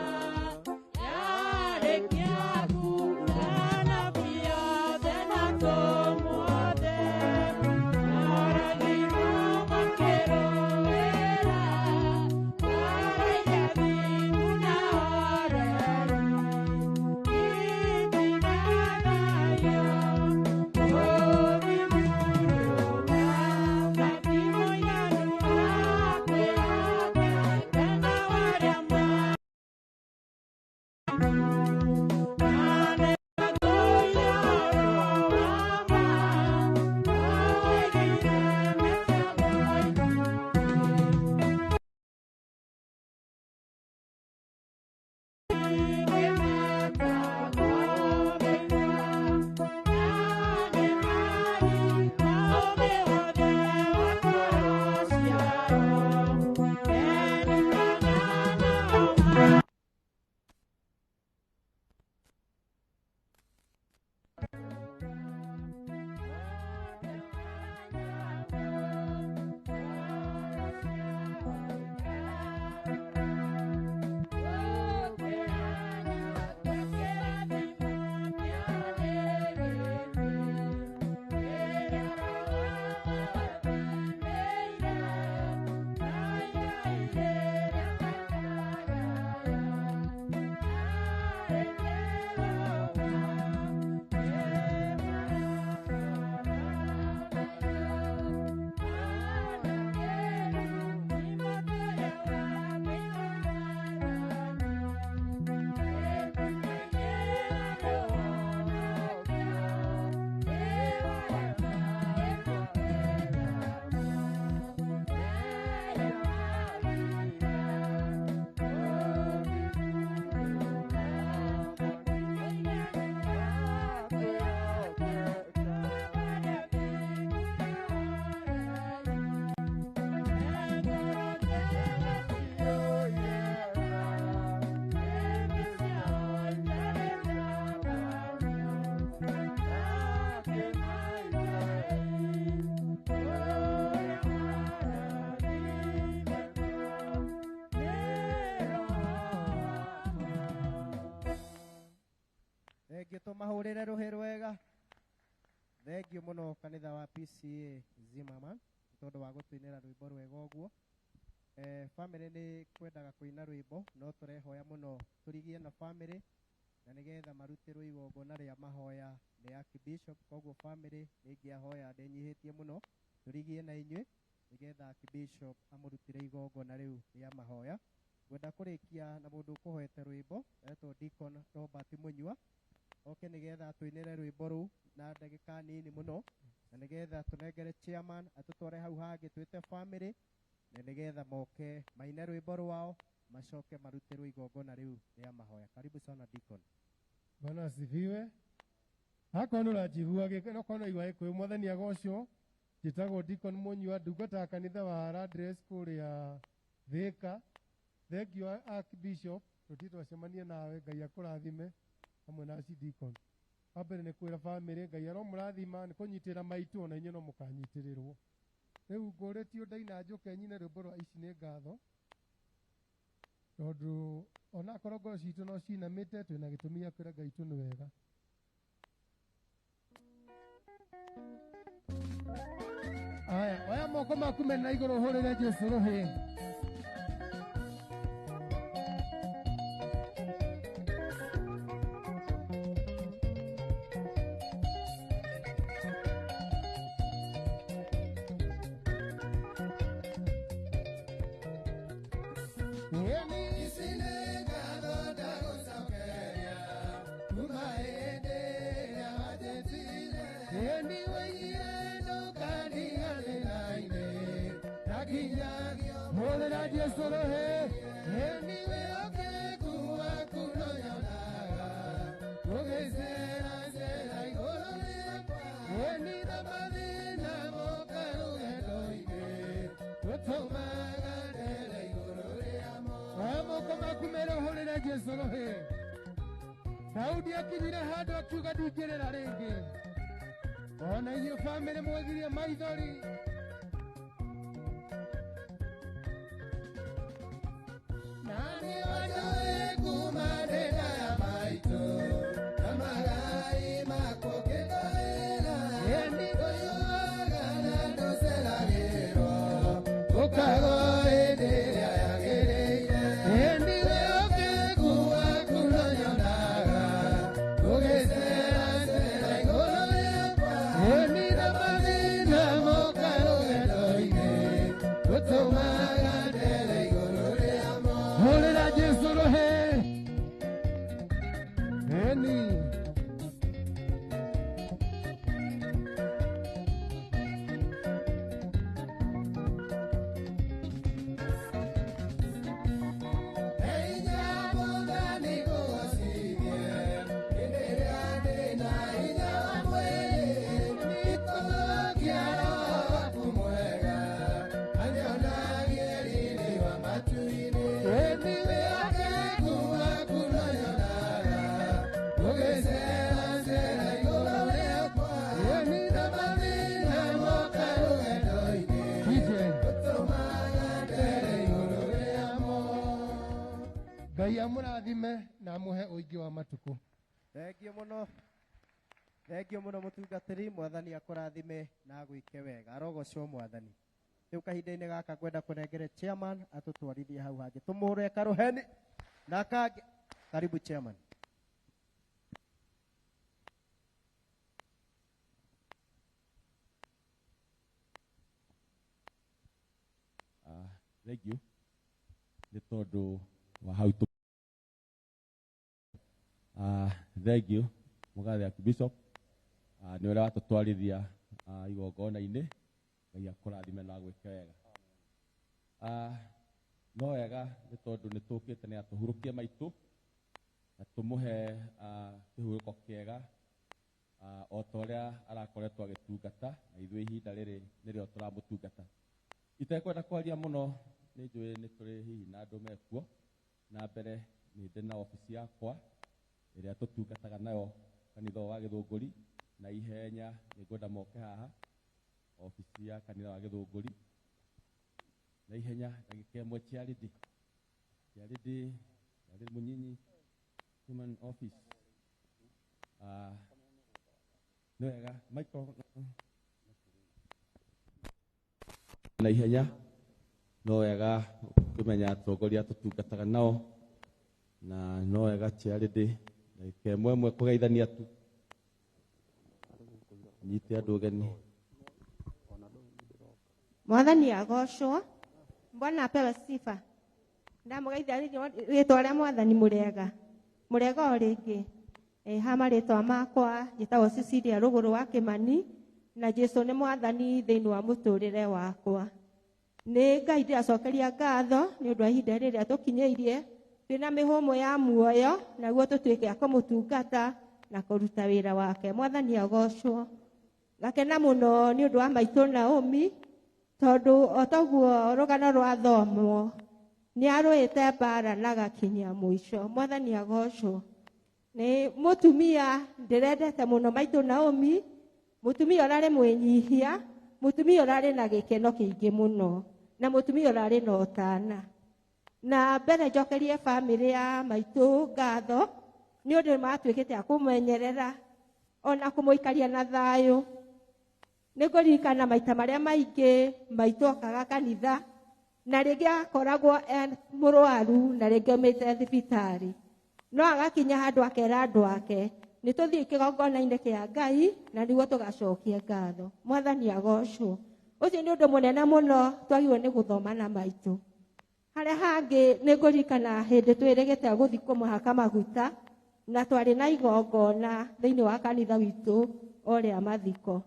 tũmahũrĩre rũhĩ rwega. Thengiũ mũno kanitha wa PCA Zimmerman tondũ wa gũtũinĩra rwĩmbo rwega ũguo. Family nĩ kwendaga kũina rwĩmbo no tũrehoya mũno tũrigie na family na nĩgetha marutĩrwo igongona rĩa mahoya nĩ Archbishop. Koguo family nĩngĩahoya ndĩnyihĩtie mũno tũrigie na inyuĩ nĩgetha Archbishop amũrutĩre igongona rĩu rĩa mahoya. Ngwenda kũrĩkia na mũndũ ũkũhoete rwĩmbo etwo Deacon Robert Munyua oke nĩgetha atũinĩre rwĩmbo rũu na ndagĩka nini mũno na nĩgetha tũnengere chairman atũtware hau hangĩ twĩte family na nĩgetha moke maine rwĩmbo rwao macoke marutĩrwo igongona rĩu rĩa mahoya. Karibu sana Deacon. Bwana asifiwe. Hako nũra njigua gĩkeno kono igwa ĩkwĩ mwathani agocwo njĩtagwo Deacon Munyua ndungata kanitha wa Radress kũrĩa Thĩka. Thengiũ Archbishop tũtitwacemanie nawe Ngai akũrathime hamwe na Deacon. Wambere nĩ kwĩra family Ngai aromũrathima nĩ kũnyitĩra maitũ ona inyuĩ no mũkanyitĩrĩrwo. Rĩu ngũrĩtio ndaina njũke nyine rwĩmbo rwa ici nĩ ngatho tondũ onakorwo ngoro citũ no cinamĩte twĩna gĩtũmi gĩa kwĩra Ngai witũ nĩ wega. Aya, oya moko maku mena igũrũ hũrĩre Jesũ rũhĩ. Daudi akinyire handũ akiuga ndingĩrĩra rĩngĩ. Ona inyuĩ family mwegirie maithori. Nani wanjoe kuma ndĩna ya maitũ na magai makũkĩngaĩra. Ĩni kũyuaga na ndũceragĩrwo ũkago hĩndĩ ĩrĩa yagĩrĩire. Ĩni we ũkĩgua kũnonyonaga ũgĩcera cera igũrũ rĩakwa. Ĩni na mathĩna moka rũgendo-inĩ gũtũmaga ndere igũrũ rĩamo. Hũrĩra Jesũ rũhĩ. Ĩni Ngai amũrathime na amũhe ũingĩ wa matukũ. Thengiũ mũno mũtungatĩri, mwathani akũrathime na agwĩke wega. Arogocwo mwathani. Rĩu kahinda-inĩ gaka ngwenda kũnengere chairman atũtwarithie hau hangĩ. Tũmũhũre karũheni na kangĩ. Karibu chairman. Thank you. Nĩ tondũ wa hau thank you mũgathe Archbishop nĩ ũrĩa watũtwarithia igongona-inĩ. Ngai akũrathime na agwĩke wega. No wega nĩ tondũ nĩ tũkĩte nĩ atũhurũkie maitũ na tũmũhe kĩhurũko kĩega o ta ũrĩa arakoretwo agĩtungata na ithuĩ ihinda rĩrĩ nĩrĩo tũramũtungata. Itekwenda kwaria mũno nĩ njũĩ nĩ tũrĩ hihi na andũ mekuo. Na mbere nĩ ndĩ na obici yakwa ĩrĩa tũtungataga nayo kanitha wa Gĩthũngũri, na ihenya nĩ ngwenda moke haha obici ya kanitha wa Gĩthũngũri na ihenya ndagĩka ĩmwe. Charity Mũnyinyi Human Office nĩ wega Michael na ihenya no wega kumenya atongoria tutungataga nao na no wega charity ke mwemwe kugeithania tu nyite andu ũgeni. Mwathani agocwo. Bwana apewe sifa. Ndamugeithia rĩtwa rĩa Mwathani mũrega. Mũrega o rĩngĩ. Hama rĩtwa makwa njĩtagwo Cecilia Rũgũrũ wa Kĩmani na Jesũ nĩ Mwathani thĩinĩ wa mũtũrĩre wakwa. Nĩ Ngai ndĩracokeria ngatho nĩ ũndũ wa ihinda rĩrĩa tũkinyĩirie twĩna mĩhũmũ ya muoyo naguo tũtuĩke a kũmũtungata na kũruta wĩra wake. Mwathani agocwo. Gakena mũno nĩ ũndũ wa maitũ Naomi tondũ o toguo rũgano rwathomwo nĩ arũĩte mbara na gakinyia mũico. Mwathani agocwo. Nĩ mũtumia ndĩrendete mũno maitũ Naomi, mũtumia ũrarĩ mwĩnyihia, mũtumia ũrarĩ na gĩkeno kĩingĩ mũno na mũtumia ũrarĩ na ũtana. Na mbere njokerie bamĩrĩ ya maitũ ngatho nĩ ũndũ matuĩkĩte a kũmenyerera ona kũmũikaria na thayũ. Nĩngũririkana maita marĩa maingĩ maitũ okaga kanitha na rĩngĩ akoragwo mũrwaru na rĩngĩ aumĩte thibitarĩ, no agakinya handũ akera andũ ake nĩ tũthiĩ kĩgongona-inĩ kĩa Ngai na nĩguo tũgacokie ngatho. Mwathani agocwo. Ũcio nĩ ũndũ mũnene mũno twagĩrĩirwo nĩ gũthoma na maitũ. Harĩa hangĩ nĩngũririkana hĩndĩ twĩrĩgĩte gũthiĩ kũmũhaka maguta na twarĩ na igongona thĩinĩ wa kanitha witũ ũrĩa mathiko.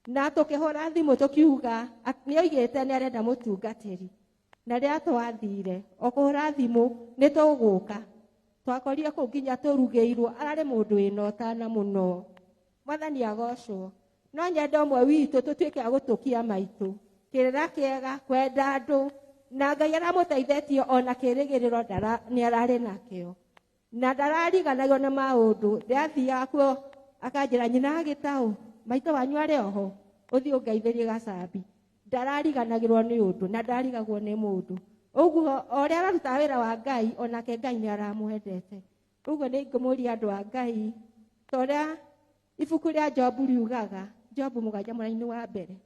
Na tũkĩhũra thimũ tũkiuga nĩoigĩte nĩ arenda mũtungatĩri. Na rĩrĩa twathire o kũhũra thimũ nĩ tũgũka. Twakorire kũu nginya tũrugĩirwo, ararĩ mũndũ wĩna ũtana mũno. Mwathani agocwo. No nyenda ũmwe witũ tũtuĩke a gũtũkia maitũ. Kĩrĩra kĩega, kwenda andũ na Ngai aramũteithĩtie ona kĩrĩgĩrĩro nĩ ararĩ nakĩo. Na ndarariganagwo nĩ maũndũ. Ndĩrathiaga kuo akanjĩra nyina gĩtaũ, maitũ wanyu arĩ oho, ũthiĩ ũngeithĩrie gacambi. Ndarariganagĩrwo nĩ ũndũ na ndarigagwo nĩ mũndũ. Ũguo o ũrĩa ararutaga wĩra wa Ngai onake Ngai nĩ aramwendete. Ũguo nĩ ngũmũria andũ a Ngai ta ũrĩa ibuku rĩa Jobu riugaga, Jobu 7:1 wa mbere,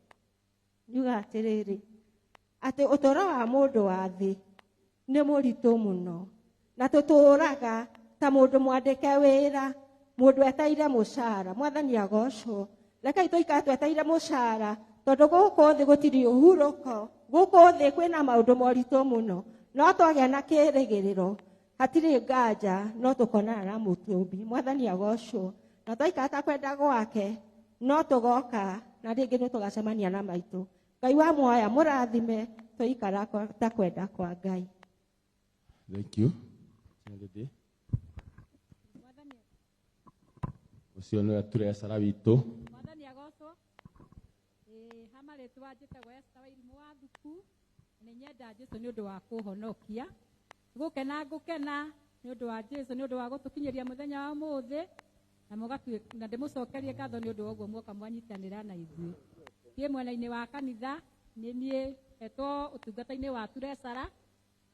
riuga atĩrĩrĩ atĩ ũtũũro wa mũndũ wa thĩ nĩ mũritũ mũno na tũtũũraga ta mũndũ mwandĩke wĩra, mũndũ eteire mũcara. Mwathani agocwo. Rekei tũikare tweteire mũcara tondũ gũkũ thĩ gũtirĩ ũhurũko. Gũkũ thĩ kwĩna maũndũ moritũ mũno, no twagĩa na kĩĩrĩgĩrĩro hatirĩ nganja no tũkonana na mũtũmbi. Mwathani agocwo. Na twaikara ta kwenda gwake no tũgoka na rĩngĩ nĩ tũgacemania na maitũ. Ngai wa muoya mũrathime tũikara ta kwenda kwa Ngai. Thank you. Ucio nĩwe turecara witũ. Mwathani agocwo. Hama rĩtwa njĩtagwo Esther Wairimũ wa Thuku. Nĩ nyenda Jesũ nĩ ũndũ wa kũhonokia. Ngũkena nĩ ũndũ wa Jesũ nĩ ũndũ wa gũtũkinyĩria mũthenya wa ũmũthĩ na ndĩmũcokerie ngatho nĩ ũndũ wa ũguo muoka mwanyitanĩra na ithuĩ. Thiĩ mwena-inĩ wa kanitha nĩ niĩ hetwo ũtungata-inĩ wa turecara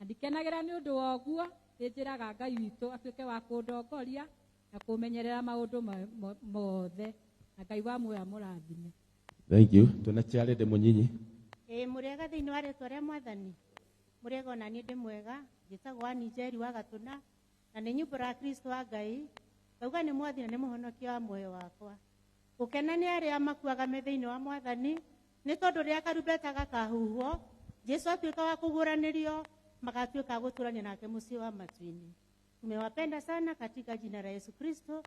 na ndikenagĩra nĩ ũndũ wa ũguo nĩnjĩraga Ngai witũ atuĩke wa kũndongoria na kũmenyerera maũndũ mothe na Ngai wa muoya mũrathime. Thank you. Tuna charity mũnyinyi. Mũrega thĩinĩ wa rĩtwa rĩa Mwathani. Mũrega ona niĩ ndĩ mwega, njĩtagwo Ann Njeri wa Gatuna na nĩ nyũmba ya Kristo wa Ngai. Ngauga nĩ Mwathi na nĩ mũhonokia wa muoyo wakwa. Gũkena nĩ arĩa makuaga thĩinĩ wa Mwathani nĩ tondũ rĩrĩa karumbeta gakahuhwo Jesũ atuĩka wa kũguũranĩrio magatuĩka a gũtũrania nake mũciĩ wa matu-inĩ. Tumewapenda sana katika jina la Yesu Kristo.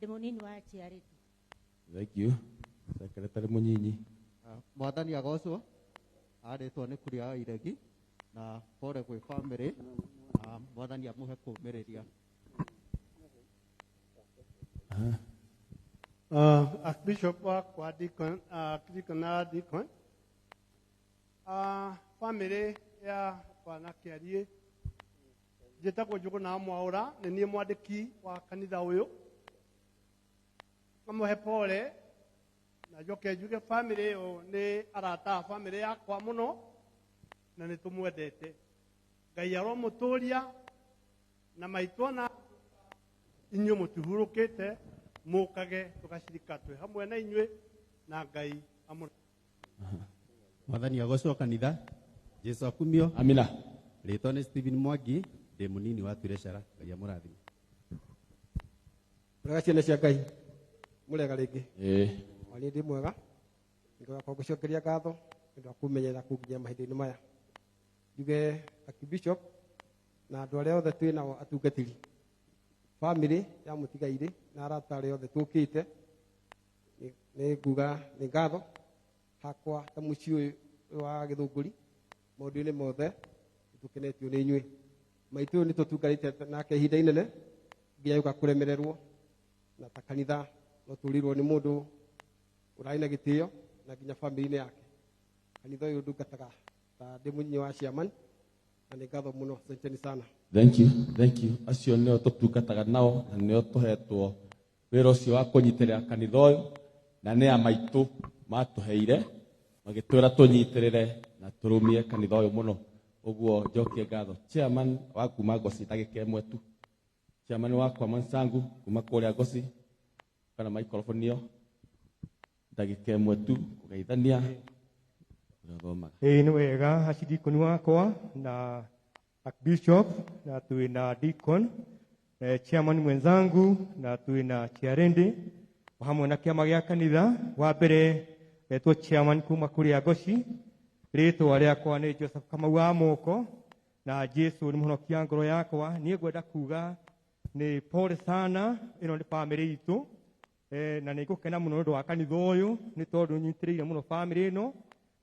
Ndĩ mũnini wa Charity. Thank you. Sekretari mũnyinyi. Mwathani agocwo. Arĩtwo nĩ Kuria Iregi na pore gwĩ family. Mwathani amũhe kũũmĩrĩria. Archbishop wa Deacon, Deacon. Family ya Bwana Kĩarie. Njĩtagwo Njũgũna Mwaũra, nĩ niĩ mwandĩki wa kanitha ũyũ. Ngamũhe pole na njoke njuge family ĩyo nĩ arata family yakwa mũno na nĩ tũmwendete. Ngai aromũtũria na maitũ na inyuĩ mũtihurũkĩte mũkage tũgacirika twĩ hamwe na inyuĩ na Ngai amũ Mwathani agocwo kanitha Jesu akumio. Amina. Rĩtwa nĩ Stephen Mwangi, ndĩ mũnini wa Turecara. Ngai amũrathime. Mwega ciana cia Ngai, mũrega rĩngĩ. Wani ndĩ mwega, ngakorwo ngĩcokeria ngatho nĩ ũndũ wa kũmenyerera kũnginya mahinda-inĩ maya. Njuge Archbishop na andũ arĩa othe twĩ nao atungatĩri, bamĩrĩ ya mũtigairĩ na arata arĩa othe tũkĩte, nĩ nguga nĩ ngatho hakwa ta mũciĩ ũyũ wa Gĩthũngũri, maũndũ-inĩ mothe tũkenetio nĩ inyuĩ. Maitũ ũyũ nĩ tũtunganĩte nake ihinda inene nginya gũka kũremererwo, na ta kanitha no tũrirwo nĩ mũndũ ũrarĩ na gĩtĩo na nginya bamĩrĩ-inĩ yake. Kanitha ũyũ ndungataga ta ndĩ mũnyinyi wa ciaman, na nĩ ngatho mũno, asanteni sana. Thank you, thank you. Acio nĩo tũtungataga nao na nĩo tũhetwo wĩra ũcio wa kũnyitĩrĩra kanitha ũyũ, na nĩ a maitũ matũheire magĩtwĩra tũnyitĩrĩre na tũrũmie kanitha ũyũ mũno. Ũguo njokie ngatho chairman wa kuma Ngoci ndagĩka ĩmwe tu, chairman wa kwa Mansangu kuma kũrĩa Ngoci kana microphone ndagĩka ĩmwe tu kũgeithania. Nĩ wega acidikoni wakwa na Archbishop na tuina deacon chairman mwenzangu na tuina chairende hamwe na kĩama gĩa kanitha. Wa mbere etwo chairman kuma kũrĩa Ngoci, rĩtwa rĩakwa nĩ Joseph Kamau wa Moko, na Jesu nĩ mũhonokia ngoro yakwa. Niĩ ngwenda kuga nĩ pole sana, ĩno nĩ bamĩrĩ itũ, na nĩ ngũkena mũno nĩ ũndũ wa kanitha ũyũ nĩ tondũ nyitĩrĩire mũno bamĩrĩ ĩno,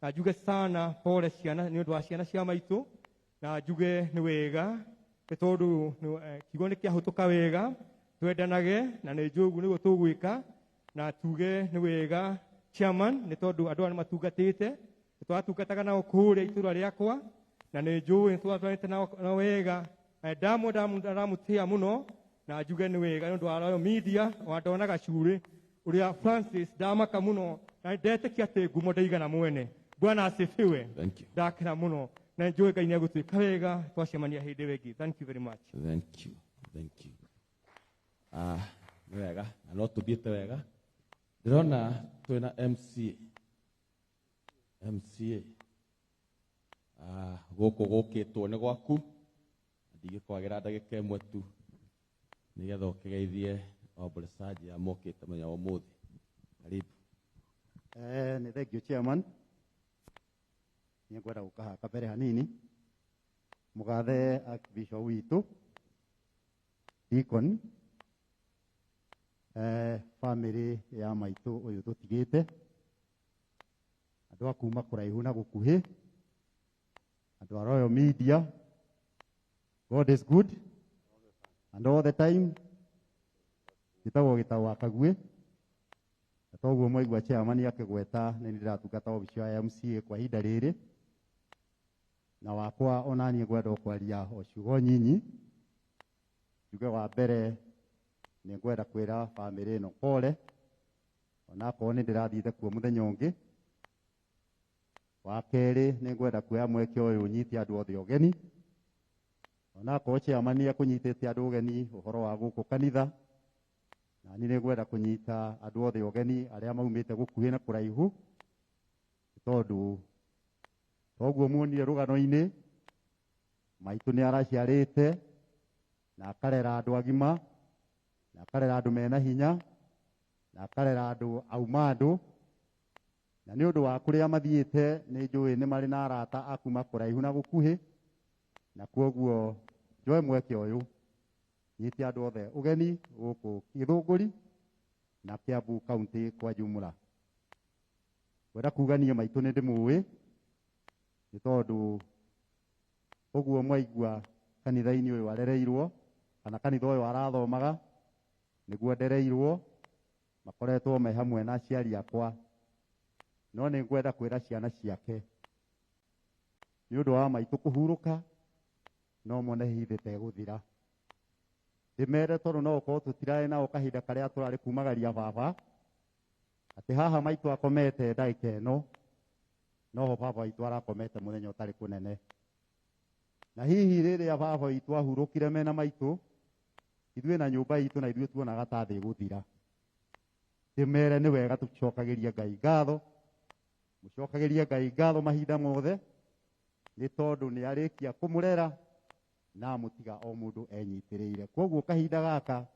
na njuge sana pole ciana nĩ ũndũ wa ciana cia maitũ, na njuge nĩ wega nĩ tondũ kiugo nĩ kĩahũtũka wega, twendanage na nĩ njũgu nĩguo tũgwĩka, na tuge nĩ wega chairman nĩ tondũ andũ aya nĩ matungatĩte, twatungataga nao kũrĩa itũra rĩakwa, na nĩ njũĩ twatwarĩte nao wega, ndamũtĩa mũno, na njuge nĩ wega nĩ ũndũ wa Royal Media wandonaga Gacurĩ ũrĩa Francis ndamaka mũno, na ndetĩkia atĩ ngumo ndaigana mwene. Bwana asifiwe. Ndakena mũno na njũĩ Ngai nĩ egũtwĩka wega, twacemania hĩndĩ ĩngĩ. Thank you very much. Thank you, thank you. Nĩ wega na no tũthiĩte wega. Ndĩrona twĩna MCA gũkũ gũkĩtwo nĩ gwaku, ndigĩkwagĩra ndagĩka ĩmwe tu nĩgetha ũkĩgeithie ombolesaji amũkĩte mũthenya wa ũmũthĩ. Karibu. Nĩ thengiũ chairman, niĩ ngwenda gũkahaka mbere hanini mũgathe Archbishop witũ deacon, bamĩrĩ ya maitũ ũyũ tũtigĩte, andũ a kuma kũraihu na gũkuhĩ, andũ a Royal Media. God is good and all the time. Gĩtagwo gĩtau wa Kaguĩ, na toguo mwaigua chairman akĩgweta nĩ ndĩratungata obici ya MCA kwa ihinda rĩrĩ, na wakwa ona niĩ ngwenda kwaria o ciugo nyinyi. Njuge wa mbere nĩ ngwenda kwĩra bamĩrĩ ĩno pole, onakorwo nĩ ndĩrathiĩte kuo mũthenya ũngĩ. Wa kerĩ nĩ ngwenda kuoya mweke ũyũ ũnyite andũ othe ũgeni, onakorwo chairman ekũnyitĩte andũ ũgeni ũhoro wa gũkũ kanitha, na niĩ nĩ ngwenda kũnyita andũ othe ũgeni arĩa maumĩte gũkuhĩ na kũraihu, tondũ toguo muonire rũgano-inĩ maitũ nĩ araciarĩte na akarera andũ agima, na akarera andũ mena hinya, na akarera andũ auma andũ, na nĩ ũndũ wa kũrĩa mathiĩte nĩ njũĩ nĩ marĩ na arata a kuma kũraihu na gũkuhĩ, na kwoguo njoe mweke ũyũ nyite andũ othe ũgeni gũkũ Gĩthũngũri na Kiambu kaunti kwa jumla. Ngwenda kuga niĩ maitũ nĩ ndĩmũĩ, nĩ tondũ ũguo mwaigua kanitha-inĩ ũyũ arereirwo, kana kanitha ũyũ arathomaga nĩguo ndereirwo, makoretwo me hamwe na aciari akwa. No nĩ ngwenda kwĩra ciana ciake nĩ ũndũ wa maitũ kũhurũka, no mone hithĩ tegũthira. Ndĩmere tondũ no ũkorwo tũtirarĩ nao kahinda karĩa tũrarĩ kumagaria baba, atĩ haha maitũ akomete ndagĩka ĩno, noho baba witũ arakomete mũthenya ũtarĩ kũnene. Na hihi rĩrĩa baba witũ ahurũkire mena maitũ, ithuĩ na nyũmba itũ na ithuĩ tuonaga ta thĩ gũthira. ndimere nĩ wega tũcokagĩria Ngai ngatho, mũcokagĩrie Ngai ngatho mahinda mothe, nĩ tondũ nĩ arĩkia kũmũrera na mũtiga o mũndũ enyitĩrĩire. Koguo kahinda gaka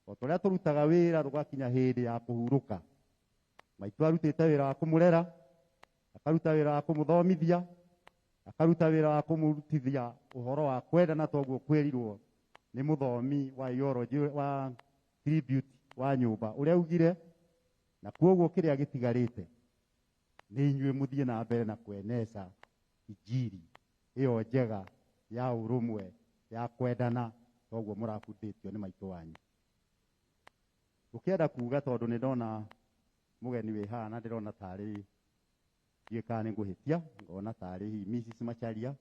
o tũrĩa tũrutaga wĩra tũgakinya hĩndĩ ya kũhurũka, maitũ arutĩte wĩra wa kũmũrera, akaruta wĩra wa kũmũthomithia, akaruta wĩra wa kũmũrutithia ũhoro wa kwendana, toguo kwĩrirwo nĩ mũthomi wa theology wa tribute wa nyũmba ũrĩa augire, na koguo kĩrĩa gĩtigarĩte nĩ inyuĩ mũthiĩ na mbere na kweneca injiri ĩyo njega ya ũrũmwe ya kwendana, toguo mũrabundithio nĩ maitũ wanyu. Ũkĩenda kuga tondũ nĩ ndona mũgeni wĩ haha na ndĩrona tarĩ ndiĩka nĩ ngũhĩtia, ngona tarĩ hihi Mrs. Macharia,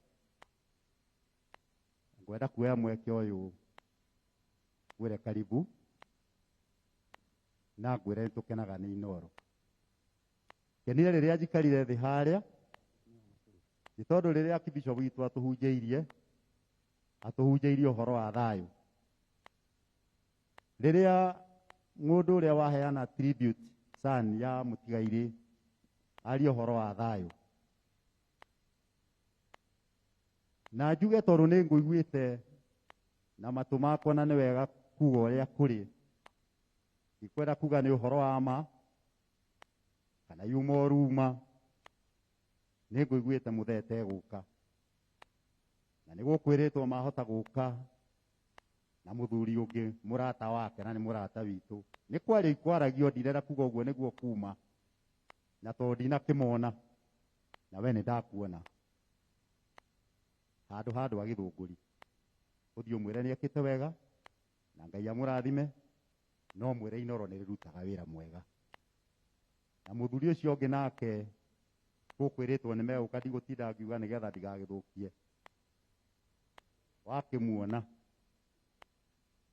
ngwenda kuoya mweke ũyũ ngwĩre karibu na ngwĩre nĩtũkenaga nĩ Inooro. Kenire rĩrĩa njikarire thĩ harĩa, nĩ tondũ rĩrĩa Archbishop witũ atũhunjĩirie ũhoro wa thayũ. Rĩrĩa mũndũ ũrĩa waheana tribute son ya mũtigairĩ aria ũhoro wa thayũ, na njuge tondũ nĩ ngũiguĩte na matũ makwa na nĩ wega kuga ũrĩa kũrĩ, ndikwenda kuga nĩ ũhoro wa ma kana yuma ũruma, nĩ ngũiguĩte mũthete gũka, na nĩ gũkwĩrĩtwo mahota gũka na mũthuri ũngĩ mũrata wake na nĩ mũrata witũ. Nĩ kwaria ikwaragio, ndirenda kuga ũguo nĩguo kuma, na tondũ ndinakĩmona na we nĩ ndakuona handũ handũ agĩthũngũri, ũthiĩ ũmwĩre nĩ ekĩte wega na Ngai amũrathime, no mwĩre Inooro nĩ rĩrutaga wĩra mwega. Na mũthuri ũcio ũngĩ nake gũkwĩrĩtwo nĩ megũka, ndigũtinda ngiuga nĩgetha ndigagĩthũkie, wakĩmuona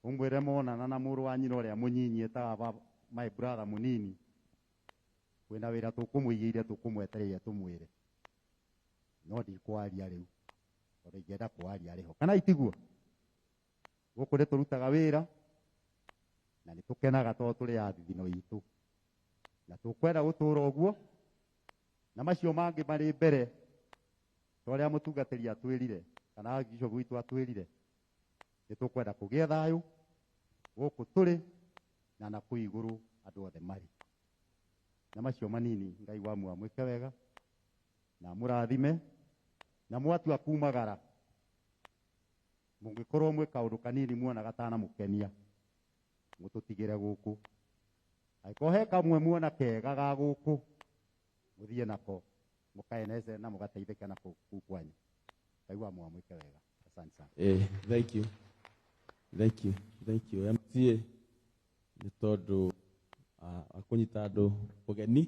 ũmwĩre monana na mũrũ wa nyina ũrĩa mũnyinyi etaga my brother mũnini, kwĩna wĩra tũkũmũigĩire tũkũmwetereire tũmwĩre, no ndikwaria rĩu tondũ ingĩenda kwaria arĩho, kana itiguo. Gũkũ nĩ tũrutaga wĩra na nĩ tũkenaga tondũ tũrĩ a thithino itũ, na tũkwenda gũtũũra ũguo, na macio mangĩ marĩ mbere ta ũrĩa mũtungatĩri atwĩrire kana Archbishop witũ atwĩrire, nĩ tũkwenda kũgĩa thayũ gũkũ tũrĩ na nakũu igũrũ andũ othe marĩ. Na macio manini Ngai wamua mwĩke wega na mũrathime, na mwatua kumagara mũngĩkorwo mwĩ kaũndũ kanini muona gatanamũkenia mũtũtigĩre gũkũ, angĩkorwo he kamwe muona kega ga gũkũ mũthiĩ nako mũkaenece na mũgateithĩke nako kũu kwanyu. Ngai wamua mwĩke wega. Asante sana. Thank you MCA nĩ tondũ akũnyita andũ ũgeni,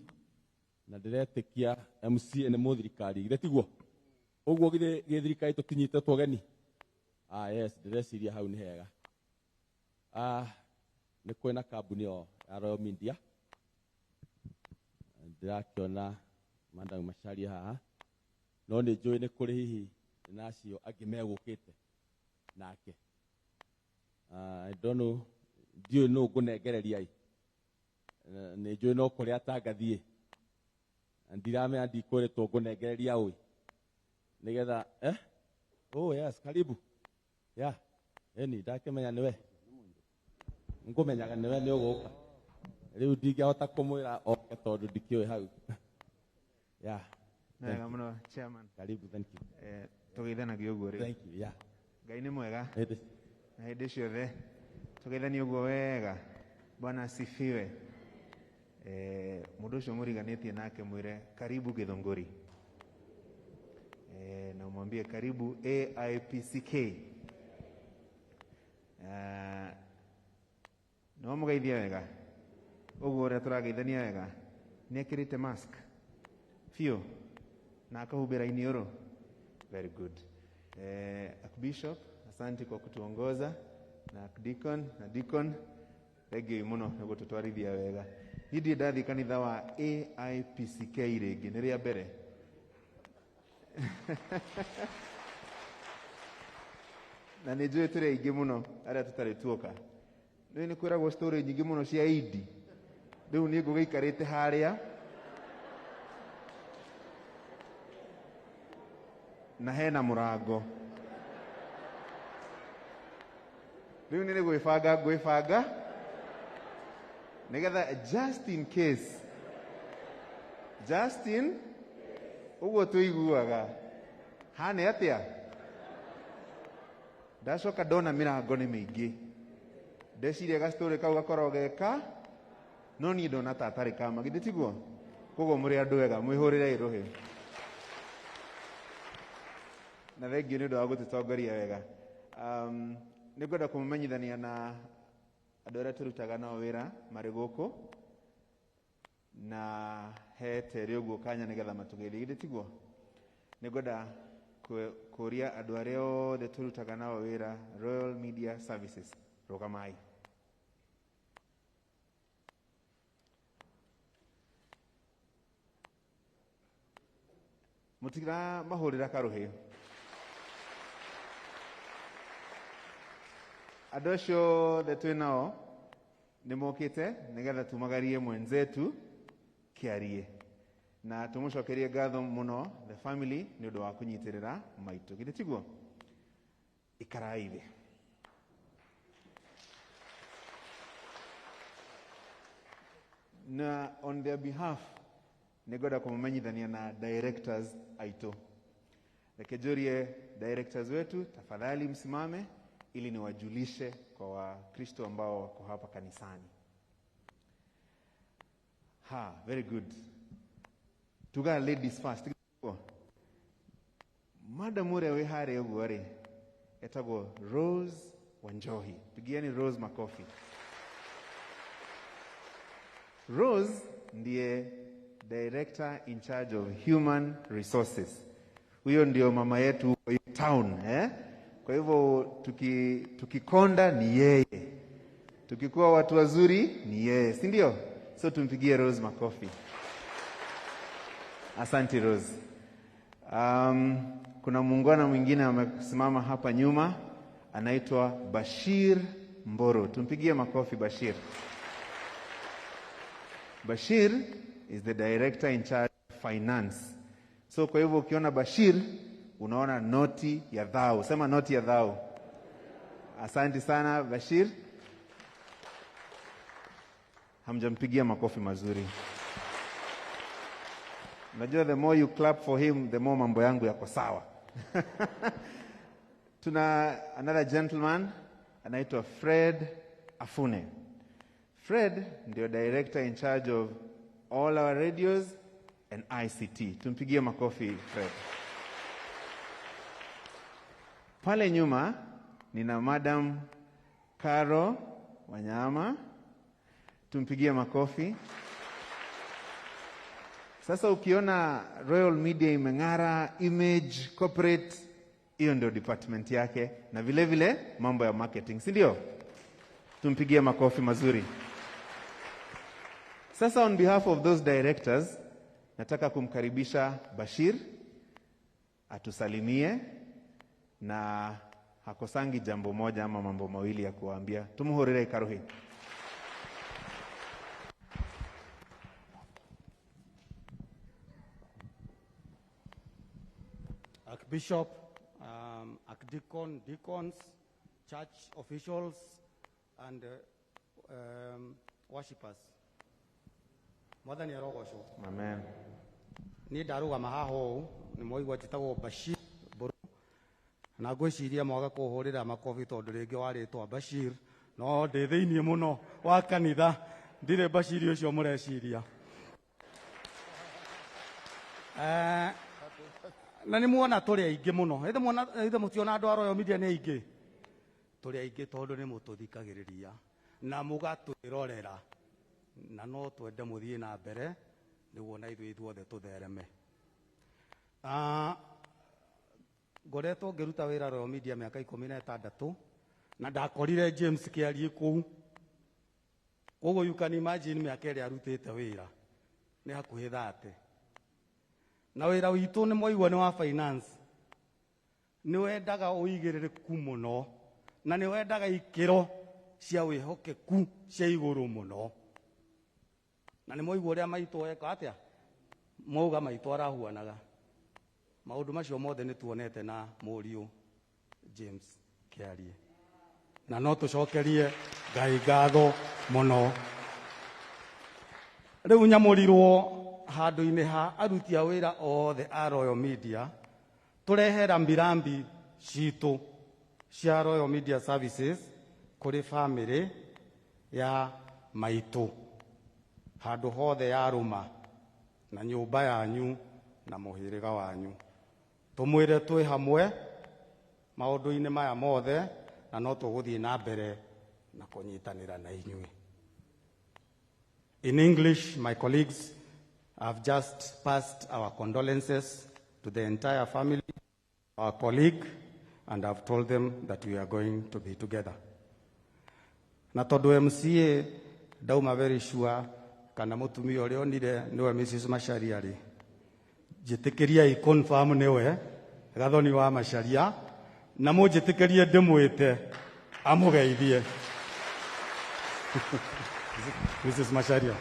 na ndĩretĩkia MCA nĩ mũthirikari githĩ tiguo, ũguo gĩthirikari tũtinyite tũgeni. Yes, ndĩreciria hau nĩ hega. Nĩ kwĩna kambuni ĩyo ya Royal Media, ndĩrakĩona Madam Macharia haha, no nĩ njũĩ nĩ kũrĩ hihi nacio angĩ megũkĩte nake. I don't know, ndiũĩ nũ ngũnengereria, nĩ njũĩ no kũrĩa atangathiĩ, ndiramenya ndikwĩrĩtwo ngũnengereria ũĩ nĩgetha oh yes, karibu eni ndakĩmenya nĩwe, ngũmenyaga nĩwe nĩ ũgũka rĩu, ndingĩhota kũmwĩra oke tondũ ndikĩũĩ hau. Wega mũno chairman. Karibu, thank you. Tũgeithanagia ũguo rĩu. Thank you, Ngai nĩ mwega na hĩndĩ ciothe, tũgeithanie ũguo wega. Bwana asifiwe. Mũndũ ũcio mũriganĩtie nake mwĩre karibu Githunguri, na umwambie karibu AIPCK. No mũgeithie wega ũguo ũrĩa tũrageithania wega. Nĩ ekĩrĩte mask biũ na akahumbĩra iniũrũ. Very good. Archbishop, asante kwa kutuongoza, na Archdeacon na Deacon, thengiũ mũno nĩ gũtũtwarithia wega. Niĩ ndirĩ ndathiĩ kanitha wa AIPCK rĩngĩ, nĩ rĩa mbere. Na nĩ njũĩ tũrĩ aingĩ mũno arĩa tũtarĩ tuoka. Nĩ kwĩragwo story nyingĩ mũno cia Idi, riu ni ngũgĩikarĩte harĩa na hena mũrango. Riu nĩ ngwĩbanga nigetha just in case Justin uguo tuiguaga hane atia ndacoka ndona mirango nĩ mĩingĩ ndeciria gastori kau gakorwo geka no niĩ ndona ta atarĩ kama githĩ tiguo koguo mũrĩ andũ ega mwĩhũrĩre rũhĩ na thengio nĩ ũndũ wa gũtũtongoria wega. Nĩ ngwenda kũmũmenyithania na andũ arĩa tũrutaga nao wĩra marĩ gũkũ na he Terry ũguo kanya nĩgetha matũgeithie githĩ tiguo. Nĩ ngwenda kũria andũ arĩa othe tũrutaga nao wĩra Royal Media Services rũgamai. Mũtigĩra mahũrĩra karũhĩ. Andũ acio othe twĩ nao nĩ mokĩte nĩgetha tumagarie mwenzetu Kĩarie na tũmũcokerie ngatho mũno the family nĩ ũndũ wa kũnyitĩrĩra maitũ githĩ tiguo. Ikarai thĩ. Na on their behalf nĩ ngwenda kũmũmenyithania na directors aitũ. Reke njurie directors wetu tafadhali msimame ili niwajulishe kwa Wakristo ambao wako hapa kanisani. Very good. Tuga ladies first. Madam ure we hare uguo ri etagwo Rose Wanjohi. Pigieni Rose makofi. Rose ndiye director in charge of human resources. Huyo ndio mama yetu town, Kwa hivyo tukikonda ni yeye. Tukikuwa watu wazuri ni yeye, si ndio? So tumpigie Rose makofi. Asante Rose. Kuna muungwana mwingine amesimama hapa nyuma anaitwa Bashir Mboro. Tumpigie makofi Bashir. Bashir is the director in charge of finance. So kwa hivyo ukiona Bashir unaona noti ya dhao. Sema noti ya dhao. Asante sana Bashir. Hamjampigia makofi mazuri. Najua the more you clap for him, the more mambo yangu yako sawa. Tuna another gentleman anaitwa Fred Afune. Fred ndio director in charge of all our radios and ICT. Tumpigie makofi Fred. Pale nyuma nina Madam Caro Wanyama. Tumpigie makofi. Sasa ukiona Royal Media imeng'ara, image, corporate, hiyo ndio department yake na vile vile mambo ya marketing, si ndio? Tumpigie makofi mazuri. Sasa on behalf of those directors nataka kumkaribisha Bashir atusalimie na hakosangi jambo moja ama mambo mawili ya kuambia. Tumuhurire ikaruhi. Archbishop, Archdeacon, deacons, church officials, and worshippers. Mwathani arogocwo. Amen. Ni ndarugama haho ni moigwa njitagwo Bashir Mburu na ngwiciria mwaga kuhurira makofi tondu ringi waritwa Bashir no ndi thiini muno wa kanitha ndire Bashir ucio mureciria. Na ni muona turi aingi muno ithe mutiona andu a Royal Media ni aingi turi aingi tondu ni mututhikagiriria na mugatwirorera na no twende muthie na mbere niguo na ithuĩ ithuothe tuthereme. Ngoretwo ngiruta wĩra Royal Media mĩaka 16 na ndakorire James Kĩarie kũu. Koguo you can imagine mĩaka ĩrĩa arutĩte wĩra nĩ hakuhĩ 30. Na wĩra witũ nĩ mwaigua nĩ wa finance. Nĩ wendaga ũigĩrĩrĩku mũno na nĩ wendaga ikĩro cia wĩhokeku cia igũrũ mũno. na nä moigua å rä a maitå eka atä a mauga maitå arahuanaga maå ndå macio mothe nä tuonete na må riå James Kiarie na no tå cokerie Ngai ngatho må no. Rä u nyamå rirwo handå-inä ha aruti a wä ra othe a Royal Media tå rehe rambirambi citå cia Royal Media Services kå rä bamĩrĩ ya maitå handå hothe yarũma na nyũmba yanyu na mũhĩrĩga wanyu. Tũmwĩre twĩ hamwe maũndũ-inĩ maya mothe na no tũgũthiĩ na mbere na kũnyitanĩra na inyuĩ. In English, my colleagues have just passed our condolences to the entire family, our colleague, and I've told them that we are going to be together. Na tondu MCA ndauma very sure kana mutumia uria onire niwe Mrs. Macharia ri njitikiria i confirm niwe gathoni wa Macharia na munjitikirie ndimwite amugeithie. Mrs. Macharia.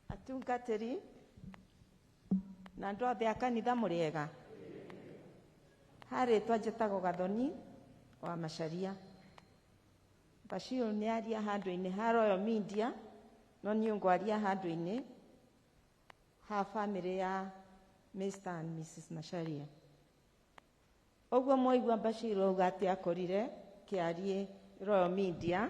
Atungatĩri na andũ othe a kanitha mũrĩega. Harĩtwa njĩtagwo Gathoni wa Macharia. Bashir nĩ aria handũ-inĩ ha Royal Media, no niĩ ngwaria handũ-inĩ ha family ya Mr. and Mrs. Macharia. Ũguo mwaigua Bashir auga atĩ akorire Kiarie Royal Media,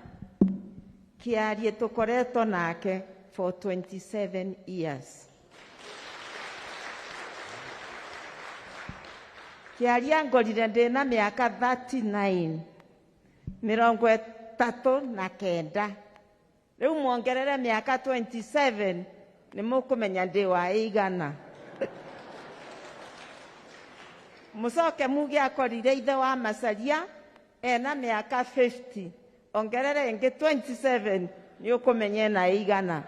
Kiarie tũkoretwo nake for 27 years. Kiarie ngorire ndĩna mĩaka 39, 39. Rĩu mwongerere mĩaka 27 nĩ mũkũmenya ndĩ wa igana. Mũcoke muge akorire ithe wa Macharia ena mĩaka 50, ongerere ĩngĩ 27 nĩ ũkũmenya na igana.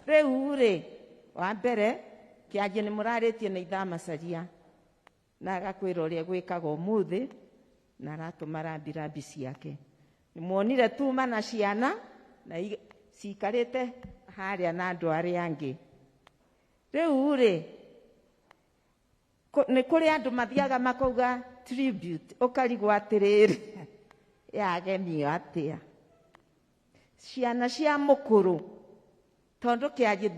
Rĩu rĩ, wa mbere Kiarie nĩ mũrarĩtie na ithe wa Macharia na agakwĩra ũrĩa gwĩkaga ũmũthĩ na aratũma rambirambi ciake. Nĩ muonire tuma na ciana na cikarĩte harĩa na andũ arĩa angĩ. Rĩu rĩ, nĩ kũrĩ andũ mathiaga makauga tribute, ũkarigwo atĩrĩrĩ yagemio atĩa. Ciana cia mũkũrũ, tondũ Kiarie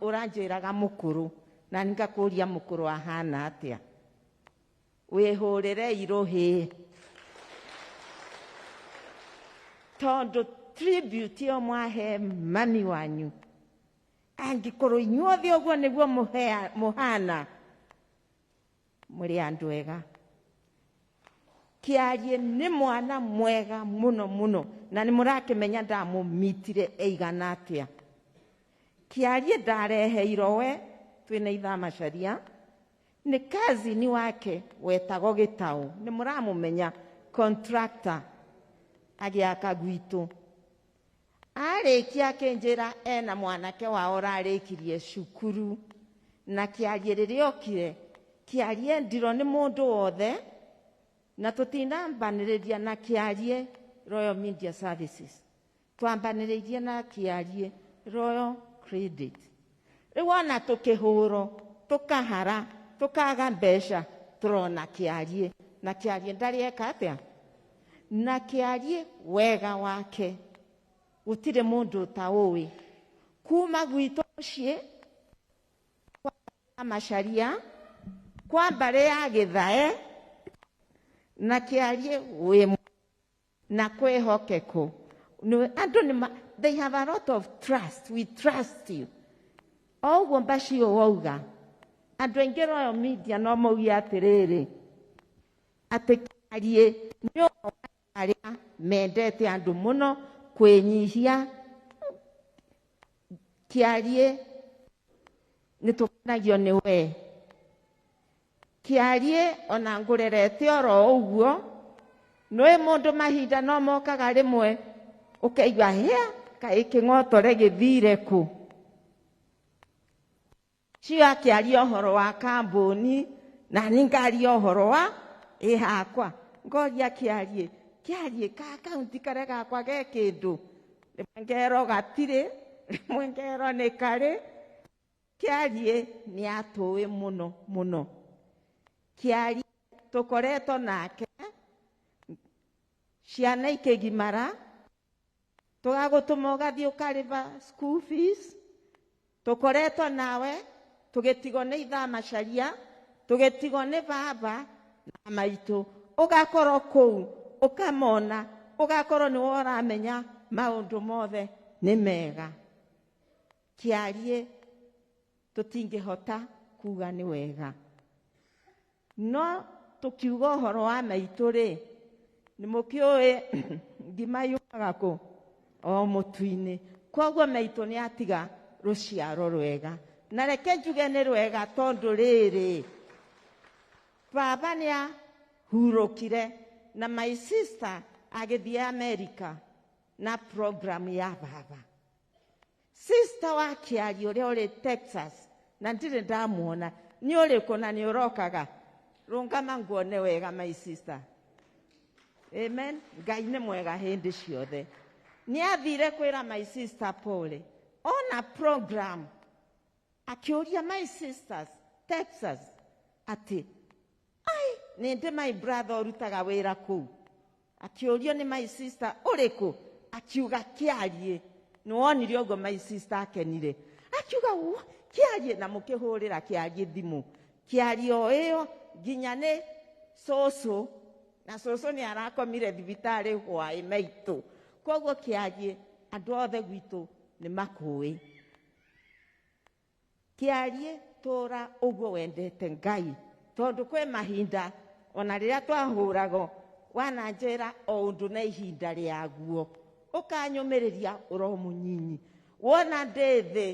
ũranjĩraga mũkũrũ na ngakũria mũkũrũ ahana atĩa. Wĩhũrĩre irũhĩ, tondũ tribute ĩyo mwahe mami wanyu, angĩkorwo inyuothe ũguo nĩguo mũhana, mũrĩ andũ ega. Kiarie nĩ mwana mwega mũno mũno na nĩ mũrakĩmenya ndamũmitire eigana atĩa. Kiarie ndareheirwo we twĩna ithe wa Macharia, nĩ kazini wake wetagwo Gĩtaũ, nĩ mũramũmenya, contractor agĩaka gwitũ. Arĩkia akĩnjĩra ena mwanake wao ũrarĩkirie cukuru, na Kiarie rĩrĩa okire, Kiarie ndirwo nĩ mũndũ wothe, na tũtinambanĩrĩria na Kiarie Royal Media Services, twambanĩrĩirie na Kiarie Royal Credit. Rĩu ona tũkĩhũrwo, tũkahara, tũkaga mbeca, tũrona Kiarie, na Kiarie ndarĩ eka atĩa. Na Kiarie wega wake gũtirĩ mũndũ ũtaũĩ. Kuma gwitũ mũciĩ kwa Macharia, kwa mbarĩ ya Gĩthae, na Kiarie wĩ na kwĩhokeko. Andũ they have a lot of trust. We trust you. Oguo Bashir wauga, andũ aingĩ Royal Media no mauge atĩrĩrĩ, atĩ Kiarie nĩ ũmwe arĩa mendete andũ mũno, kwĩnyihia. Kiarie nĩ tũkenagio nĩ we. Kiarie ona ngũrerete oro ũguo, nĩ mũndũ mahinda no mokaga rĩmwe ũkaigua hĩa kaĩ kĩng'otore gĩthire kũ. Cio akĩaria ũhoro wa kambũni na ningaria ũhoro wa hakwa ngoria kĩarie ka kaunti karĩa gakwa ge kĩndũ rĩmwe ngero gatirĩ rĩmwe ngero nĩ karĩ kĩarie nĩ atũĩ mũno mũno kĩarie tũkoretwo nake ciana ikĩgimara tũgagũtũma ũgathiĩ ũkarĩha school fees tũkoretwo nawe tũgĩtigwo nĩ ithaa macaria tũgĩtigwo nĩ baba na maitũ ũgakorwo kũu ũkamona ũgakorwo nĩ ũramenya maũndũ mothe nĩ mega kĩarie tũtingĩhota kuga nĩ wega no tũkiuga ũhoro wa maitũ rĩ nĩ mũkĩũĩ ngima yumaga kũ o mũtu-inĩ koguo maitũ nĩ atiga rũciaro rwega na reke njuge nĩ rwega tondũ rĩrĩ baba nĩ ahurũkire na my sister agĩthiĩ America na program ya baba sister wa Kĩarie ũrĩa ũrĩ Texas na ndirĩ ndamuona nĩ ũrĩkũ na nĩ ũrokaga rũngama nguone wega my sister amen Ngai nĩ mwega hĩndĩ ciothe nĩ athire kwĩra my sister pole ona program akĩũria my sisters Texas ati nĩndĩ my brother ũrutaga wĩra kũu akĩũrio nĩ my sister ũrĩkũ akiuga Kĩarie nĩ wonire ũguo my sister akenire akiuga Kĩarie na mũkĩhũrĩra Kĩarie thimũ Kĩarie o ĩyo nginya nĩ cũcũ na cũcũ nĩ arakomire thibitarĩ hwaĩ maitũ koguo Kĩarie andũ othe gwitũ nĩ makũĩ Kĩarie tũra ũguo wendete Ngai tondũ kwĩ mahinda ona rĩrĩa twahũragwo wananjĩra o ũndũ na ihinda rĩaguo ũkanyũmĩrĩria ũro mũnyinyi wona ndĩ thĩ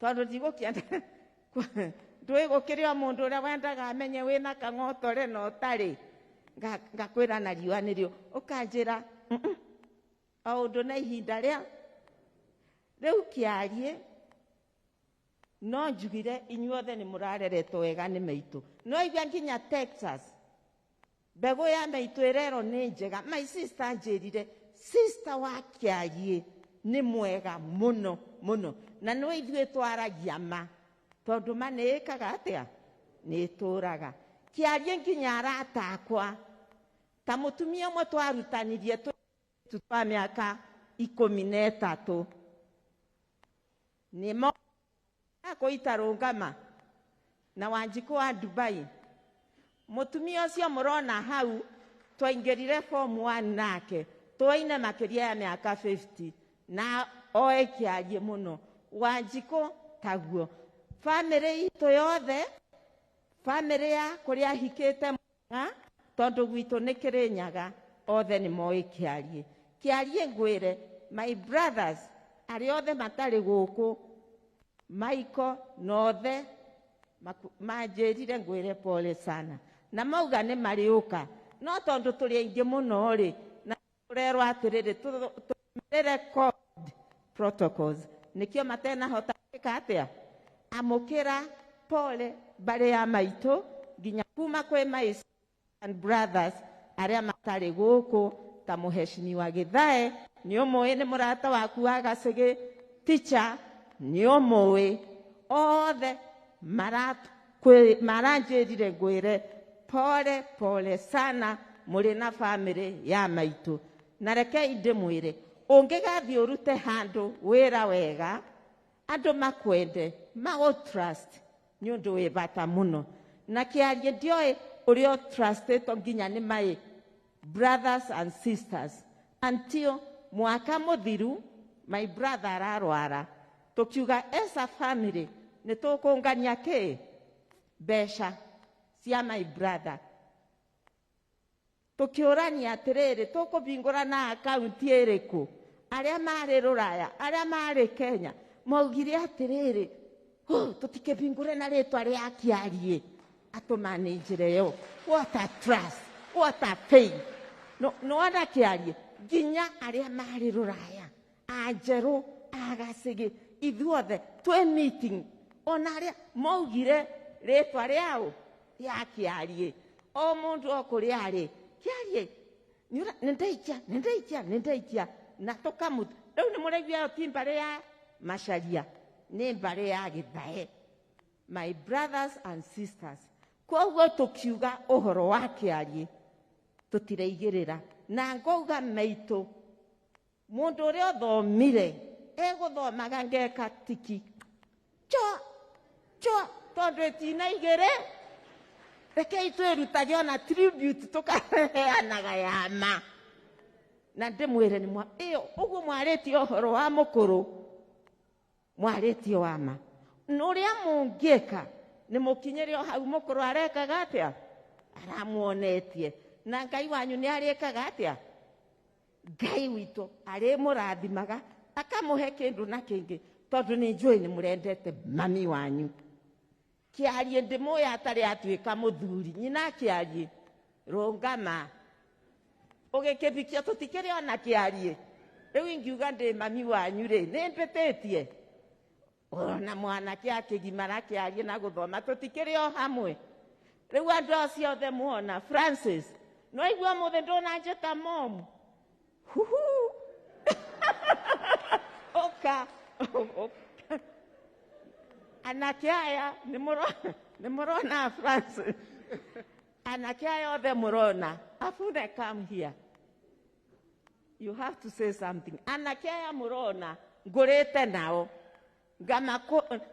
tondũ ndigũkĩenda ndũĩ gũkĩrĩ o mũndũ ũrĩa wendaga amenye wĩna kang'otore na ũtarĩ ngakwĩra na riũa nĩrĩo ũkanjĩra o ũndũ na ihinda rĩa rĩu Kĩarie no njugire inyuothe nĩ mũrareretwo wega nĩ maitũ no igua nginya Texas mbegũ ya maitũ ĩrero nĩ njega my sister anjĩrire sister wa Kĩarie nĩ mwega mũno mũno na nĩ ithuĩ twaragia ma tondũ ma nĩ ĩkaga atĩa nĩ tũraga Kĩarie nginya arata akwa ta mũtumia ũmwe twarutanirie twa mĩaka 13 nĩmo akũita rũngama na Wanjikũ wa Dubai mũtumia ũcio mũrona hau twaingĩrire form 1 nake twaine makĩria ya mĩaka 50 na oe Kĩarie mũno Wanjikũ taguo family itũ yothe family ya kũrĩa hikĩte tondũ gwitũ nĩ Kĩrĩnyaga othe nĩ moĩ Kĩarie Kĩarie ngwĩre my brothers arĩa othe matarĩ gũkũ Michael nothe manjĩrire ngwĩre pole sana na mauga nĩ marĩũka no tondũ tũrĩ aingĩ mũno rĩ na tũrerwo atĩrĩrĩ tũrũmĩrĩre COVID protocols nĩkĩo matenahota gwĩka atĩa amũkĩra pole mbarĩ ya maitũ nginya kuma kwĩ my and brothers arĩa matarĩ gũkũ ta mũheshimiwa Gĩthae nĩ ũmũĩ nĩ mũrata waku wa Gacĩgĩ teacher nĩ ũmũĩ othe maranjĩrire ngwĩre pole pole sana mũrĩ na family ya maitũ na rekei ndĩmwĩre ũngĩgathiĩ ũrute handũ wĩra wega andũ makwende magũtrust nĩ ũndũ wĩ bata mũno na Kĩarie ndioĩ ũrĩa trustĩtwo nginya nĩ my brothers and sisters until mwaka mũthiru my brother ararwara tukiuga as a family nĩ tũkũngania kĩ mbeca cia my brother tukiũrania atĩrĩrĩ tũkũbingũra na akaunti ĩrĩkũ arĩa marĩ Rũraya arĩa marĩ Kenya maugire atĩrĩrĩ tũtikĩbingũre na rĩtwa rĩa Kĩarie atũmanĩnjĩre yo what a trust what a faith no ona Kĩarie nginya arĩa marĩ Rũraya anjerũ Agacĩgĩ ithuothe twĩ meeting ona arĩa maugire rĩtwa rĩao ya Kiarie o mundu o kuria ari Kiarie nindaikia na tukamuta riu ni muraigua ti mbare ya Macharia ni mbare ya Githae. My brothers and sisters, koguo tukiuga uhoro wa Kiarie tutireigirira na ngauga meitu mundu uria thomire eguthomaga ngeka tiki tondu itinaigire rekei twirutage ona tribute tukaheanaga yama na ndimwire ni iyo uguo mwaritio uhoro wa mukuru mwaritio wama nuria mungieka ni mukinyirio hau mukuru arekaga atia aramuonetie na Ngai wanyu ni arekaga atia Ngai witu ari murathimaga akamuhe kindu na kingi tondu ni njui ni murendete mami wanyu. Kiarie ndimuya atari atuika muthuri nyina Kiarie rungama ugikithikia tutikiri ona Kiarie riu ingiuga ndi mami wanyu ri ni mbititie ona mwana kiakigimara Kiarie na guthoma tutikiri o hamwe riu andu acio othe muona Francis no igua muthe ndona njeta mom oka anake aya ni murona Francis anake aya othe murona Afune come here, you have to say something. Anake aya murona ngurite nao ngama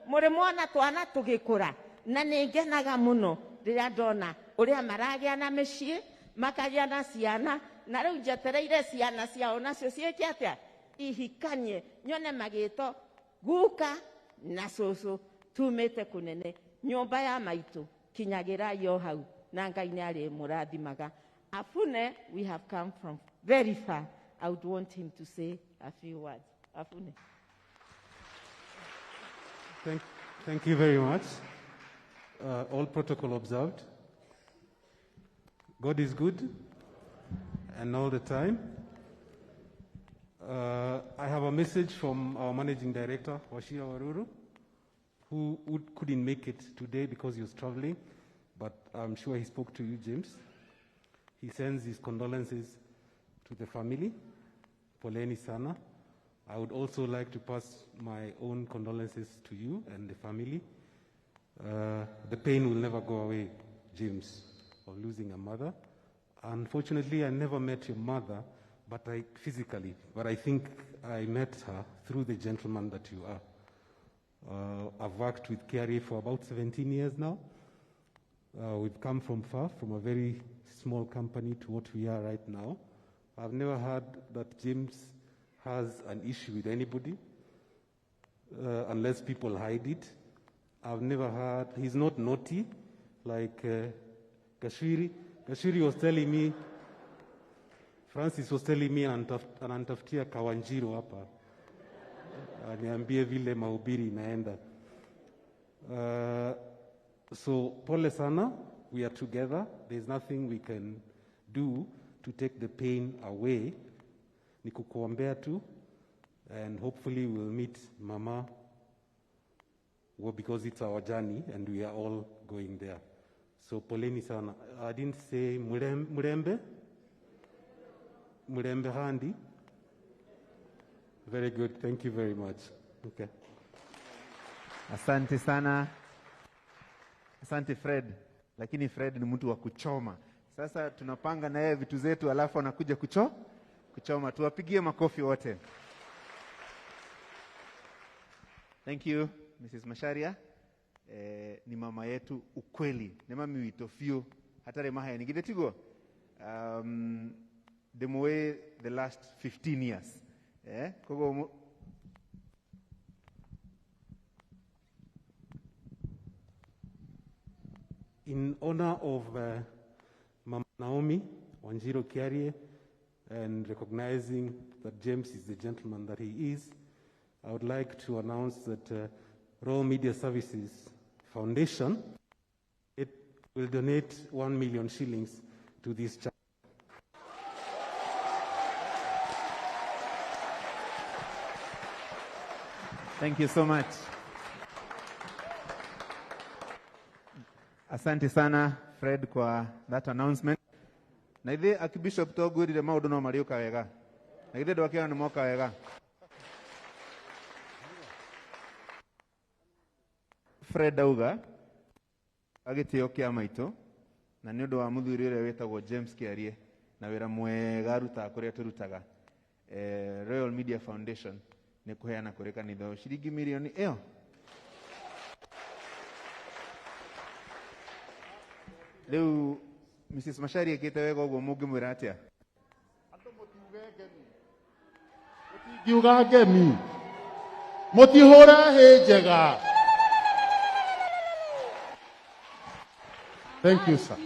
muri mwana twana tugikura na ningenaga muno riria ndona uria maragia na micii makagia na ciana na riu njetereire ciana ciao nacio ciike atia ihikanie nyone magito guka na cucu tumite kunene nyumba ya maitu kinyagira yo hau na Ngai ni ari murathimaga. Afune, we have come from very far. I would want him to say a few words. Afune. Thank you very much. All protocol observed. God is good and all the time. I have a message from our managing director, Washira Waruru, who couldn't make it today because he was traveling, but I'm sure he spoke to you, James. He sends his condolences to the family. Poleni sana. I would also like to pass my own condolences to you and the family. The pain will never go away, James, of losing a mother. Unfortunately, I never met your mother, physically, but I think I met her through the gentleman that you are. I've worked with Kiarie for about 17 years now. We've come from far, from a very small company to what we are right now. I've never heard that James has an issue with anybody, unless people hide it. I've never heard, he's not naughty, like Gashiri. Gashiri was telling me, Francis was telling me, anantafutia Kawanjiro hapa. Aniambie vile mahubiri inaenda. So, pole sana, we are together. There's nothing we can do to take the pain away. Ni kukuombea tu, and hopefully we'll meet Mama, well, because it's our journey and we are all going there. So, poleni sana. I didn't say Murembe? Murembe handi? Very good, thank you very much. Okay. Asante sana. Asante Fred, lakini Fred ni mtu wa kuchoma. Sasa tunapanga na yeye vitu zetu alafu anakuja kuchoma. Tuwapigie makofi wote. Thank you, Mrs. Macharia. Ni mama yetu ukweli. Ni mami witofio. Hatare mahaya nigide tigo. Demoe the last 15 years. Kogo in honor of Mama Naomi Wanjiro Kiarie and recognizing that James is the gentleman that he is, I would like to announce that Royal Media Services Foundation will donate 1 million shillings to this charity. Thank you so much. Asante sana Fred kwa that announcement. Na ithe Archbishop togwirire maundu no mariuka wega. Na ithe ndwakira ni moka wega. Fred auga agitio kia maitu na ni undu wa muthuri uria wetagwo James Kiarie na wira mwega aruta kuria turutaga Royal Media Foundation ni kuheana kuri kanitha shilingi milioni iyo. Leo Mrs. Mashari ekite wega uguo mungimwira atia? Mutingiuga ngemi. Mutihura hejega. Thank you, sir.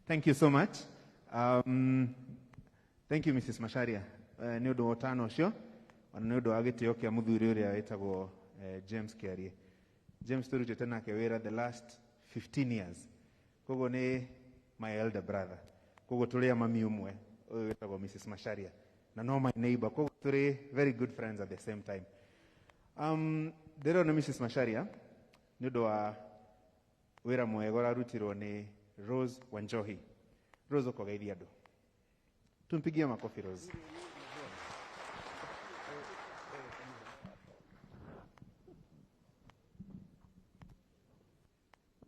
Thank you so much. Thank you, Mrs. Masharia. Ni undu otano cio, ona ni undu wa gitio kia muthuri uria wetagwo James Kiarie. James turutite nake wira the last 15 years. Koguo ni my elder brother. Koguo turi a mami umwe, uyu wetagwo Mrs. Masharia. Na no my neighbor. Koguo turi very good friends at the same time. Ndero na Mrs. Masharia ni undu wa wira mwega urarutirwo ni Rose Wanjohi. Rose ukogeithia andu. Tumpigie makofi Rose.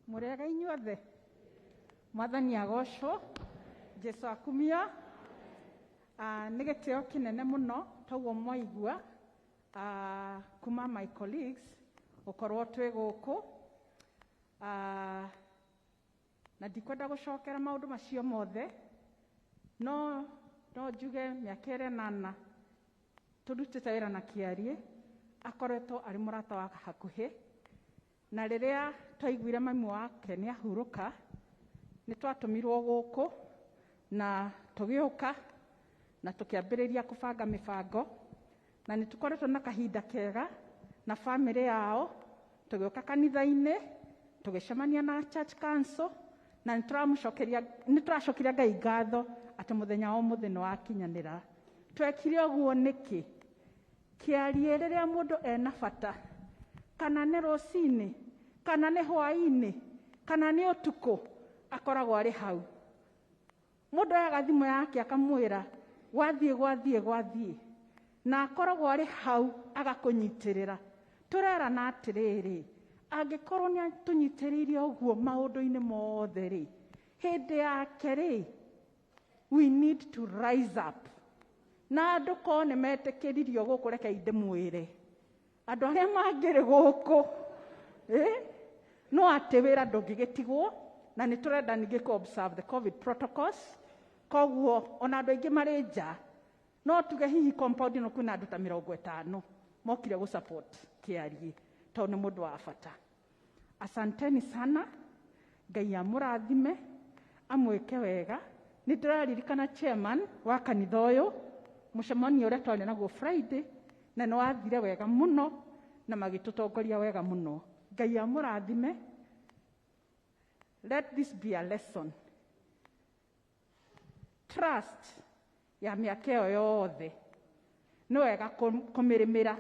Murega inyuothe mwathani agocwo Jesu akumia nĩ gĩtĩo kĩnene mũno toguo mwaigua kuma my colleagues gũkorwo twĩ gũkũ na ndikwenda gũcokera maũndũ macio mothe no njuge mĩaka ĩrĩa nana tũrutĩte wĩra na Kiarie akoretwo arĩ mũrata wa hakuhĩ na rĩrĩa twaiguire mami wake nĩ ahurũka nĩ twatũmirwo gũkũ na tũgĩũka na tũkĩambĩrĩria kũbanga mĩbango na nĩ tũkoretwo na kahinda kega na bamĩrĩ yao tũgĩũka kanitha-inĩ tũgĩcemania na church council na nĩ tũracokeria Ngai ngatho atĩ mũthenya wa ũmũthĩ nĩ wakinyanĩra. Twekire ũguo nĩkĩ? Kiarie rĩrĩa mũndũ ena bata kana nĩ rũcinĩ kana nĩ hwaĩ-inĩ kana nĩ ũtukũ akoragwo arĩ hau. Mũndũ oyaga thimũ yake akamwĩra gwathiĩ na akoragwo arĩ hau agakũnyitĩrĩra. Tũrerana atĩrĩrĩ, angĩkorwo nĩ tũnyitĩrĩire ũguo maũndũ-inĩ mothe rĩ, hĩndĩ yake rĩ, we need to rise up. Na andũ korwo nĩ metĩkĩririo gũkũ reke ndĩmwĩre andũ arĩa mangĩrĩ gũkũ no atĩ wĩra ndũngĩgĩtigwo na nĩ tũrenda ningĩ ku observe the COVID protocols. Koguo ona andũ aingĩ marĩ nja no tuge hihi compound ĩno kwĩna andũ ta 50 mokire gũ support Kiarie tondũ nĩ mũndũ wa bata. Asanteni sana, Ngai amũrathime amwĩke wega. Nĩ ndĩraririkana chairman wa kanitha ũyũ mũcemanio ũrĩa twarĩ naguo Friday na nĩ wathire wega mũno na magĩtũtongoria wega mũno. Ngai amũrathime. Let this be a lesson. Trust ya mĩaka ĩyo yothe nĩ wega kũmĩrĩmĩra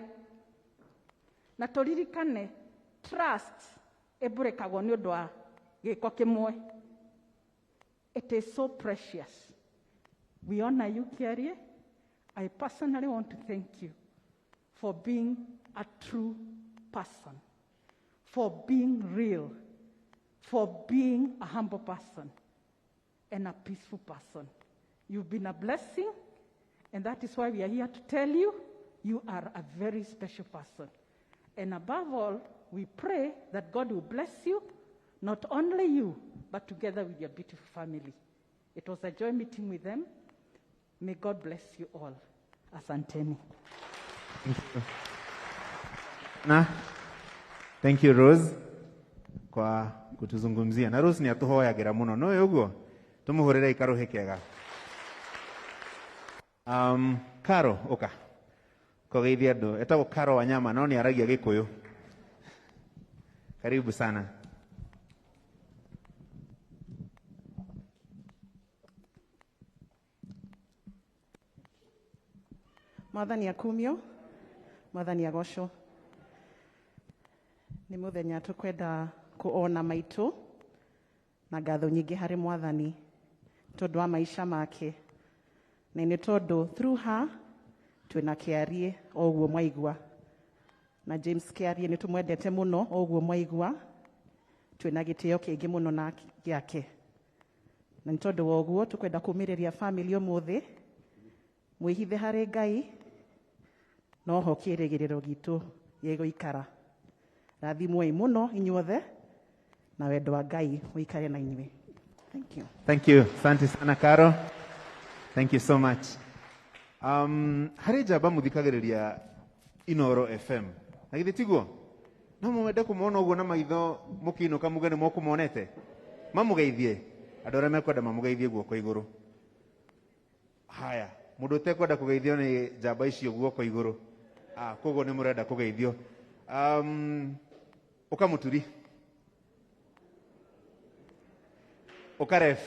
na tũririkane trust ĩmbũrĩkagwo nĩ ũndũ wa gĩko kĩmwe. It is so precious. We honor you, Kiarie. I personally want to thank you for being a true person, for being real, for being a humble person and a peaceful person. You've been a blessing, and that is why we are here to tell you, you are a very special person. And above all, we pray that God will bless you, not only you, but together with your beautiful family. It was a joy meeting with them. May God bless you all. Asanteni. Thank you Rose kwa kutuzungumzia. Na Rose ni atuhoyagira muno no uguo tumuhurire ikaruhe kega. Karo oka kogeithia andu etagwo Karo Wanyama no ni aragia Gikuyu. Karibu sana. Mwathani akumio, Mwathani agocwo. nĩ mũthenya tũkwenda kuona maitũ na ngatho nyingĩ harĩ Mwathani tondũ wa maisha make, na nĩ tondũ through her twĩna Kĩarie o ũguo mwaigua, na James Kĩarie nĩ tũmwendete mũno o ũguo mwaigua, twĩna gĩtĩo kĩingĩ mũno na gĩake, na nĩ tondũ wa ũguo tũkwenda kũmĩrĩria family ũmũthĩ, mwĩhithe harĩ Ngai no ho kĩĩrĩgĩrĩro gitũ gĩgũikara. Rathimwoi mũno inyuothe na wendo wa Ngai ũikare na inyuĩ. Thank you. Thank you. Asante sana Karo. Thank you so much. Harĩ njamba mũthikagĩrĩria Inoro FM. Na githĩ tiguo? No mwende kũmona ũguo na maitho mũkĩinũka muge nĩ mũkũmonete? Mamũgeithie. Andũ arĩa mekwenda mamũgeithie guoko igũrũ. Haya, mũndũ ũtekwenda kũgeithio nĩ njamba icio guoko igũrũ. Koguo nĩ mũrenda kũgeithio. Ũkamũturi. Ũkaref.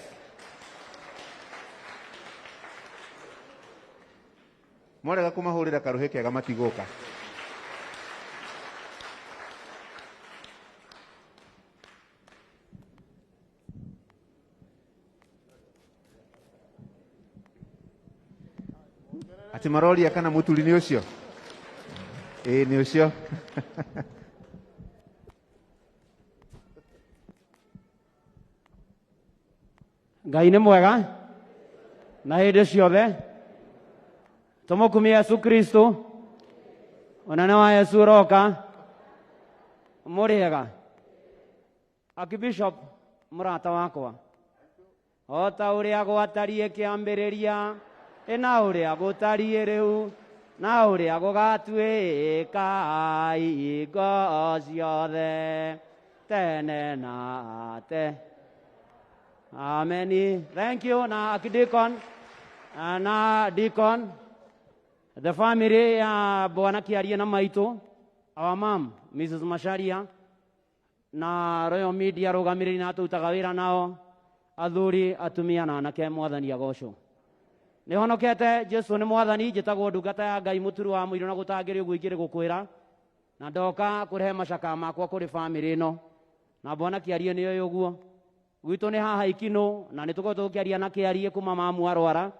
Mwarega kũmahũrĩra karũhĩ kega matigũka. Ati maroria kana mũturi nĩ ũcio? Nĩ ũcio. Ngai nĩ mwega na hĩndĩ ciothe. Tũmũkumie Yesu Kristo, ũnene wa Yesu ũroka. Mũrĩega Archbishop mũrata wakwa, o ta ũrĩa gwatariĩ kĩambĩrĩria, na ũrĩa gũtariĩ rĩu, na ũrĩa gũgatuĩka hingo ciothe tene na te. Amen. Thank you. Na Archdeacon na Deacon, the family ya Bwana Kĩarie na maitũ, our mom Mrs. Macharia, na Royal Media rũgamĩrĩri na tũrutaga wĩra nao, athuri, atumia na anake, Mwathani agocwo. Nĩ honokete. Jesu nĩ Mwathani. Njĩtagwo ndungata ya Ngai mũturu wa mũirũ na gũtangĩrio ũguo ingĩrĩ gũkwĩra, na ndoka kũrehe macaka makwa kũrĩ family ĩno, na Bwana Kĩarie nĩ oĩ ũguo. Gwitũ nĩ haha Ikino, na nĩ tũkorwo tũkĩaria na Kĩarie kuma mamu arwara,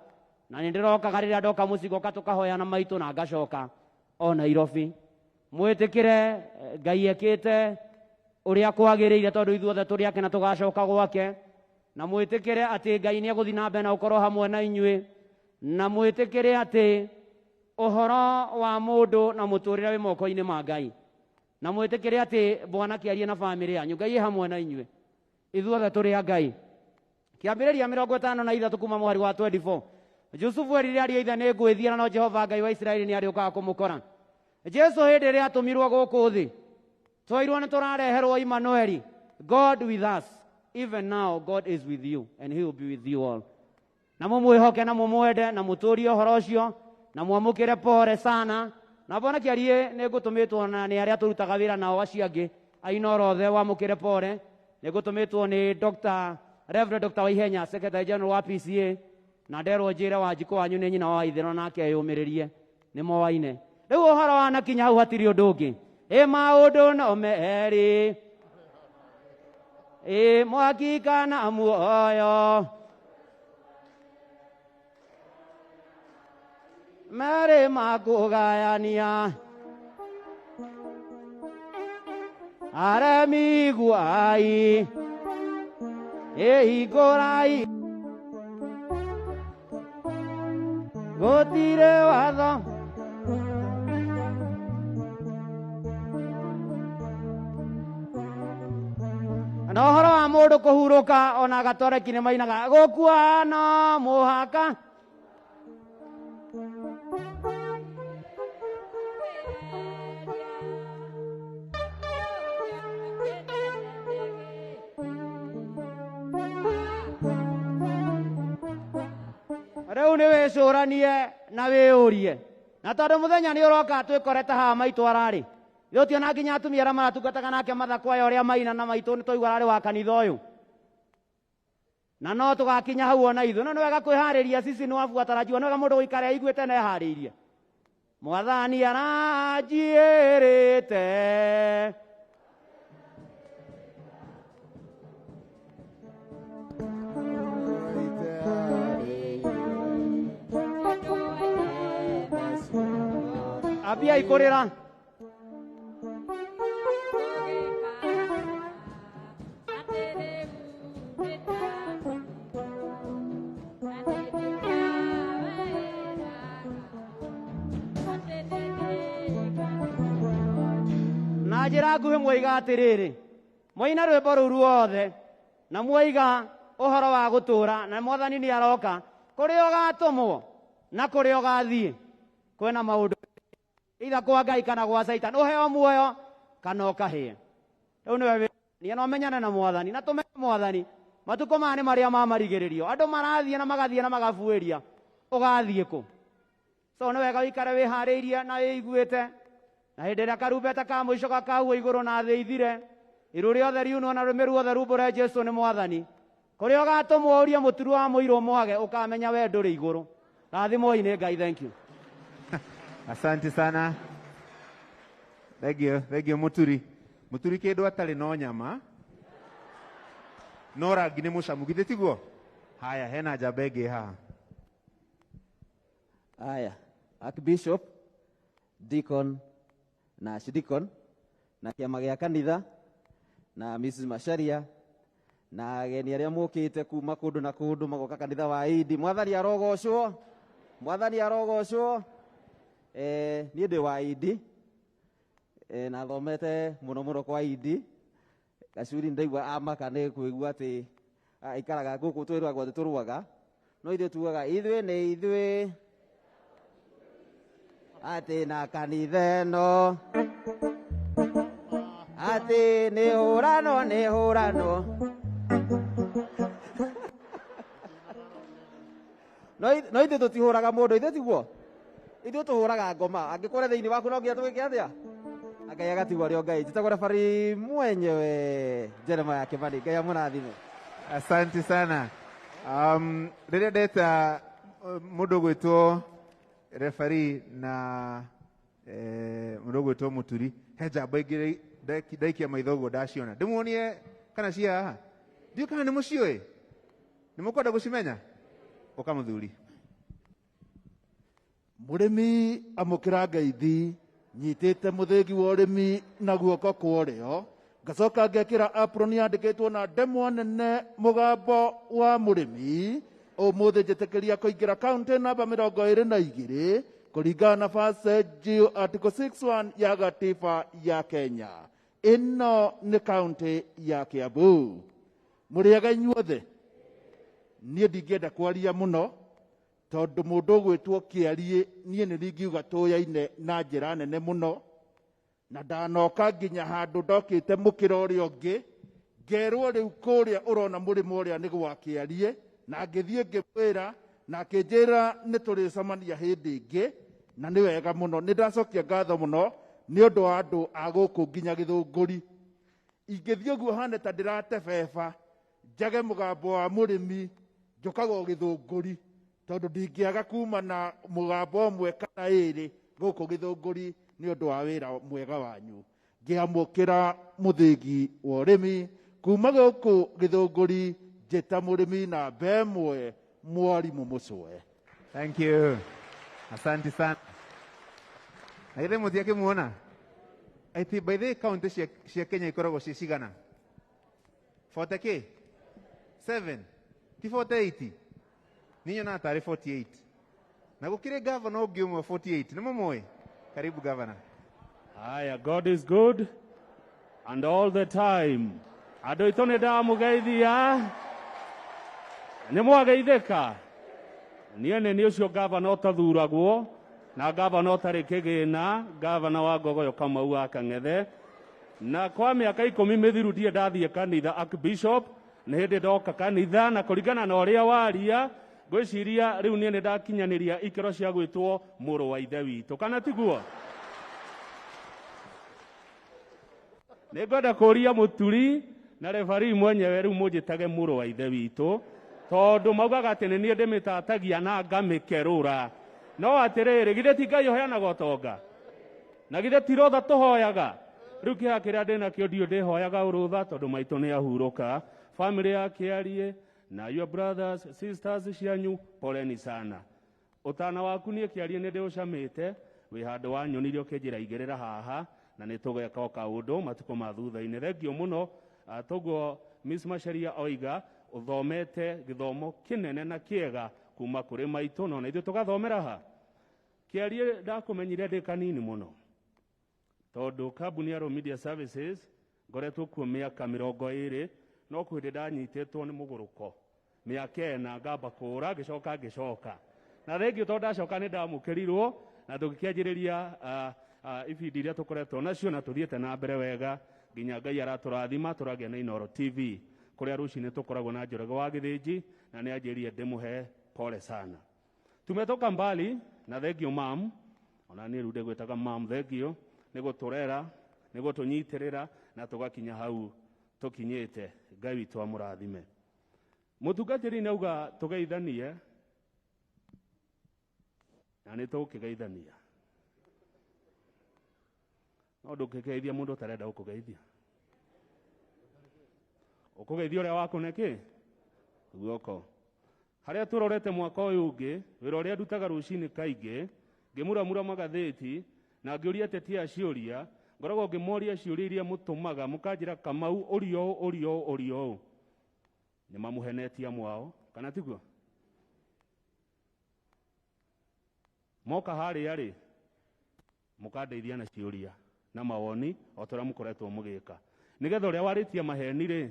na nĩ ndĩrokaga rĩrĩa ndoka mũciĩ ngoka tũkahoya na maitũ na ngacoka o Nairobi. Mwĩtĩkĩre Ngai ekĩte ũrĩa kwagĩrĩire tondũ ithuothe tũrĩ ake na tũgacoka gwake, na mwĩtĩkĩre atĩ Ngai nĩ egũthiĩ na mbere na gũkorwo hamwe na inyuĩ, na mwĩtĩkĩre atĩ ũhoro wa mũndũ na mũtũrĩre wĩ moko-inĩ ma Ngai, na mwĩtĩkĩre atĩ Bwana Kĩarie na family yanyu Ngai ĩ hamwe na inyuĩ, ithuothe tũrĩ a Ngai. Kĩambĩrĩria 53 kuma mweri wa 24. Jusufu erire ariũ ithe nĩ ngwĩthiĩra, no Jehova Ngai wa Isiraeli nĩ arĩũkaga kũmũkora. Jesu hĩndĩ ĩrĩa atũmirwo gũkũ thĩ, twairwo nĩ tũrareherwo Emmanuel, God with us. Even now God is with you and he will be with you all. Na mũmwĩhoke na mũmwende na mũtũrie ũhoro ũcio na mwamũkĩre pore sana. Na Bwana Kĩarie nĩ ngũtũmĩtwo na nĩ arĩa tũrutaga wĩra nao acio angĩ a Inoro othe, wamũkĩre pore. Nĩ ngũtũmĩtwo nĩ Reverend Dr. Waihenya, Secretary General wa PCA, na nderwo njĩre Wanjikũ wanyu nĩ nyina wa Waithĩra, nake yũmĩrĩrie nĩ moaine. Rĩu ũhoro wanakinya hau hatirĩ ũndũ ũngĩ. Maũndũ no merĩ, mwaki kana muoyo, merĩ makũgayania. Aremi iguai, hingũrai, gũtirĩ watho. Na ũhoro wa mũndũ kũhurũka, ona Gatoreki nĩ mainaga gũkua no mũhaka. Rĩu nĩ wĩcũranie na wĩyũrie, na tondũ mũthenya nĩ ũroka twĩkorete haha maitũ ararĩ, gũtiona nginya atumia arĩa maratungataga nake mathako aya ũrĩa maina na maitũ nĩ twaigua ararĩ wa kanitha ũyũ, na no tũgakinya hau ona ithuĩ. No nĩ wega kwĩharĩria, sisi nĩ wabuatarajiwa, nĩ wega mũndũ gũikara aiguĩte na eharĩirie. Mwathani aranjĩrĩte ambiai kurira na njĩra nguhĩ mwoiga atĩrĩrĩ mwaina rwĩmbo rũu ruothe na mwoiga ũhoro wa gũtũũra na mwathani nĩ aroka kũrĩa ũgatũmwo na kũrĩa ũgathiĩ kwĩna maũndũ either kwa Ngai kana gwa Satan ũheo muoyo kana ũkahĩe rĩu nĩwe niĩ no menyane na mwathani na tũmenye mwathani matukũ maya nĩ marĩa mamarigĩrĩrio andũ marathiĩ na magathiĩ na magabuĩria ũgathiĩ kũ so nĩ wega wĩikare wĩharĩirie na wĩiguĩte na hĩndĩ ĩrĩa karumbeta ka mũico gakahuo igũrũ na thĩ ithire iru rĩothe riunwo na rũmĩ ruothe rumbũre Jesũ nĩ mwathani kũrĩa ũgatũmwo ũrie mũturu wa mũirũ mwage ũkamenya we ndũrĩ igũrũ rathimoi nĩ Ngai. Thank you. Asante sana. Thegio muturi kĩndũ atarĩ no nyama no rangi nĩ mũcamu githĩ tiguo. Haya, hena njamba ĩngĩ haha. Haya, Archbishop, Deacon na Archdeacon na kĩama gĩa kanitha na Mrs. Macharia na ageni arĩa mũkĩte kuma kũndũ na kũndũ magoka kanitha wa Idi. Mwathani arogocwo, mwathani arogocwo. Niĩ ndĩ wa Idi na thomete mũno kwa Idi. Gacuri ndaigua amaka nĩ kwĩgua atĩ aikaraga gũkũ twĩragwo atĩ tũrũaga no ithuĩ tugaga ithuĩ nĩ ithuĩ atĩ na kanitha ĩno atĩ nĩ hũrano no ithuĩ tũtihũraga mũndũ ithuĩ tiguo ithuĩ tũhũraga ngoma angĩkore thĩinĩ waku no nginya tũgĩke atĩa Ngai agatigwo arĩ o Ngai. Njĩtagwo referee mwenyewe Jeremiah Kĩmani. Ngai amũrathime. Asante sana. Rĩrĩa ndeta mũndũ gwĩtwo referee na mũndũ gwĩtwo mũturi he njamba ingĩ ndaikia maitho ũguo ndaciona ndĩmuonie kana cia haha ndiũ kana nĩ mũciũĩ nĩ mũkwenda gũcimenya ũka mũthuri. Mũrĩmi amũkĩra ngeithi nyitĩte mũthĩgi wa ũrĩmi na guoko kwa ũrĩo ngacoka ngekĩra apron yandĩkĩtwo na ndemwa nene mũgambo wa mũrĩmi ũmũthĩ njĩtĩkĩria kũingĩra kaunti namba 22 kũringana na verse article 61 ya gatiba ya Kenya. Ĩno nĩ kaunti ya Kiambu. Mũrĩega inyuothe niĩ ndingĩenda kwaria mũno tondũ mũndũ ũgwĩtwo Kĩarie niĩ nĩ ringiuga tũyaine na njĩra nene mũno na ndanoka nginya handũ ndokĩte mũkĩra ũrĩa ũngĩ ngerwo rĩu kũrĩa ũrona mũrĩmo ũrĩa nĩ gwa Kĩarie na ngĩthiĩ ngĩmwĩra na akĩnjĩra nĩ tũrĩcemania hĩndĩ ĩngĩ na nĩ wega mũno. Nĩ ndacokia ngatho mũno nĩ ũndũ wa andũ a gũkũ nginya Gĩthũngũri. Ingĩthiĩ ũguo hane ta ndĩratebeba njage mũgambo wa mũrĩmi njũkaga Gĩthũngũri tondũ ndingĩaga kuma na mũgambo ũmwe kana ĩrĩ gũkũ Gĩthũngũri nĩ ũndũ wa wĩra mwega wanyu. Ngĩamũkĩra mũthĩgi wa ũrĩmi kuma gũkũ Gĩthũngũri njĩta mũrĩmi namba ĩmwe Mwarimũ Mũcwe. Thank you. Asante sana. Na githĩ mũtiakĩmuona ati by the county cia Kenya ikoragwo ci cigana 40k 7 ti 48 ninyo na tarĩ 48 na gũkĩrĩ governor ũngĩ ũmwe 48 nĩ mũmũĩ. Karibu governor. Aya, God is good and all the time. Andũ aitũ nĩ ndamũgeithia nĩ mwageithĩka. Niĩ nĩ ũcio governor ũtathuragwo na governor ũtarĩ kĩgĩna, governor wa Ngogoyo Kamau wa Kang'ethe, na kwa mĩaka 10 mĩthiru ndiĩ ndathiĩ kanitha Archbishop. Nĩ hĩndĩ ndoka kanitha na kũringana na ũrĩa waria ngwĩciria rĩu niĩ nĩ ndakinyanĩria ikĩro cia gwĩtwo mũrũ wa ithe witũ kana tiguo. Nĩ ngwenda kũria mũturi na referee mwenyewe rĩu mũnjĩtage mũrũ wa ithe witũ tondũ maugaga atĩ nĩ niĩ ndĩmĩtatagia na ngamĩkerũra. No atĩrĩrĩ githĩ ti Ngai ũheanaga ũtonga na githĩ ti rũtha tũhoyaga. Rĩu kĩrĩa kĩrĩa ndĩnakĩo ndiũ ndĩhoyaga ũrũtha tondũ maitũ nĩ ahurũka. Family ya Kĩarie na your brothers sisters cianyu poleni sana. Ũtana waku niĩ Kĩarie nĩ ndĩũcamĩte wĩ handũ wanyonire ũkĩnjĩra igĩrĩra haha na nĩ tũgeka o kaũndũ matukũ ma thutha-inĩ. Thengio mũno. Toguo Miss Macharia oiga ũthomete gĩthomo kĩnene na kĩega kuma kũrĩ maitũ, no na ithuĩ tũgathomera ha. Kĩarie ndakũmenyire ndĩ kanini mũno, tondũ kambuni ya Royal Media Services ngoretwo kuo mĩaka 20, no kwĩndĩ ndanyitĩtwo nĩ mũgũrũko mĩaka ĩna ngamba kũũra ngĩcoka na thengio tondũ ndacoka nĩ ndamũkĩrirwo na tũgĩkĩanjĩrĩria ibindi iria tũkoretwo nacio na tũthiĩte na mbere wega nginya Ngai aratũrathima tũragĩa na Inooro TV kũrĩa rũcinĩ tũkoragwo na Njoroge wa Gĩthĩnji na nĩ anjĩrire ndĩmũhe pole sana. Tumetoka mbali na thengio mam, ona niĩ rĩu ndĩgwĩtaga mam thengio, nĩ gũtũrera nĩ gũtũnyitĩrĩra na tũgakinya hau tũkinyĩte. Ngai witũ amũrathime. Mũtungatĩri nauga tũgeithanie na nĩ tũgũkĩgeithania. No ndũngĩgeithia mũndũ ũtarenda gũkũgeithia. Ũkũgeithia ũrĩa waku nĩkĩ? Guoko. Harĩa tũrorete mwaka ũyũ ũngĩ, wĩra ũrĩa ndutaga rũcinĩ kaingĩ, ngĩmuramura magathĩti na ngĩũria ateti a ciũria, ngoragwo ngĩmoria ciũria iria mũtũmaga mũkanjĩra Kamau ũrio ũũ. Nĩ mamũhenetie amwe ao, kana tiguo? Moka harĩa rĩ, mũkandeithia na ciũria na mawoni o ta ũrĩa mũkoretwo mũgĩka, nĩgetha ũrĩa warĩtia maheni rĩ,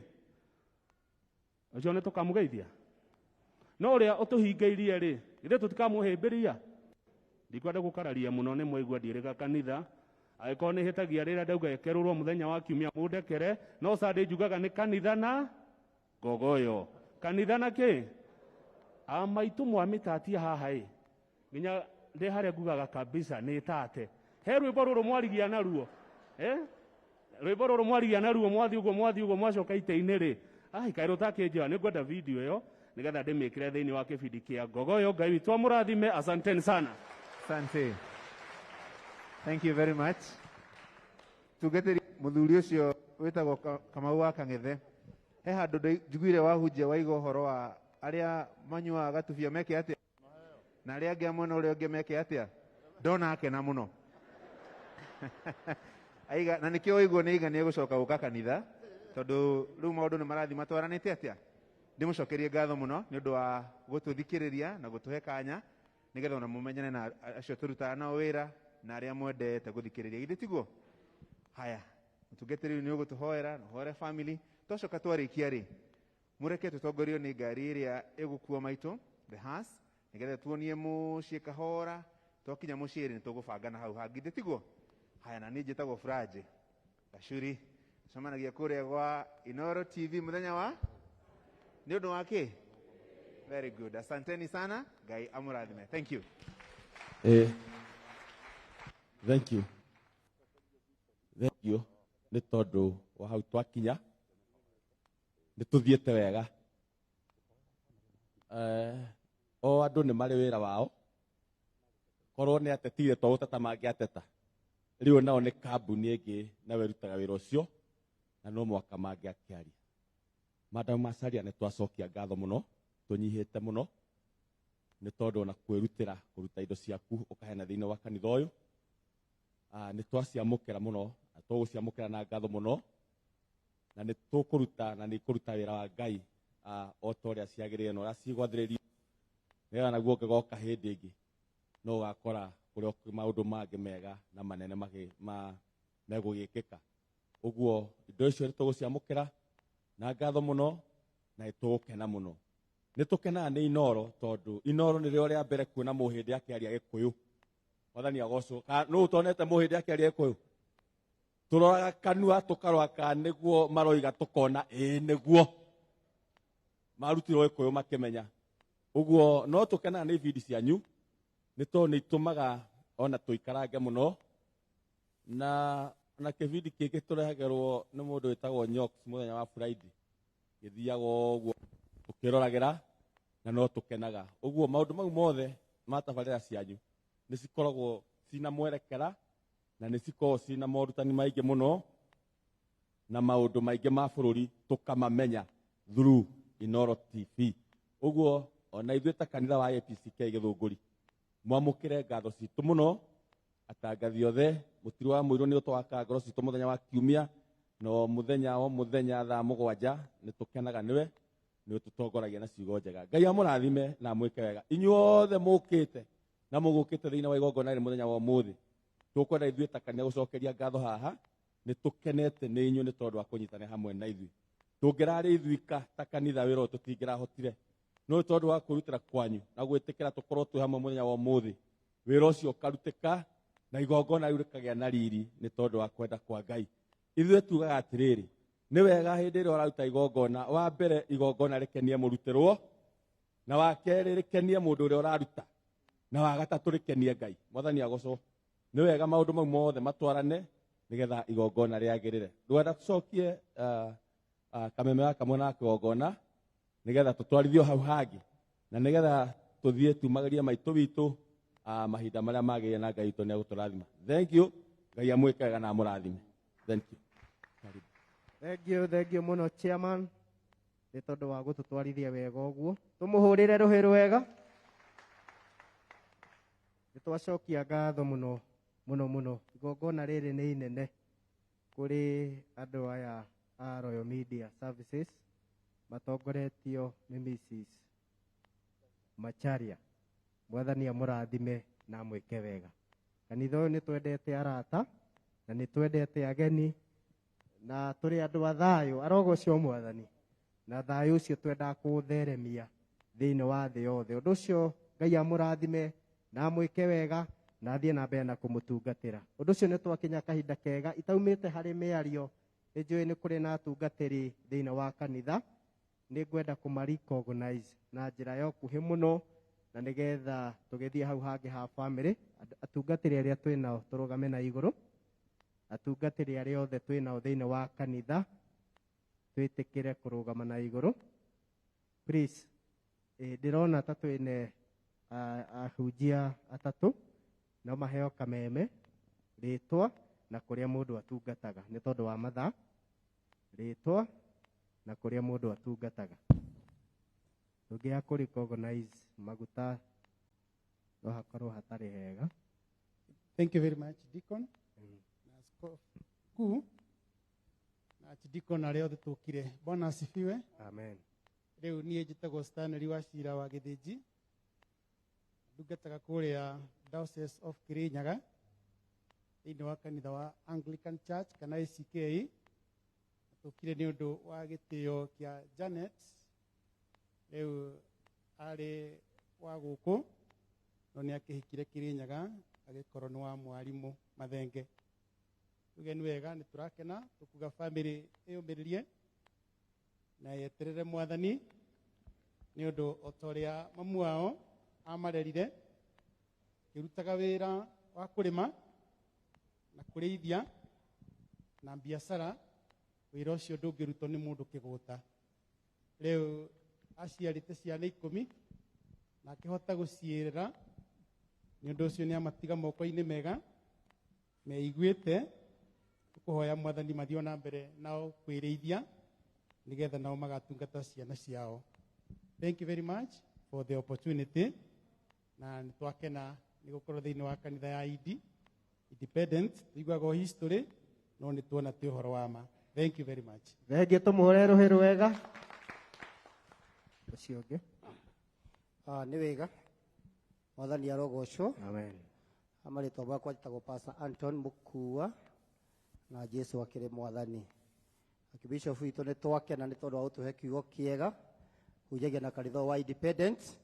ũcio nĩ tũkamũgeithia. No ũrĩa ũtũhingĩirie rĩ, githĩ tũtikamũhĩmbĩria? Ndikwenda gũkararia mũno, nĩ mwaigua ndirĩga kanitha, angĩkorwo nĩ hĩtagia rĩrĩa ndauga ekerũrwo mũthenya wa kiumia mũndekere, no Sunday njugaga nĩ kanitha na ngogoyo. Kanitha na kĩ? Maitũ mwamĩtatia haha ĩ, nginya ndĩ harĩa ngugaga kabisa nĩ tate. He rwĩmbo rũrũ mwarigia naruo, rwĩmbo rũrũ mwarigia naruo mwathi ũguo mwacoka itĩ-inĩ rĩ, kaĩ rũtakĩnjĩra nĩ ngwenda video ĩyo nĩgetha ndĩmĩkĩre thĩinĩ wa kĩbindi kĩa ngogoyo. Ngai witũ amũrathime. Asanteni sana. Asante. Thank you very much. Tugeteri muthuri ũcio wĩtagwo Kamau wa Kang'ethe, he handũ njiguire wahunjia waiga ũhoro wa arĩa manyuaga gatubia meke atĩa na arĩa angĩ mwena ũrĩa ũngĩ meke atĩa. Ndona akena mũno aiga na nĩkĩo waigua nĩ aiga nĩ egũcoka gũka kanitha, tondũ rĩu maũndũ nĩ marathi matwaranĩte atĩa. Ndĩmũcokerie ngatho mũno nĩ ũndũ wa gũtũthikĩrĩria na gũtũhe kanya nĩgetha ona mũmenyane na acio tũrutaga nao wĩra na arĩa mwendete gũthikĩrĩria. Githĩ tiguo? Haya, mũtungatĩri nĩ ũgũtũhoera na ũhoere family. Twacoka twarĩkia rĩ, mũreke tũtongorio nĩ ngari ĩrĩa ĩgũkua maitũ the hearse, nĩgetha tuonie mũciĩ kahora. Twakinya mũciĩ rĩ, nĩ tũgũbanga na hau hangĩ. Githĩ tiguo? Haya, na niĩ njĩtagwo Franje Gacuri, tũcemanagia kũrĩa gwa Inooro TV mũthenya wa nĩ ũndũ wa kĩ? Very good. Asanteni sana. Ngai amũrathime. Thank you. Thank you. Nĩ tondũ wa hau twakinya nĩ tũthiĩte wega. O andũ nĩ marĩ wĩra wao, korwo nĩ atetire to gũteta mangĩateta. Rĩu nao nĩ kambuni ĩngĩ nawe ĩrutaga wĩra ũcio na no mwaka mangĩakĩaria. Madam Macharia nĩ twacokia ngatho mũno, tũnyihĩte mũno nĩ tondũ ona kwĩrutĩra kũruta indo ciaku ũkaheana thĩinĩ wa kanitha ũyũ. Nĩ twaciamũkĩra mũno na tũgũciamũkĩra na ngatho mũno, na nĩ tũkũruta na nĩ ikũruta wĩra wa Ngai o ta ũrĩa ciagĩrĩire na ũrĩa cigwathĩrĩrio, nĩgetha naguo ũngĩgoka hĩndĩ ĩngĩ no ũgakora kũrĩa maũndũ mangĩ mega na manene megũgĩkĩka. Ũguo indo icio nĩ tũgũciamũkĩra na ngatho mũno na nĩ tũgũkena mũno. Nĩ tũkenaga nĩ Inooro, tondũ Inooro nĩrĩo rĩa mbere kuona mũhĩndĩ akĩaria Gĩkũyũ. Mwathani agocwo. Nũ ũtonete mũhĩndĩ akĩaria Gĩkũyũ? Tũroraga kanua tũkarora kana nĩguo maroiga tũkona nĩguo marutirwo Gĩkũyũ makĩmenya. Ũguo no tũkenaga nĩ ibindi cianyu, nĩ tondũ nĩ itũmaga ona tũikarange mũno, na kĩbindi kĩngĩ tũrehagĩrwo nĩ mũndũ wĩtagwo Nyox mũthenya wa Friday, gĩthiaga ũguo tũkĩroragĩra na no tũkenaga. Ũguo maũndũ mau mothe ma tabarĩra cianyu nĩ cikoragwo cina mwerekera na nĩ cikoragwo cina morutani maingĩ mũno na maũndũ maingĩ ma bũrũri tũkamamenya through Inooro TV. Ũguo ona ithuĩ ta kanitha wa APCK Gĩthũngũri mwamũkĩre ngatho citũ mũno atangathi othe mutiro wa muiro ni utwaka ngoro citũ mũthenya wa kiumia no mũthenya thaa mũgwanja nĩ tũkenaga nĩwe nĩ ũtũtongoragia na ciugo njega. Ngai amũrathime na mwĩke wega inyuothe mũkĩte na mũgũkĩte thĩinĩ wa igongona rĩrĩ mũthenya wa ũmũthĩ. Tũkwenda ithuĩ ta kanitha gũcokeria ngatho haha nĩ tũkenete nĩ inyuĩ nĩ tondũ wa kũnyitanĩra hamwe na ithuĩ. Tũngĩrarĩ ithuĩ ta kanitha wĩra ũyũ tũtingĩrahotire no tondũ wa kwĩrutĩra kwanyu na gwĩtĩkĩra tũkorwo twĩ hamwe mũthenya wa ũmũthĩ. Wĩra ũcio ũkarutĩka na igongona rĩu rĩkagĩa na riri nĩ tondũ wa kwenda kwa Ngai. Ithuĩ tugaga atĩrĩrĩ, nĩ wega hĩndĩ ĩrĩa ũraruta igongona, wa mbere igongona rĩkenie mũrutĩrwo, na wa kerĩ rĩkenie mũndũ ũrĩa ũraruta, na wa gatatũ rĩkenie Ngai. Mwathani agocwo. Nĩ wega maũndũ mau mothe matwarane nĩgetha igongona rĩagĩrĩre. Ndwenda tũcokie kameme kamwe na kĩgongona nĩgetha tũtwarithio hau hangĩ na nĩgetha tũthiĩ tumagĩrie maitũ witũ mahinda marĩa magĩrĩire na Ngai witũ nĩ agũtũrathima. Thank you. Ngai amwĩke wega na amũrathime. Thank you. Thank you mũno chairman nĩ tondũ wa gũtũtwarithia wega ũguo. Tũmũhũrĩre rũhĩ rwega. Nĩ twacokia ngatho mũno mũno. Igongona rĩrĩ nĩ inene kũrĩ andũ aya a Royal Media Services matongoretio nĩ Mrs. Macharia. Mwathani amũrathime na mwĩke wega. Kanitha ũyũ nĩ twendete arata na nĩ twendete ageni na tũrĩ andũ a thayũ, arogocio Mwathani, na thayũ ũcio twendaga kũũtheremia thĩinĩ wa thĩ yothe. Ũndũ ũcio Ngai amũrathime na mwĩke wega na athiĩ na mbere na kũmũtungatĩra. Ũndũ ũcio nĩ twakinya kahinda kega itaumĩte harĩ mĩario. Nĩ njũĩ nĩ kũrĩ na atungatĩri thĩinĩ wa kanitha, nĩ ngwenda kũma-recognize na njĩra ya ũkuhĩ mũno na nĩgetha tũgĩthiĩ hau hangĩ ha bamĩrĩ. Atungatĩri arĩa twĩnao tũrũgame na igũrũ, atungatĩri arĩa othe twĩnao thĩinĩ wa kanitha twĩtĩkĩre kũrũgama na igũrũ. Please, ndĩrona ta twĩne ahunjia atatũ no maheo kameme, rĩtwa na kũrĩa mũndũ atungataga nĩ tondũ wa mathaa, rĩtwa na kũrĩa mũndũ atungataga. Tũngĩaga kũ-recognize maguta no hakorwo hatarĩ hega. Thank you very much, Deacon. Na askofu na Deacon arĩa othe tũkire. Bwana asifiwe. Amen. Rĩu niĩ njĩtagwo Stanley Wachira wa Gĩthĩnji. Ndungataga kũrĩa Diocese of Kirinyaga thĩinĩ wa kanitha wa Anglican Church kana ACK. Tũkire nĩ ũndũ wa gĩtĩo kĩa Janet. Rĩu arĩ wa gũkũ no nĩ akĩhikire Kirinyaga agĩkorwo nĩ wa mwarimũ Mathenge. Tuge nĩ wega nĩ tũrakena tũkuga bamĩrĩ ĩyũmĩrĩrie na yeterere Mwathani nĩ ũndũ o ta ũrĩa mamu wao amarerire kĩrutaga wĩra wa kũrĩma na kũrĩithia na biacara. Wĩra ũcio ndũngĩrutwo nĩ mũndũ kĩgũta. Rĩu aciarĩte ciana 10 na akĩhota gũciĩrĩra. Nĩ ũndũ ũcio nĩ amatiga moko-inĩ mega meiguĩte. Tũkũhoya Mwathani mathiĩ na mbere nao kwĩrĩithia nĩgetha nao magatungata ciana ciao. Thank you very much for the opportunity. Na nĩ twakena nĩ gũkorwo thĩinĩ wa kanitha ya Independent. Tuiguaga history no nĩ tuona tĩ ũhoro wa ma. Thank you very much. Thengiũ, tũmũhũre rũhĩ rwega. Ũcio ũngĩ. Nĩ wega. Mwathani arogocwo. Amen. Amarĩtwa makwa njĩtagwo Pastor Anton Mũkua na Jesu akĩrĩ Mwathani. Archbishop witũ nĩ twakena nĩ tondũ wa gũtũhe kiugo kĩega hunjagia na kanitha wa Independent.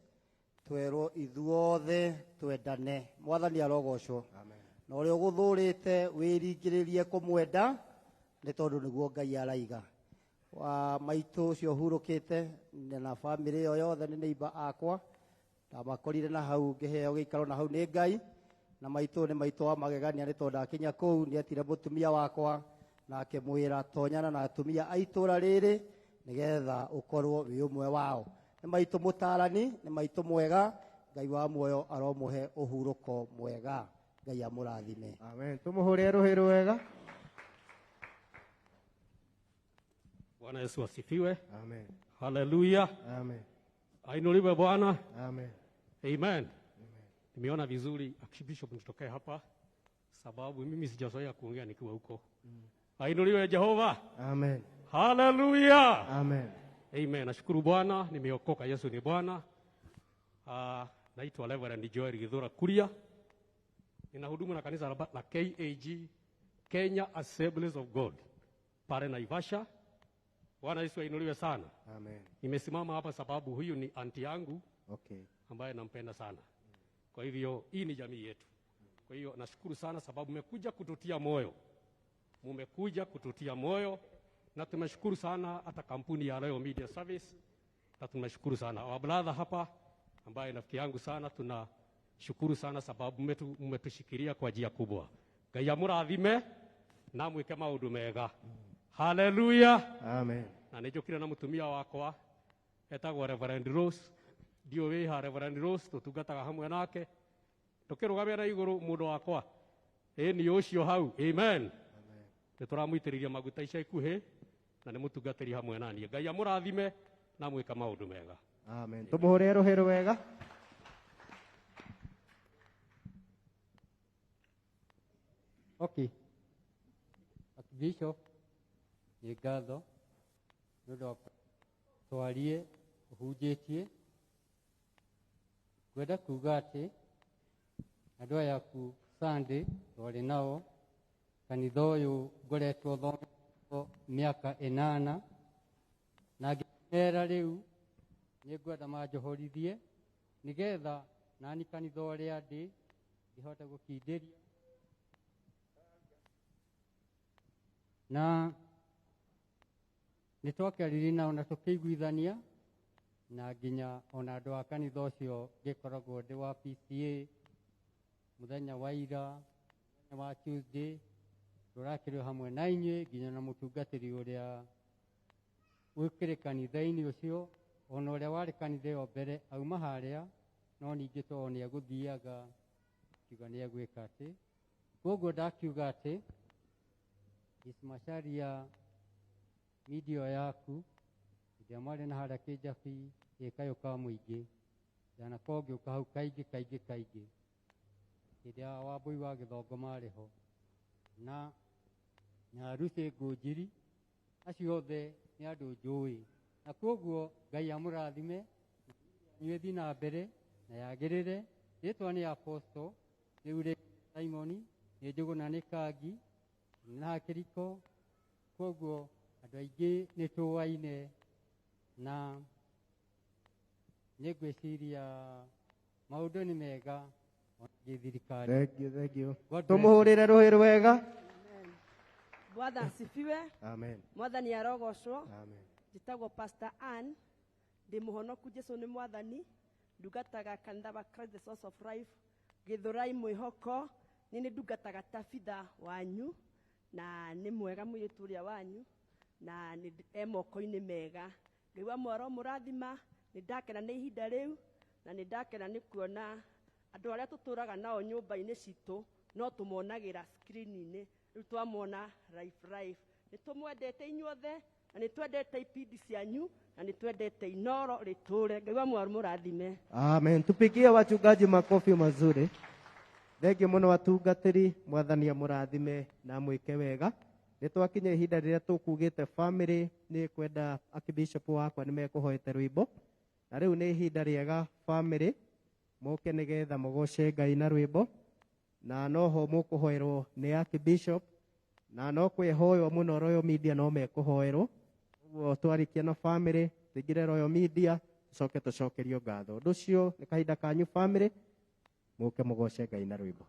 Twerwo ithuothe twendane. Mwathani arogocwo. Amen. Na ũrĩa ũgũthũrĩte wĩringĩrĩrie kũmwenda nĩ tondũ nĩguo Ngai araiga. Wa maitũ ũcio ũhurũkĩte na bamĩrĩ ĩyo yothe nĩ neighbor akwa. Ndamakorire na hau ngĩheo gĩikaro na hau nĩ Ngai. Na maitũ nĩ maitũ wa magegania nĩ tondũ akinya kũu nĩ etire mũtumia wakwa na akĩmwĩra tonyana na atumia a itũũra rĩrĩ nĩgetha ũkorwo wĩ ũmwe wao. Nĩ maitũ mũtaarani, nĩ maitũ mwega. Ngai wa muoyo aromũhe ũhurũko mwega. Ngai amũrathime. Amen. Tũmũhũrĩre rũhĩ rwega. Bwana Yesu asifiwe. Amen. Haleluya. Amen. Ainuliwe Bwana. Amen. Amen. Nimeona vizuri Archbishop nitokee hapa sababu mimi sijazoea kuongea nikiwa huko. Ainuliwe Jehova. Amen. Haleluya. Amen. Amen. Nashukuru Bwana, nimeokoka, Yesu ni Bwana. Naitwa Reverend Joel Githura Kuria. Ninahudumu na kanisa la KAG, Kenya Assemblies of God, pale Naivasha. Bwana Yesu ainuliwe sana. Amen. Nimesimama hapa sababu huyu ni anti yangu, okay, ambaye nampenda sana. Kwa hivyo hii ni jamii yetu. Kwa hiyo nashukuru sana sababu mmekuja kututia moyo. Mmekuja kututia moyo na tumeshukuru sana hata kampuni ya Royal Media Service. Na tunashukuru sana wabrother hapa ambaye rafiki yangu sana, tunashukuru sana sababu mmetushikilia kwa njia kubwa. Ngai amurathime na mwike maundu mega. Haleluya. Amen. Na nijukire na mutumia wakwa etagwo Reverend Rose. Dio we ha Reverend Rose tutungataga hamwe nake. Tukirugamira iguru mundu wakwa. Ni ucio hau. Amen. Nituramuitiriria maguta ica ikuhi na ni mutungatiri hamwe nani. Ngai amurathime na mwika maundu mega. Amen. Tumuhore rohero wega. Okay. Bishop Yegatho ndio twarie hujĩtie kwenda kuga atĩ andũ aya ku Sunday twarĩ nao kanitha ũyũ ngoretwo thomete mĩaka 8 na ngĩmera rĩu nĩngwenda manjohorithie nĩgetha nani kanitha ũrĩa ndĩ ngĩhote gũkindĩria na nĩtwakarire nao na tũkĩiguithania na nginya ona andũ a kanitha ũcio ngĩkoragwo ndĩ wa PCA mũthenya wa ira mũthenya wa Tuesday tũrakĩrĩ hamwe na inyuĩ nginya na mũtungatĩri ũrĩa wĩkĩrĩ kanitha-inĩ ũcio ona ũrĩa warĩ kanitha ĩyo mbere auma harĩa no ningĩ tondũ nĩegũthiaga kiuga nĩegwĩka atĩ koguo ndakiuga atĩ Macharia media yaku ndio mwarĩ na harĩa Kĩnjabi ĩkayũka mũingĩ ndanakorwo ngĩũka hau kaingĩ hĩndĩ ya Wambũi wa Gĩthongo marĩ ho na Ruthi Ngũnjiri acio othe nĩ andũ njũĩ na koguo Ngai amũrathime inyuĩ thiĩ na mbere na yagĩrĩre rĩtwa nĩ Apostle rĩu rĩ Simon nĩ Njũgũna nĩ Kangi na Kĩriko koguo andũ aingĩ nĩ tũwaine na nĩngwĩciria maũndũ nĩ mega gĩthirikari. Thank you. Tumuhũrĩre rũhĩ rwega. Bwana asifiwe. Amen. Mwathani arogocwo. Amen. Njĩtagwo Pastor Ann, ndĩ mũhonoku Jesũ nĩ mwathani, ndungataga kanitha wa Christ the Source of Life Gĩthũrai mwĩhoko, nĩ ndungataga tabitha wanyu na nĩ mwega mũirĩtu ũrĩa wanyu na nĩ moko-inĩ mega. Ngai wa mwaro mũrathima, nĩ ndakena nĩ ihinda rĩu na nĩ ndakena nĩ kuona andũ arĩa tũtũraga nao nyũmba-inĩ citũ no tũmonagĩra screen-inĩ, rĩu twamona live. Nĩ tũmwendete inyuothe na nĩ twendete ipindi cianyu na nĩ twendete inoro rĩtũre. Ngai wa mwaro mũrathime. Amen. Tupigie wachungaji makofi mazuri. Thengiũ mũno watungatĩri, mwathani amũrathime na mwĩke wega. Nĩtwakinya ihinda rĩrĩa tũkugĩte family nĩ kwenda Archbishop wakwa nĩmekũhoete rwĩmbo na rĩu nĩ ihinda rĩega family mũke nĩgetha mũgoce Ngai na rwĩmbo na noho mũkũhoerwo nĩ Archbishop na no kwĩhoywo mũno Royal Media no mekũhoerwo. Ũguo twarikia na family tũingĩre Royal Media tũcokerio ngatho. Ũndũ ũcio nĩ kahinda kanyu family mũke mũgoce Ngai na rwĩmbo.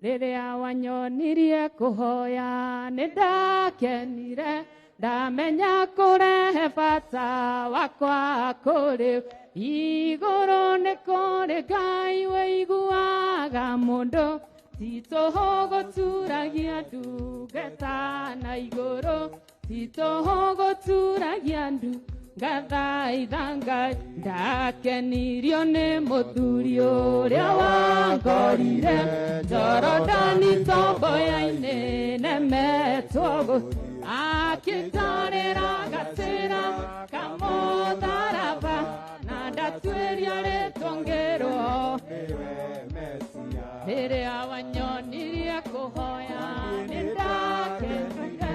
rĩrĩa wanyonirie kũhoya nĩndakenire ndamenya kũrehe bata wakwa kũrĩ igũrũ nĩ kũrĩ Ngai wĩiguaga mũndũ titũhũ gũturagia ndungata na igũrũ titũhũ gũturagia ngathaitha Ngai ndakenirio nĩ mũthuri ũrĩa wangorire Jorodani tomboya-inĩ nemetwo akĩndarĩra gatĩra kamũtharaba na ndatuĩria rĩtũngĩrwo rĩrĩa wanyonirie kũhoya nĩndakenire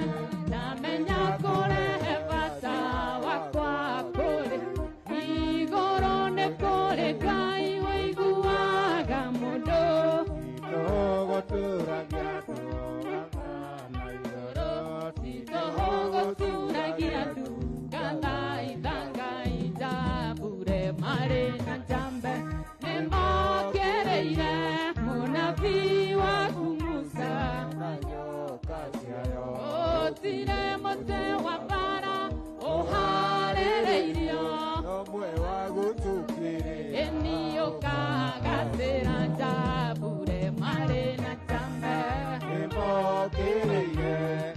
ndamenya kũrehe bata wakwa kũrĩ igũrũ nĩ kũrĩ Ngai wĩiguaga mũndũ titũhũgũturagia ndu ngathaitha Ngai ndambure marĩ na njambe nĩmokereire mũnabii waku Musa ũtire mũtĩ wa mbara ũharĩrĩirio ĩni ũkagatĩra ndambure marĩ na njambe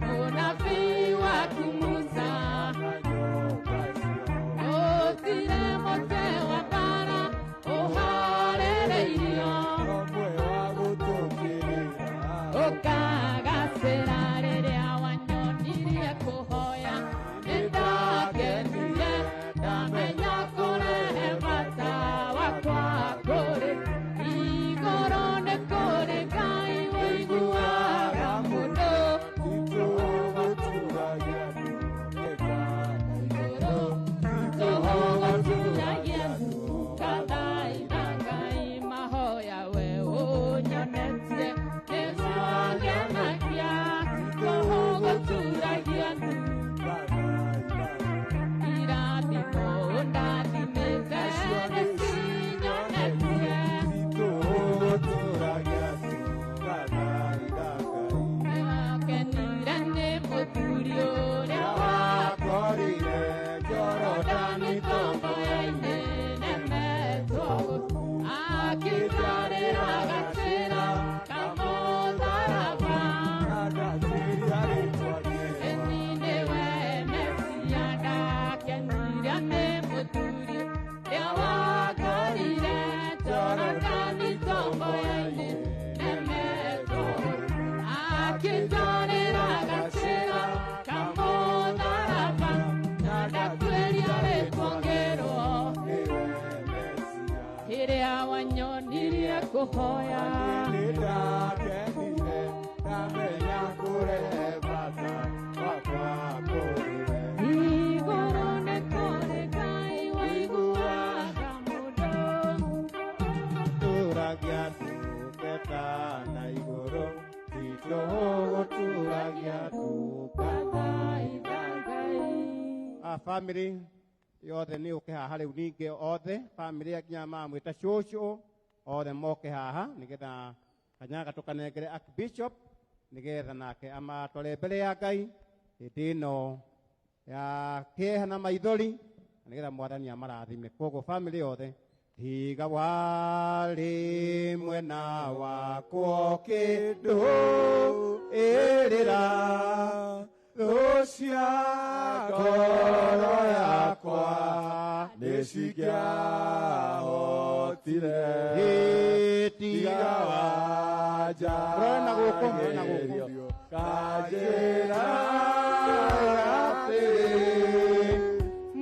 mũnabii waku Musa ũtire mũtĩ wa mbara ũharĩrĩirio ũkagacĩra rĩrĩa wanyonirie kũhoya nĩndakenire ndamenya kũrehe bata wakwa kũrĩ igũrũ nĩ kũrĩ Ngai wĩiguaga mũndũ tũhũgũturagia ndu ngathaitha Ngai mahoya we ũnyonetie nĩmangenagia tũhũgũturagia ndu irathimo ndathimĩte nĩcinyonetie nĩwakenire nĩ mũthuri ũrĩa wangorire Jorodani tomboya-inĩ nemetwo akĩndarĩra gatĩra kamũtharaba ĩni nĩwe Mesia ndakenire nĩ mũthuri ũrĩa wangorire Jorodani tomboya-inĩ nemetwo akĩndarĩra gatĩra kamũtharaba na ndatuĩria rĩtũngĩrwo rĩrĩa wanyonirie kũhoya igũrũ nĩ kũrĩ Ngai wĩiguaga mũndũ turagia ndungata na igũrũ titũhũgũturagia ngathaitha Ngai family yothe nĩ ũke haha rĩu ningĩ othe family nginya mamwĩta cũcũ othe moke haha nĩgetha kanyaga tũkanengere Archbishop nĩgetha nake amatware mbere ya Ngai hĩndĩ ĩno ya kĩeha na maithori nĩgetha mwathani amarathime koguo family yothe tiga warĩ mwena wakwo kĩndũ ĩrĩra thũcia ngoro yakwa nĩcingĩahotire tiga wanja kanjĩra atĩrĩ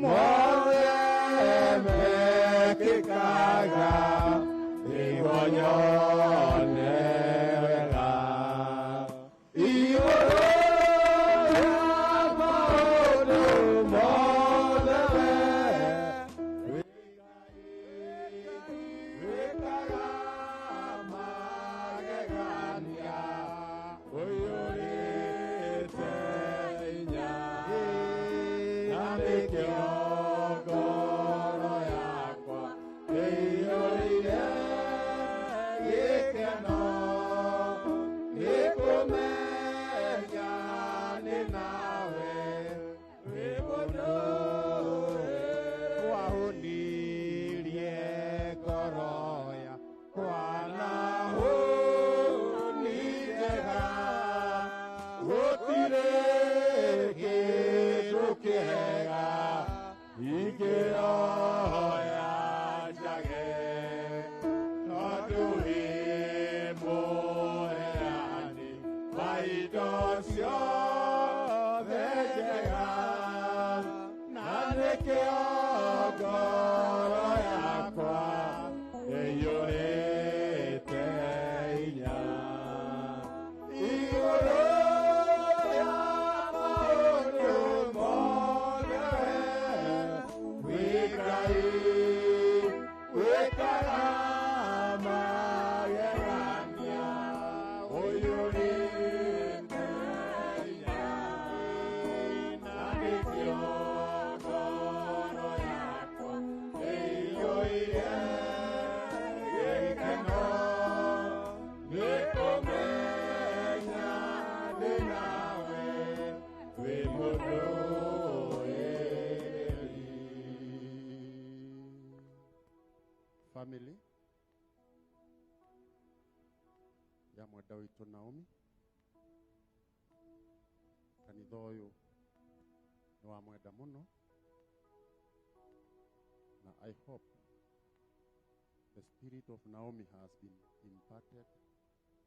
mothe mekĩkaga nĩguo nyone wega igũrũ Family ya mwenda witũ Naomi, kanitha ũyũ nĩ wa mwenda mũno, na I hope the spirit of Naomi has been imparted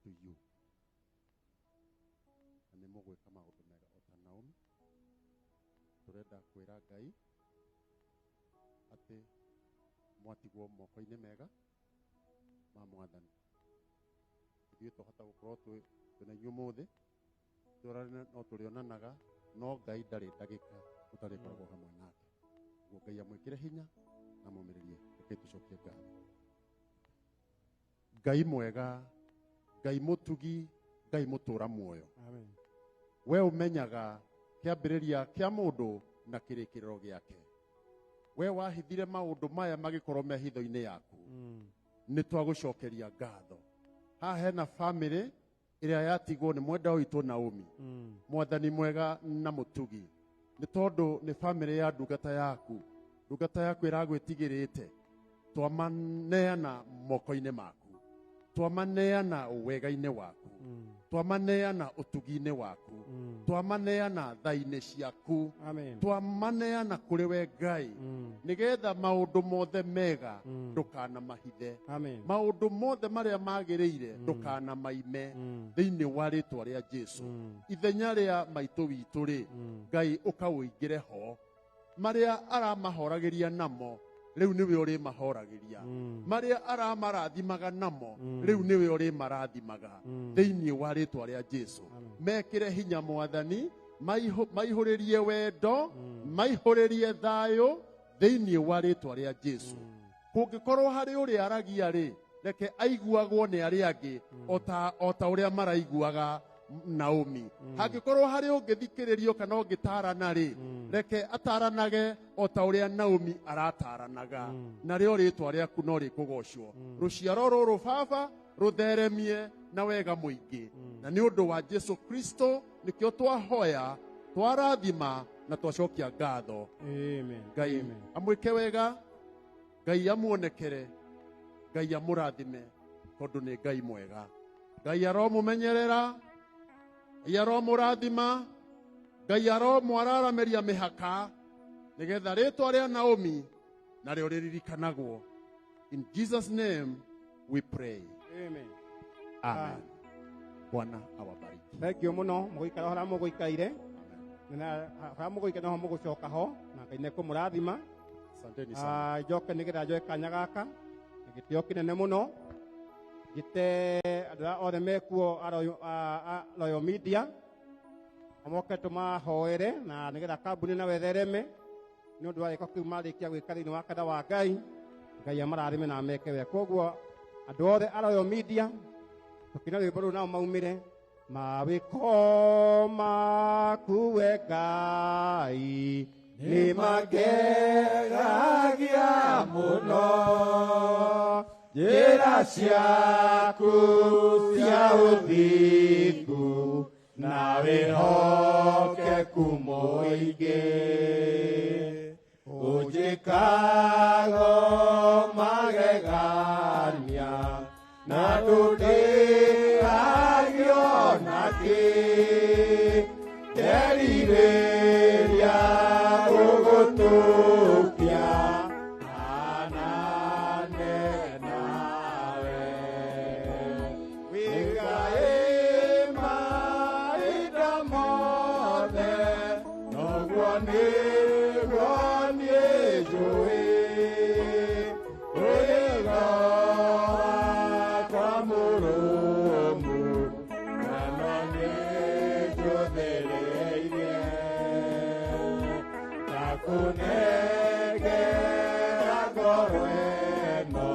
to you, na nĩ mũgwĩka maũndũ mega o ta Naomi. Tũrenda kwĩra Ngai atĩ mwatigwo moko-inĩ mega ma Mwathani. Ithuĩ tũhota gũkorwo twĩna inyuĩ mũthĩ, no tũrĩonanaga, no Ngai ndarĩ ndagĩka ũtarĩ koragwo hamwe nake. Ũguo Ngai amwĩkĩre hinya na mũmĩrĩrie. Reke tũcokie ngatho. Ngai mwega, Ngai mũtugi, Ngai mũtũra muoyo. Amen. We ũmenyaga kĩambĩrĩria kĩa mũndũ na kĩrĩkĩrĩro gĩake. We wahithire maũndũ maya magĩkorwo me hitho-inĩ yaku. Nĩ twagũcokeria ngatho. Haha hena family ĩrĩa yatigwo nĩ mwenda witũ Naomi. Mwathani mwega na mũtugi. Nĩ tondũ nĩ family ya ndungata yaku. Ndungata yaku ĩragwĩtigĩrĩte. Twamaneana moko-inĩ maku. Twamaneana wega-inĩ waku. Twamaneana ũtugi-inĩ waku. Twamaneana tha-inĩ ciaku. Twamaneana kũrĩ we Ngai. Nĩgetha maũndũ mothe mega ndũkanamahithe. Maũndũ mothe marĩa magĩrĩire ndũkanamaime thĩinĩ wa rĩĩtwa rĩa Jesũ. Ithenya rĩa maitũ witũ rĩ, Ngai ũkawũingĩre ho. Marĩa aramahoragĩria namo, rĩu nĩwe ũrĩmahoragĩria. Marĩa aramarathimaga namo, rĩu nĩwe ũrĩmarathimaga thĩinĩ wa rĩĩtwa rĩa Jesũ. Mekĩre hinya Mwathani, maihũrĩrie wendo, maihũrĩrie thayũ thĩinĩ wa rĩĩtwa rĩa Jesũ. Kũngĩkorwo harĩ ũrĩa aragia rĩ, reke aiguagwo nĩ arĩa angĩ o ta ũrĩa maraiguaga Naomi. Hangĩkorwo harĩ ũngĩthikĩrĩrio kana ũngĩtarana rĩ, reke ataranage o ta ũrĩa Naomi arataranaga. Narĩo rĩĩtwa rĩaku no rĩkũgocwo. Rũciaro rũrũ Baba rũtheremie na wega mũingĩ. Na nĩ ũndũ wa Jesũ Kristo nĩkĩo twahoya, twarathima na twacokia ngatho. Ngai amwĩke wega, Ngai amuonekere, Ngai amũrathime tondũ nĩ Ngai mwega. Ngai aromũmenyerera, Ngai aromũrathima, Ngai aromwararamĩria mĩhaka, nĩgetha rĩĩtwa rĩa Naomi narĩo rĩririkanagwo. In Jesus' name we pray. Amen. Amen. Bwana awabariki. Thengio mũno mũgũikara harĩa mũgũikaire. Na harĩa mũgũikara no mũgũcoka ho na Ngai nĩkũmũrathima. Asanteni sana. Njoke nĩgetha njoe kanya gaka na gĩtĩo kĩnene mũno. Gĩte andũ arĩa othe mekuo a Royal Media. Amoke tũmahoere na nĩgetha kambuni na wethereme. Nĩ ũndũ wa gĩko kĩu marĩkia gwĩka thĩinĩ wa kanitha wa Ngai. Ngai amarathime na ameke wega. Koguo andũ othe a Royal Media tũkĩna rwĩmbo rũu nao maumĩre. Mawĩko maku we Ngai nĩ mangegagia mũno. Njĩra ciaku cia ũthingu na wĩhokeku mũingĩ. Ũnjĩkaga magegania na ndũndĩhagio nakĩ. Nderirĩria gũgũtũkia anane nawe. Wĩgaĩ mahinda mothe, noguo nĩguo niĩ njũĩ. Wĩga wakwa mũrũmu, na no nĩnjũthĩrĩirie. Ta kũnengera ngoro ĩno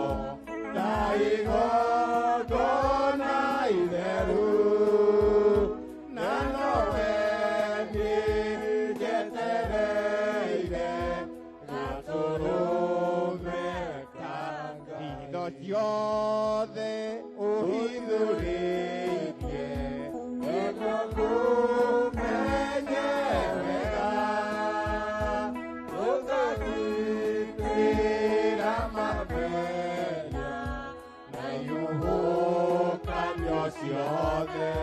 igongona itheru na nowe nĩnjetereire gatũrũme kanga indo ciothe ũhithũrĩtie nĩguo kũmenye wega ũkagitĩra mabenya na ihuhũkanio ciothe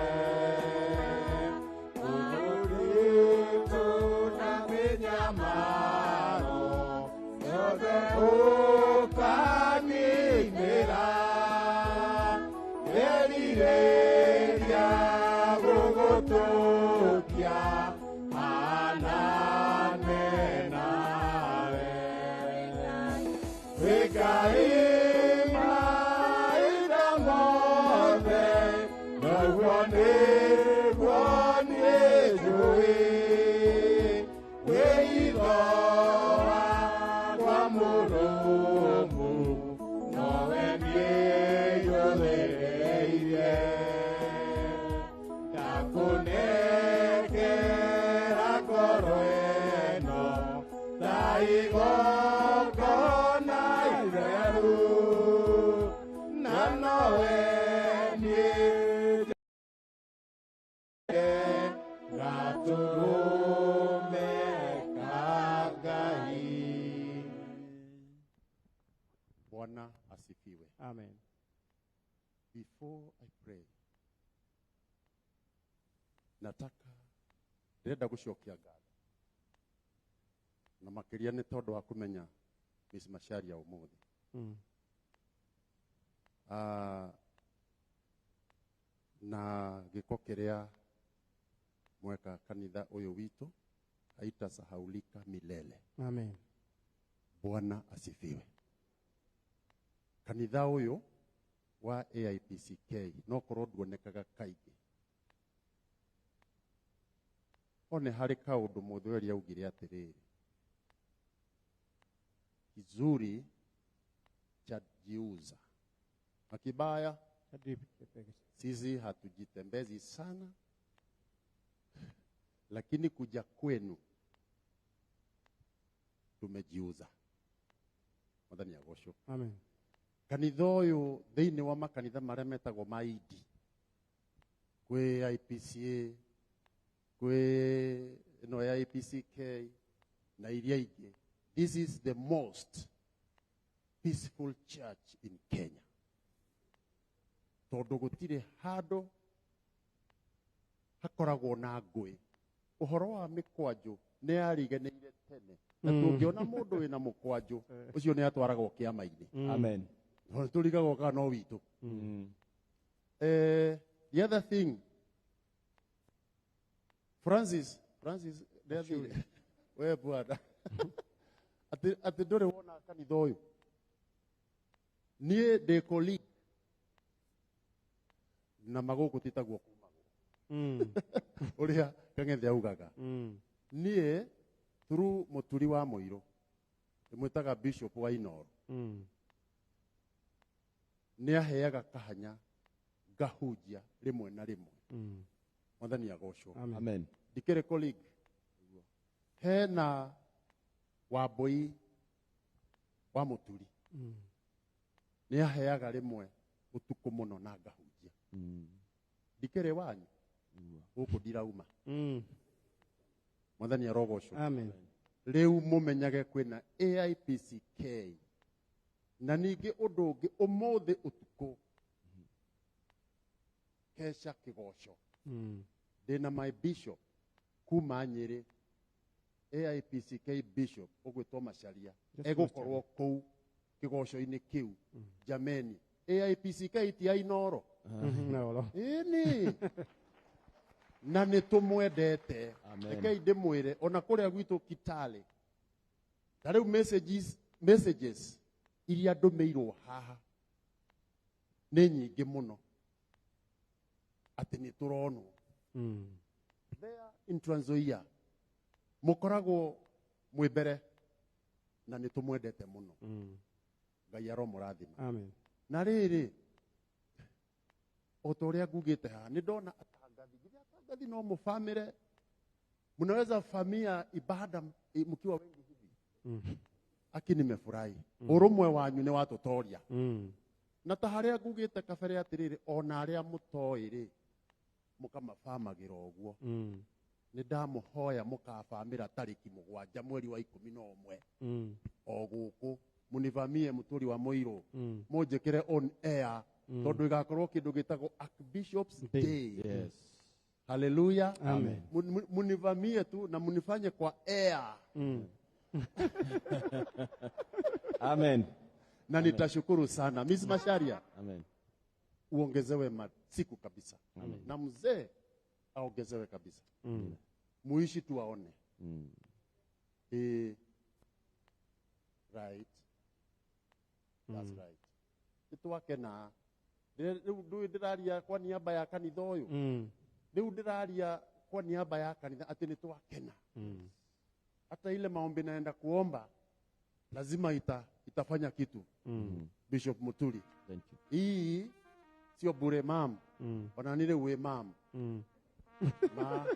ũrũrĩtũ na mĩnyamaro yothe ũkaninĩra erirĩria gũgũtũkia hanane nawe wĩ Ngai maitho mothe noguo nĩguo niĩ njũĩ wĩ itho wakwa mũrũmu nowe nĩyũthĩrĩirie ndakũnengera ngoro ĩno ta igongona itheru na nowe gatũrũme ka Ngai. Bwana asifiwe. Amen. Before I pray, ndĩrenda gũcokia ngatho na makĩria nĩ tondũ wa kũmenya Miss Macharia ũmũthĩ. Na gĩko kĩrĩa mweka kanitha ũyũ witũ haitasahaulika milele. Amen. Bwana asifiwe. Kanitha ũyũ wa AIPCK no korwo nduonekaga kaingĩ. One harĩ kaũndũ mũthweri augire atĩrĩrĩ, kizuri chajiuza na kibaya sisi hatujitembezi sana, lakini kuja kwenu tumejiuza. Mwathani agocwo. Amen. Kanitha ũyũ thĩinĩ wa makanitha marĩa metagwo maidi, kwĩ IPCA, kwĩ ĩno ya IPCK na iria ingĩ, this is the most peaceful church in Kenya. Tondũ gũtirĩ handũ hakoragwo na ngũĩ. Ũhoro wa mĩkwanjũ nĩ yariganĩire tene. Na tũngĩona mũndũ wĩna mũkwanjũ, ũcio nĩ atwaragwo kĩama-inĩ. Amen. Tũrigagwo kana no witũ. The other thing, Francis, we bwana, atĩ ndũrĩ wona kanitha ũyũ. Niĩ ndĩ colleague na magũkũ titaguo kumagwo. Ũrĩa Kang'ethe augaga. Niĩ through mũturi wa Mũirũ ndĩmwĩtaga Bishop wa Inooro. Nĩ aheaga kahanya ngahunjia rĩmwe na rĩmwe. Mwathani agocwo. Amen. Ndikĩrĩ colleague. Hena Wambũi wa mũturi. Nĩ aheaga rĩmwe ũtukũ mũno na ngahunjia. Ndikĩrĩ wanyu. Gũkũ ndirauma. Mwathani arogocwo. Amen. Rĩu mũmenyage kwĩna AIPCK. Na ningĩ ũndũ ũngĩ ũmũthĩ ũtukũ kesha kĩgoco. Ndĩna my bishop kuma Nyĩrĩ, AIPCK bishop ũgwĩtwo Macharia, egũkorwo kũu kĩgoco-inĩ kĩu. Jameni, AIPCK ti ya Inooro. Ĩni. Na nĩ tũmwendete. Rekei ndĩmwĩre ona kũrĩa gwitũ Kitale. Ta rĩu messages iria ndũmĩirwo haha nĩ nyingĩ mũno atĩ nĩ tũronwo. There in Trans Nzoia mũkoragwo mwĩ mbere na nĩ tũmwendete mũno. Ngai aromũrathima. Amen. na rĩrĩ o ta ũrĩa ngugĩte haha nĩ ndona atangathi nginya atangathi no mũbamĩre mnaweza famia ibada mkiwa wengi hivi aki nimefurahi urumwe wanyu nĩ watũtoria na ta harĩa ngugĩte kabere atĩrĩrĩ ona arĩa mũtoĩ rĩ mũkamabamagĩra ũguo nĩ ndamũhoya mũkabamĩra tarĩki 7 mweri wa 11 o gũkũ mũnivamie mũtũri wa Mũirũ mũnjĩkĩre on air tondũ igakorwo kĩndũ gĩtagwo Archbishop's Day. Yes. Haleluya. Amen. Munivamie tu na munifanye kwa air. Amen. Na nitashukuru sana. Miss Masharia. Amen. Uongezewe siku kabisa. Amen. Na mzee aongezewe kabisa. Muishi tu waone. Right. That's right. Itwake na rĩu ndĩraria kwa niaba ya kanitha ũyũ. Rĩu ndĩraria kwa niaba ya kanitha atĩ nĩ twakena. Hata ile maombi naenda kuomba lazima itafanya kitu. Bishop Muturi. Thank you. Hii sio bure mam. Wananire we mam. Na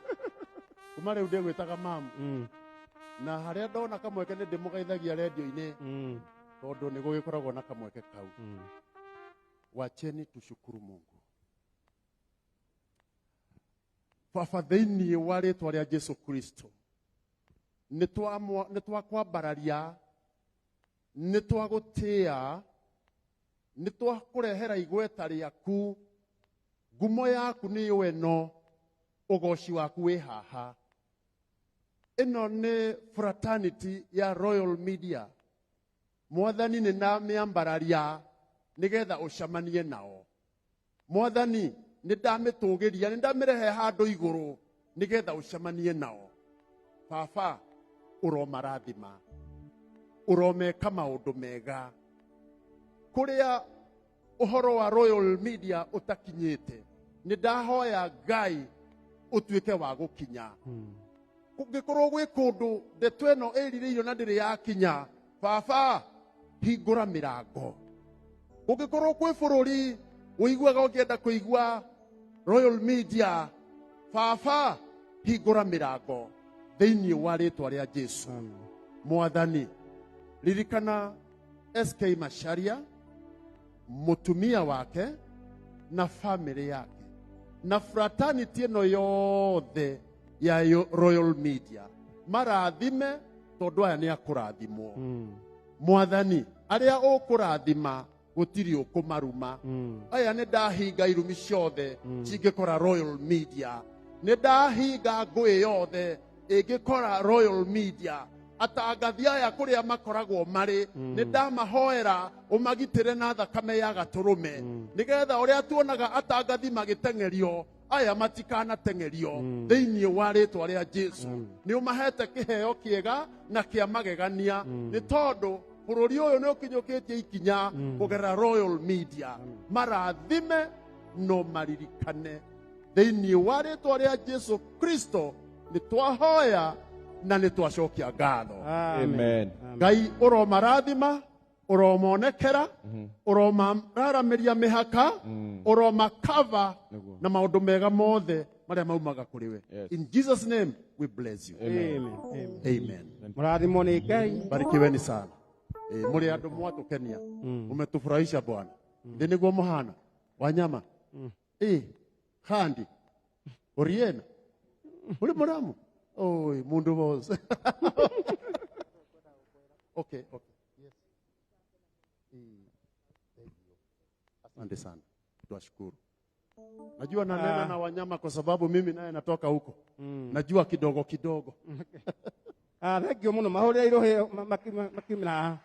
kuma rĩu ndĩgwĩtaga mam. Na harĩa ndona kamweke nĩ ndĩmũgeithagia radio-inĩ. Tondũ nĩ gũgĩkoragwo na kamweke kau. Wacheni tushukuru Mungu. Baba thĩinĩ wa rĩĩtwa rĩa Jesu Kristo nĩ twakwambararia nĩ twagũtĩa nĩ twakũrehera igweta rĩaku ngumo yaku nĩ yo ĩno ũgoci waku wĩ haha ĩno nĩ fraternity ya Royal Media Mwathani nĩ ndamĩambararia nigetha ucamanie nao Mwathani nĩ ndamĩtũgĩria nĩ ndamĩrehe handũ igũrũ nigetha ucamanie nao Baba uromarathima uromeka maũndũ mega kũrĩa ũhoro wa Royal Media utakinyĩte nĩ ndahoya Ngai utuĩke wa gũkinya kũngĩkorwo gwĩ kũndũ ndeto ĩno ĩrirĩirio na ndĩrĩ yakinya Baba hingũra mĩrango Ũngĩkorwo kwĩ bũrũri ũiguaga ũngĩenda kũigua Royal Media Baba hingũra mĩrango thĩinĩ wa rĩĩtwa rĩa Jesu Mwathani ririkana SK Masharia mũtumia wake na family yake na fraternity ĩno yothe ya Royal Media marathime tondũ aya nĩ akũrathimwo Mwathani arĩa ũkũrathima gũtirĩ ũkũmaruma aya nĩ ndahinga irumi ciothe cingĩkora Royal Media nĩ ndahinga ngũĩ yothe ĩngĩkora Royal Media atangathi aya kũrĩa makoragwo marĩ nĩ ndamahoera ũmagitĩre na thakame ya gatũrũme nĩgetha ũrĩa tuonaga atangathi magĩteng'erio aya matikanatengerio thĩinĩ wa rĩĩtwa rĩa Jesu nĩ ũmahete kĩheo kĩega na kĩa magegania nĩ tondũ bũrũri ũyũ nĩ ũkinyũkĩtie ikinya kũgerera Royal Media marathime no maririkane thĩinĩ wa rĩĩtwa rĩa Jesu Kristo nĩ twahoya na nĩ twacokia ngatho Amen. Ngai ũromarathima ũromonekera ũromararamĩria mĩhaka ũromakava na maũndũ mega mothe marĩa maumaga kũrĩ we in Jesus name we bless you amen Mũrathimwo nĩ Ngai barikiweni sana mũrĩ andũ mwatũkenia umetufurahisha Bwana ndĩ nĩguo mũhana Wanyama Khandi Oriena uri mũramu oi mundu wose okay yes asante sana tuwashukuru najua nanena na Wanyama kwa sababu mimi naye natoka huko najua kidogo kidogo thengio mũno mahũrĩra irũhĩ makiumĩra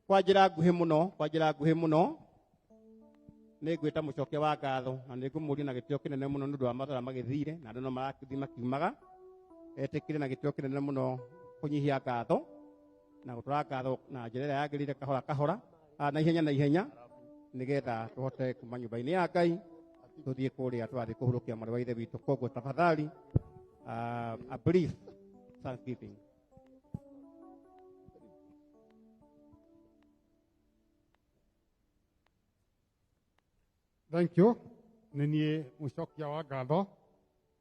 kwa njĩra nguhĩ mũno nĩ ngwĩta mũcokia wa ngatho na nĩ ngũmũria na gĩtĩo kĩnene mũno nĩ ũndũ wa matũra magĩthire na andũ no marathiĩ makiumaga etĩkĩre na gĩtĩo kĩnene mũno kũnyihia ngatho na gũtwara ngatho na njĩra ĩrĩa yagĩrĩire kahora kahora na ihenya nĩgetha tũhote kuma nyũmba-inĩ ya Ngai tũthiĩ kũrĩa tũrathiĩ kũhurũkia mwarĩ wa ithe witũ koguo tafadhali a brief thanksgiving Thank you. Nĩ niĩ mũcokia wa ngatho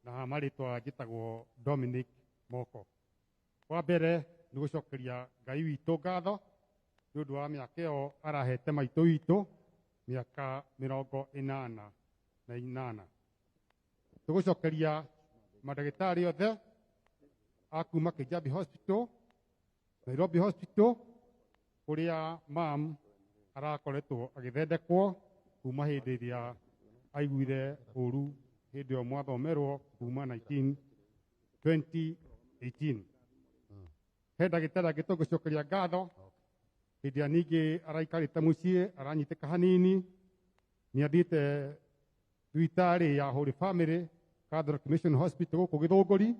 na marĩtwa njĩtagwo Dominic Moko. Wa mbere nĩ gũcokeria Ngai witũ ngatho nĩ ũndũ wa mĩaka ĩyo arahete maitũ witũ mĩaka 88. Tũgũcokeria mandagĩtarĩ othe a kuma Kijabi Hospital, Nairobi Hospital, kũrĩa mam arakoretwo agĩthondekwo kuma hĩndĩ ĩrĩa aiguire ũru hĩndĩ ĩyo mwathomerwo kuma 2018. He ndagĩtarĩ angĩ tũngĩcokeria ngatho hĩndĩ ĩrĩa ningĩ araikarĩte mũciĩ aranyitĩka hanini, nĩ athiĩte thibitarĩ ya Holy Family Catholic Mission Hospital gũkũ Gĩthũngũri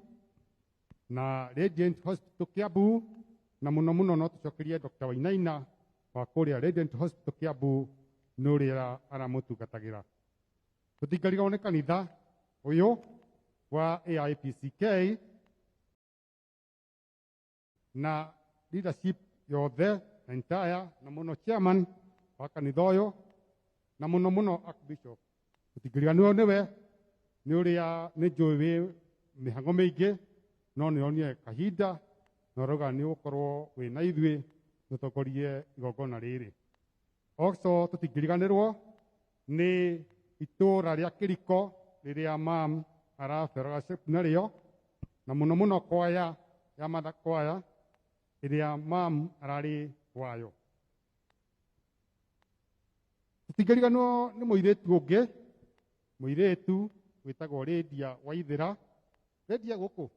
na Radiant Hospital Kiambu, na mũno mũno no tũcokerie Dr. Wainaina wa kũrĩa Radiant Hospital Kiambu nĩ ũrĩa aramũtungatagĩra. Tũtingĩriganĩrwo nĩ kanitha ũyũ wa AIPCK na leadership yothe entire na mũno chairman wa kanitha ũyũ na mũno mũno Archbishop. Tũtingĩriganĩrwo nĩwe nĩ ũrĩa nĩ njũĩ wĩ mĩhang'o mĩingĩ no nĩ onire kahinda na ũrauga nĩ ũgũkorwo wĩ na ithuĩ tũtongorie igongona rĩrĩ. Also tũtingĩriganĩrwo nĩ itũũra rĩa Kĩriko rĩrĩa mam araferagaca narĩo na mũno mũno kwaya ya Martha kwaya ĩrĩa mam ararĩ wayo. Tũtingĩriganĩrwo nĩ mũirĩtu ũngĩ, mũirĩtu wĩtagwo Lydia Waithĩra. Lydia gũkũ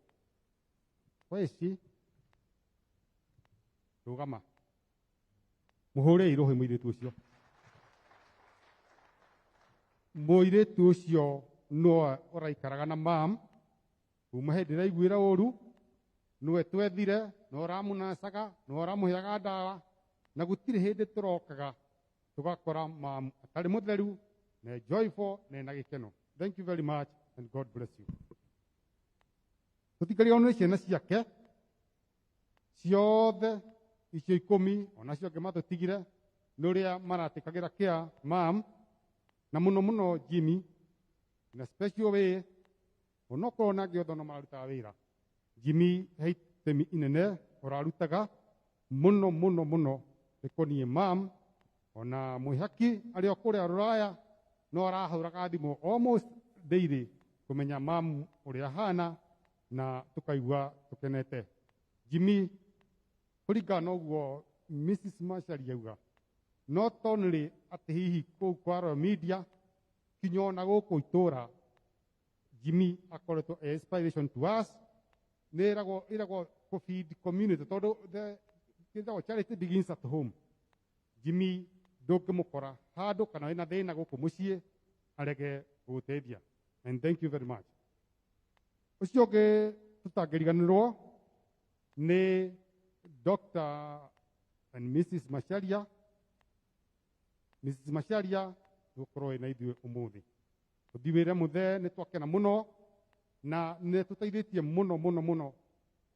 weci rũgama mũhũre irũhĩ mũirĩtu ũcio. Mũirĩtu ũcio no ũraikaraga na mam kuma hĩndĩ ĩrĩa aiguĩra ũru, nĩwe twethire, no ũramũnacaga, no ũramũheaga ndawa na gũtirĩ hĩndĩ tũrokaga tũgakora mam atarĩ mũtheru na joyful na ena gĩkeno. Thank you very much and God bless you. Tũtingĩriganĩrwo nĩ ciana ciake ciothe icio 10 onacio angĩ matũtigire nĩ ũrĩa maratĩkagĩra kĩa mam na mũno mũno Jimmy na special way onokorwo nangĩ othe no mararutaga wĩra. Jimmy he itemi inene ũrarutaga mũno mũno mũno rĩkoniĩ mam ona mwĩhaki arĩ o kũrĩa Rũraya no arahũraga thimũ almost daily kũmenya mam ũrĩa ahana na tũkaigua tũkenete. Jimmy kũringana na ũguo Mrs. Macharia auga not only atĩ hihi kũu kwa Royal Media kinya ona gũkũ itũũra Jimmy akoretwo inspiration to us. Nĩ ĩragwo feed community tondũ the charity begins at home. Jimmy ndũngĩmũkora handũ kana wĩna thĩna gũkũ mũciĩ arege gũgũteithia. And thank you very much. Ũcio ũngĩ tũtangĩriganĩrwo nĩ Dr. and Mrs. Macharia. Mrs. Macharia gũkorwo na ithuĩ ũmũthĩ. Tũthiwĩre mũthee nĩ twakena mũno na nĩ tũteithĩtie mũno mũno mũno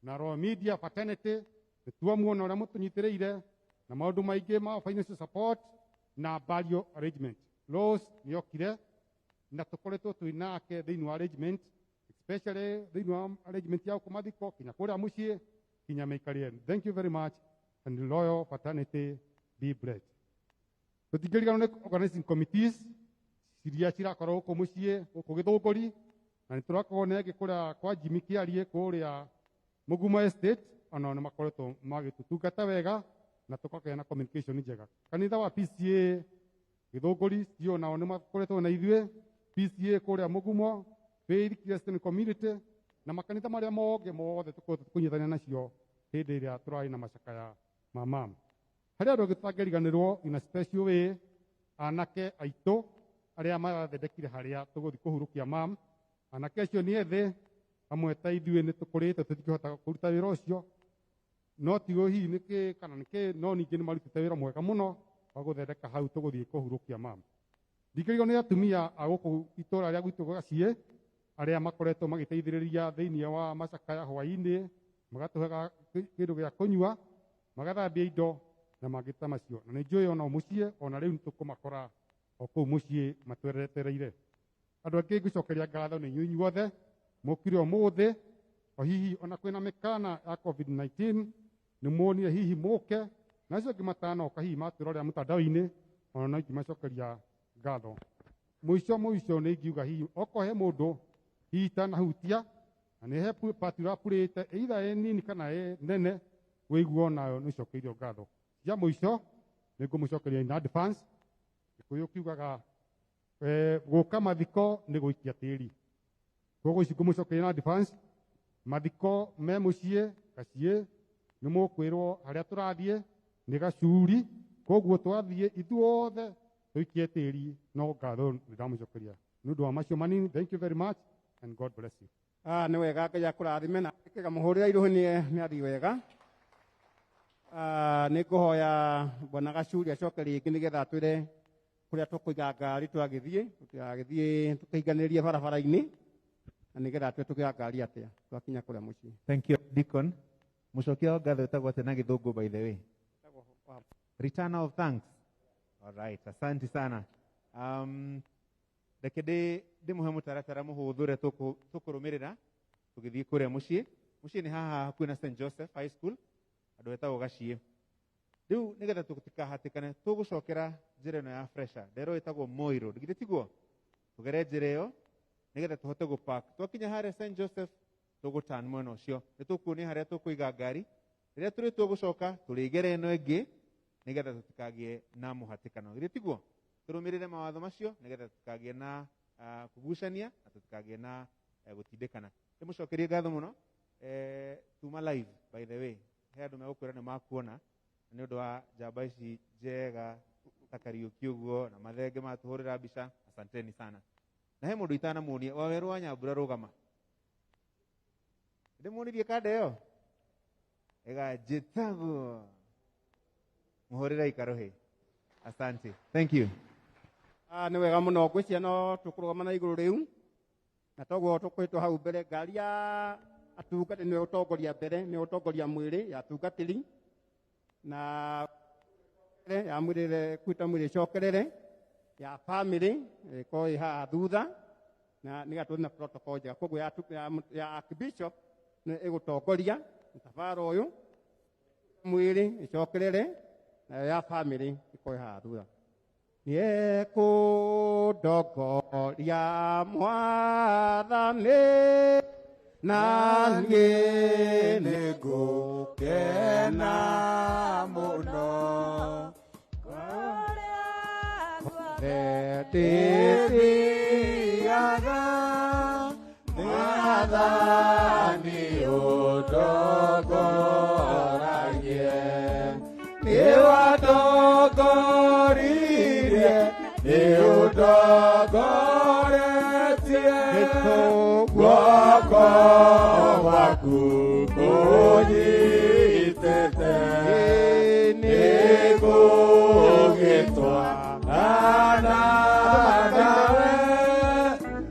na Royal Media Fraternity nĩ tuamuona ũrĩa mũtũnyitĩrĩire na maũndũ maingĩ ma financial support na burial arrangement. Rose nĩ okire na tũkoretwo twĩ nake thĩinĩ wa arrangement, especially thĩinĩ wa arrangement ya kũmathiko kinya kũrĩa mũciĩ kinya mĩikarĩre. Thank you very much and Royal Fraternity be blessed. Tũtingĩriganĩrwo nĩ organizing committees iria cirakorwo gũkũ mũciĩ gũkũ Gĩthũngũri na nĩ tũrakorwo nengĩ kũrĩa kwa Jimmy Kĩarie kũrĩa Mũguma Estate ona nĩ makoretwo magĩtũtungata wega na tũkagĩa na communication njega. Kanitha wa PCA Gĩthũngũri cio nao nĩ makoretwo na ithuĩ, PCA kũrĩa Mũgumo, Faith Christian Community na makanitha marĩa mothe tũkoretwo tũkĩnyitanĩra nacio hĩndĩ ĩrĩa tũrarĩ na macakaya ma mam. Harĩ andũ tũtangĩriganĩrwo in a special way anake aitũ arĩa marathondekire harĩa tũgũthiĩ kũhurũkia mam. Anake acio nĩ ethĩ amwe ta ithuĩ nĩ tũkũrĩte tũtingĩhota kũruta wĩra ũcio no ti hihi nĩkĩ kana nĩkĩ no ningĩ nĩ marutĩte wĩra mwega mũno wa gũthondeka hau tũgũthiĩ kũhurũkia mam. Ndingĩriganĩrwo nĩ atumia a gũkũ itũũra rĩa gwitũ Gaciĩ arĩa makoretwo magĩteithĩrĩria thĩinĩ wa macakaya hwaĩ-inĩ magatũhega kĩndũ gĩa kũnyua magathambia indo na mangĩ ta macio. Na nĩ njũĩ ona mũciĩ ona rĩu nĩ tũkũmakora o kũu mũciĩ matweretereire. Andũ angĩ ngũcokeria ngatho nĩ inyuĩ inyuothe mũkire ũmũthĩ, o hihi ona kwĩna mĩkana ya COVID-19 nĩ muonire hihi mũke, na acio angĩ matanoka hihi matwĩrorera mũtandao-inĩ, ona no ingĩmacokeria ngatho. Mũico nĩ ingiuga hihi okorwo he mũndũ hihi itanahutia na nĩ he pati ũrapurĩte either ĩ nini kana ĩ nene, wĩiguo nayo nĩ icokeirio ngatho. Cia mũico nĩ ngũmũcokeria in advance. Gĩkũyũ kiugaga gũka mathiko nĩ gũikia tĩri. Koguo ici ngũmũcokeria in advance. Mathiko me mũciĩ Gaciĩ nĩ mũkwĩrwo harĩa tũrathiĩ nĩ Gacuri, koguo twathiĩ ithuothe tũikie tĩri, no ngatho ndĩramũcokeria. Nĩ ũndũ wa macio manini, thank you very much and God bless you. Nĩ wega Ngai akũrathime na kĩga mũhũrĩra irũhĩ nĩ athiĩ wega. Nĩ ngũhoya Bwana Gacuri acoke rĩngĩ nĩgetha twĩre kũrĩa tũkũiga ngari twagĩthiĩ, tũgagĩthiĩ tũkĩiganĩrĩrie barabara-inĩ na nĩgetha tũgĩa ngari atĩa twakinya kũrĩa mũciĩ. Thank you, Deacon. Mũcokia wa ngatho ĩtagwo atĩa na Gĩthũngũ by the way? Return of thanks. All right, asante sana. Reke ndĩmũhe mũtaratara mũhũthũ ũrĩa tũkũrũmĩrĩra tũgĩthiĩ kũrĩa mũciĩ. Mũciĩ nĩ haha hakuhĩ na St. Joseph High School, andũ etagwo Gaciĩ. Rĩu nĩgetha tũtikahatĩkane tũgũcokera njĩra ĩno ya Fresher, nderwo ĩtagwo Moi Road, githĩ tiguo? Tũgere njĩra ĩyo nĩgetha tũhote gũpark. Twakinya harĩa St. Joseph tũgũturn mwena ũcio, nĩ tũkuonia harĩa tũkũiga ngari. Rĩrĩa tũrĩtua gũcoka tũrĩgere ĩno ĩngĩ nĩgetha tũtikagĩe na mũhatĩkano, githĩ tiguo? Tũrũmĩrĩre mawatho macio nĩgetha tũtikagĩe na kũgucania na tũtikagĩe na gũtindĩkana. Ndĩmũcokerie ngatho mũno. Tuma live by the way, he andũ megũkwĩra nĩ makuona nĩ ũndũ wa njamba ici njega ta Kariũki ũguo na mathenge matũhũrĩra mbica, asanteni sana. Na he mũndũ itanamuonia, Wawerũ wa Nyambura rũgama. Ndĩmuonirie kanda ĩyo ega njĩtagwo mũhũrĩra ikarohe. Asante, thank you. Nĩ wega mũno ngwĩciria no tũkũrũgama na igũrũ rĩu, na toguo tũkwĩtwo hau mbere ngari ya atungati nĩ ũtongoria mbere, nĩ ũtongoria mwĩrĩ ya atungatĩri na ya mwĩrĩ kwĩta mwĩrĩ cokerere ya family ĩkorwo ĩ haha thutha na nĩgetha tũthiĩ na protocol njega. Koguo ya Archbishop nĩ ĩgũtongoria mũtabara ũyũ, mwĩrĩ ĩcokerere nayo ya family ĩkorwo ĩ haha thutha. Nĩekũndongoria Mwathani na niĩ nĩngũkena mũno ndĩtĩĩaga Mwathani ũndongoragie. Nĩwandongoririe, nĩũndongoretie, guoko gwaku kũnyitĩte, nĩngũgĩtwarana nawe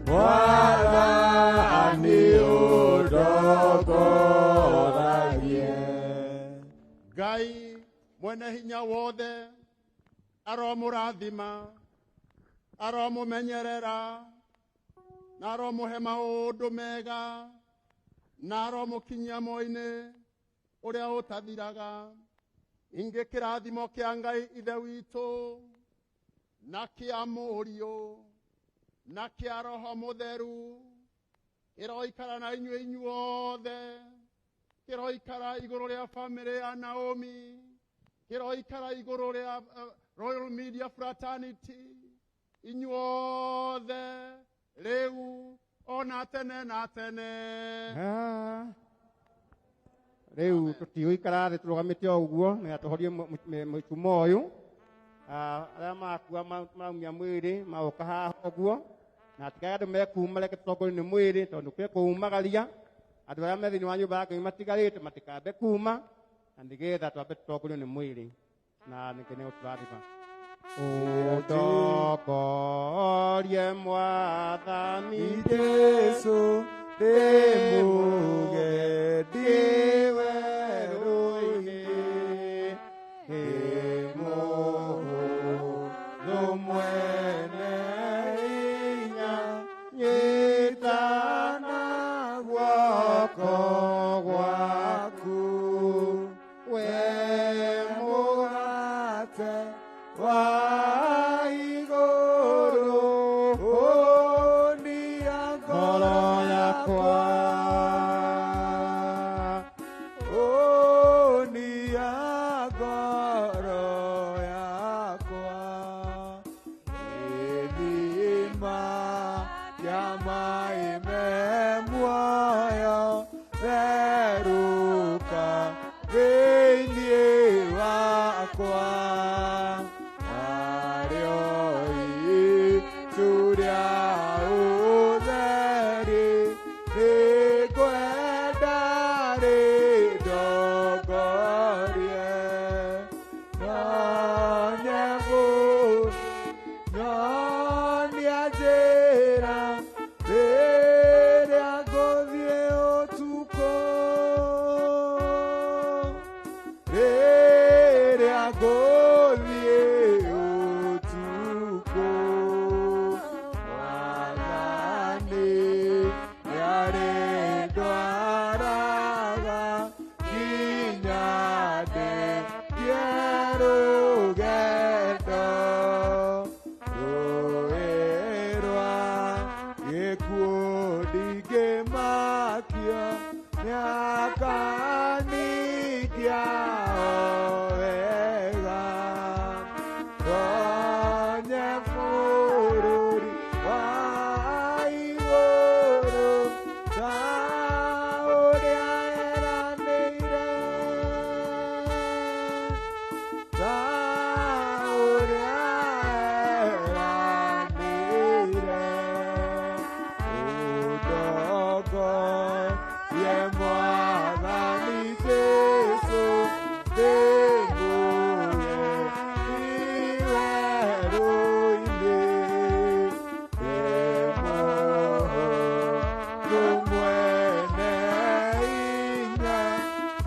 Mwathani ũndongoragie. Ngai mwene hinya wothe aromũrathima, aromũmenyerera na aromũhe maũndũ mega na aromũkinyia moyo-inĩ ũrĩa ũtathiraga. Ningĩ kĩrathimo kĩa Ngai ithe witũ na kĩa Mũriũ na kĩa Roho Mũtheru kĩroikara na inyuĩ inyuothe, kĩroikara igũrũ rĩa family ya Naomi, kĩroikara igũrũ rĩa Royal Media Fraternity, inyuothe rĩu ona tene na tene. Rĩu tũtigũikara thĩ tũrũgamĩte o ũguo nĩgetha tũhorie mũcumo ũyũ. Arĩa makua maraumia mwĩrĩ magoka haha ũguo, na tikae andũ mekuma reke tũtongorio nĩ mwĩrĩ tondũ kwĩ kũumagaria. Andũ arĩa me thĩinĩ wa nyũmba ya Ngai matigarĩte matikambe kuma, na nĩgetha twambe tũtongorio nĩ mwĩrĩ na nĩkĩo tũrathima. Ũtongorie Mwathani Jesũ, ndĩmuge ndĩ werũ-inĩ, ĩ mũhũthũ mwene wa igũrũ ũnia ngoro yakwa ũnia ngoro yakwa ĩthima ya maĩ me muoyo werũka thĩinĩ wakwa arĩo itũrĩa ũtheri nĩngwenda rĩndongorie nyonia njĩra rĩrĩa ngũthiĩ ũtukũ rĩrĩa ngũthiĩ ũtukũ wathani nĩarĩndwaraga nginya ndĩkie rũgendo rũĩ rwa gĩkuũ ndingĩmakio nĩakanikia o wega tonye bũrũri wa igũrũ ta ũrĩa eranĩire ta ũrĩa eranĩire ũndongorie mwathani Jesũ ndĩmuoye iwerũ-inĩ ndĩmũhũthũ mwene hinya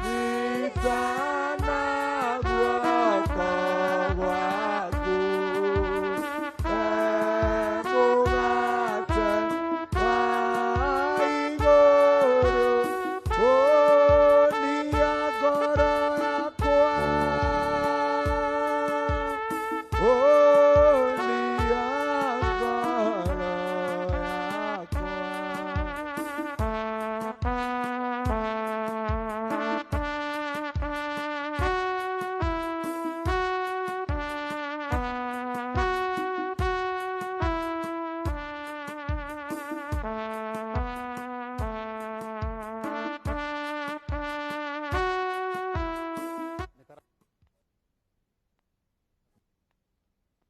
nyitana guoko gwaku mũgate wa igũrũ ũnia ngoro yakwa ũnia ngoro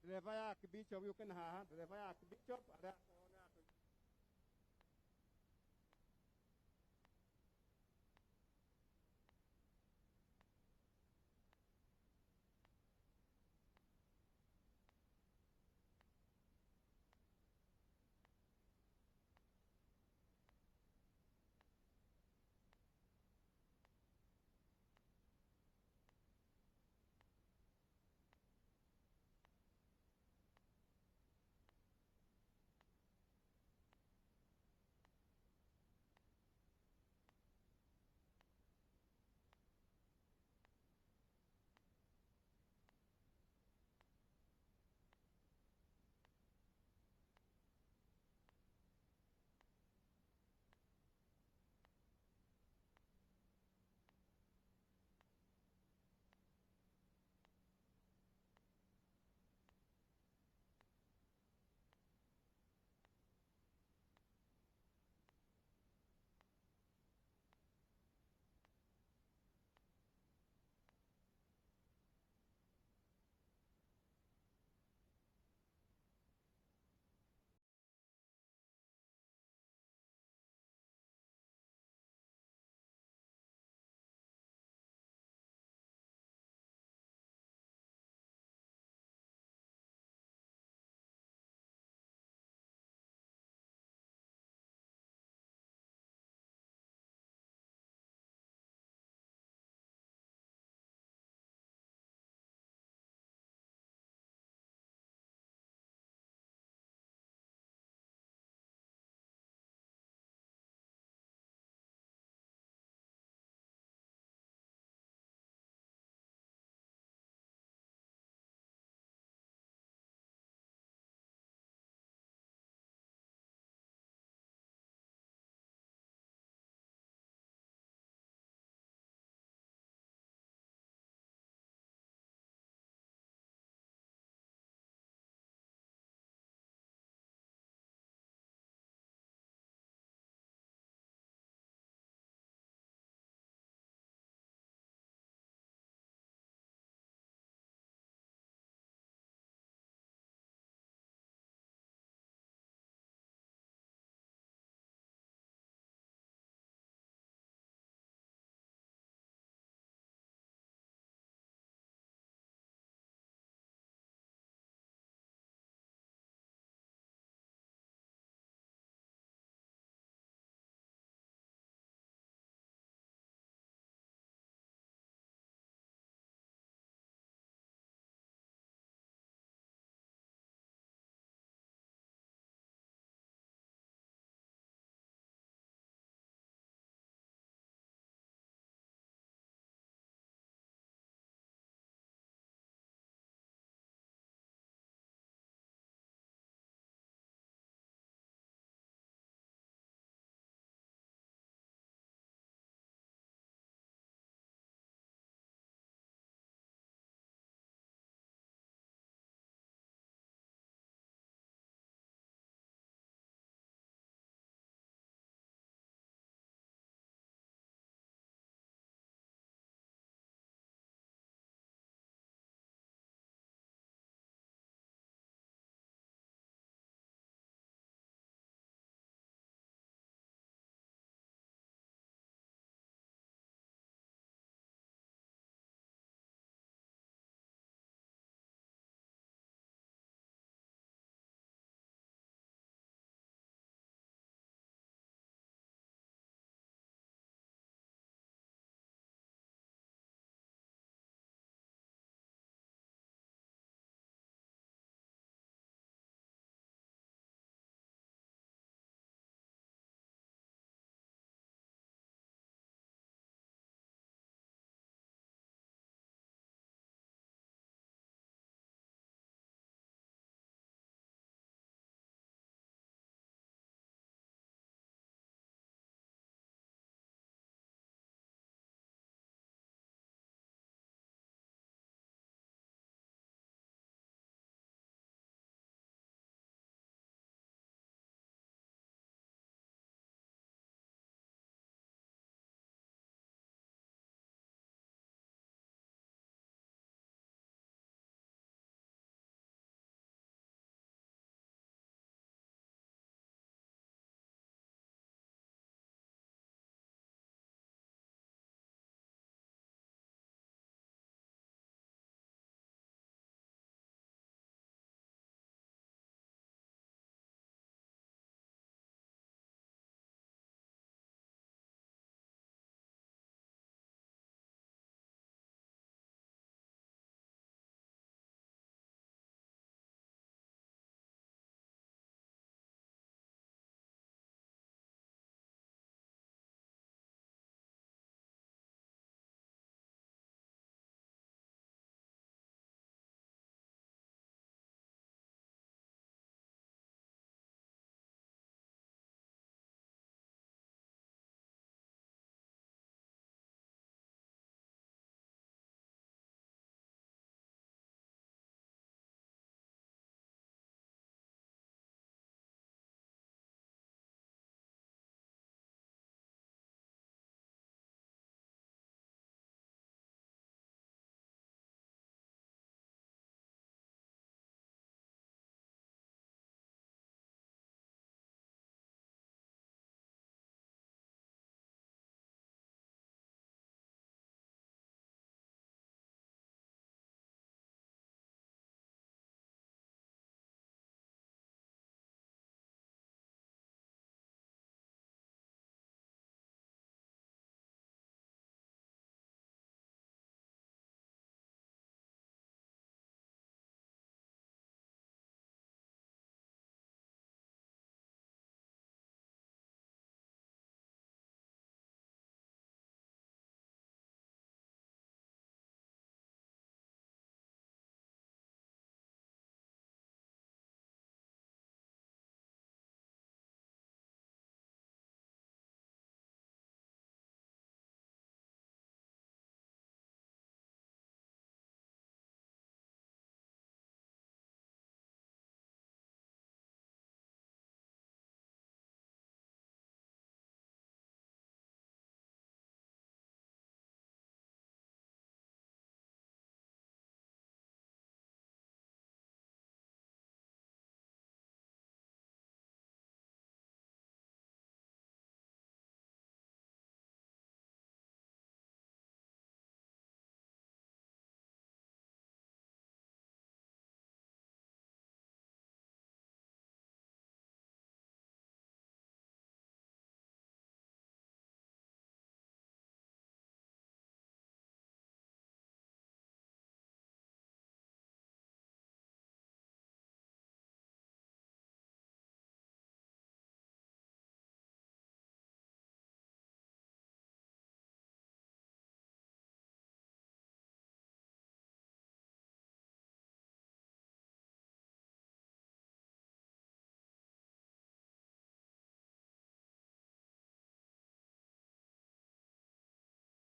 ndereba ya Archbishop yũke na haha ndereba ya Archbishop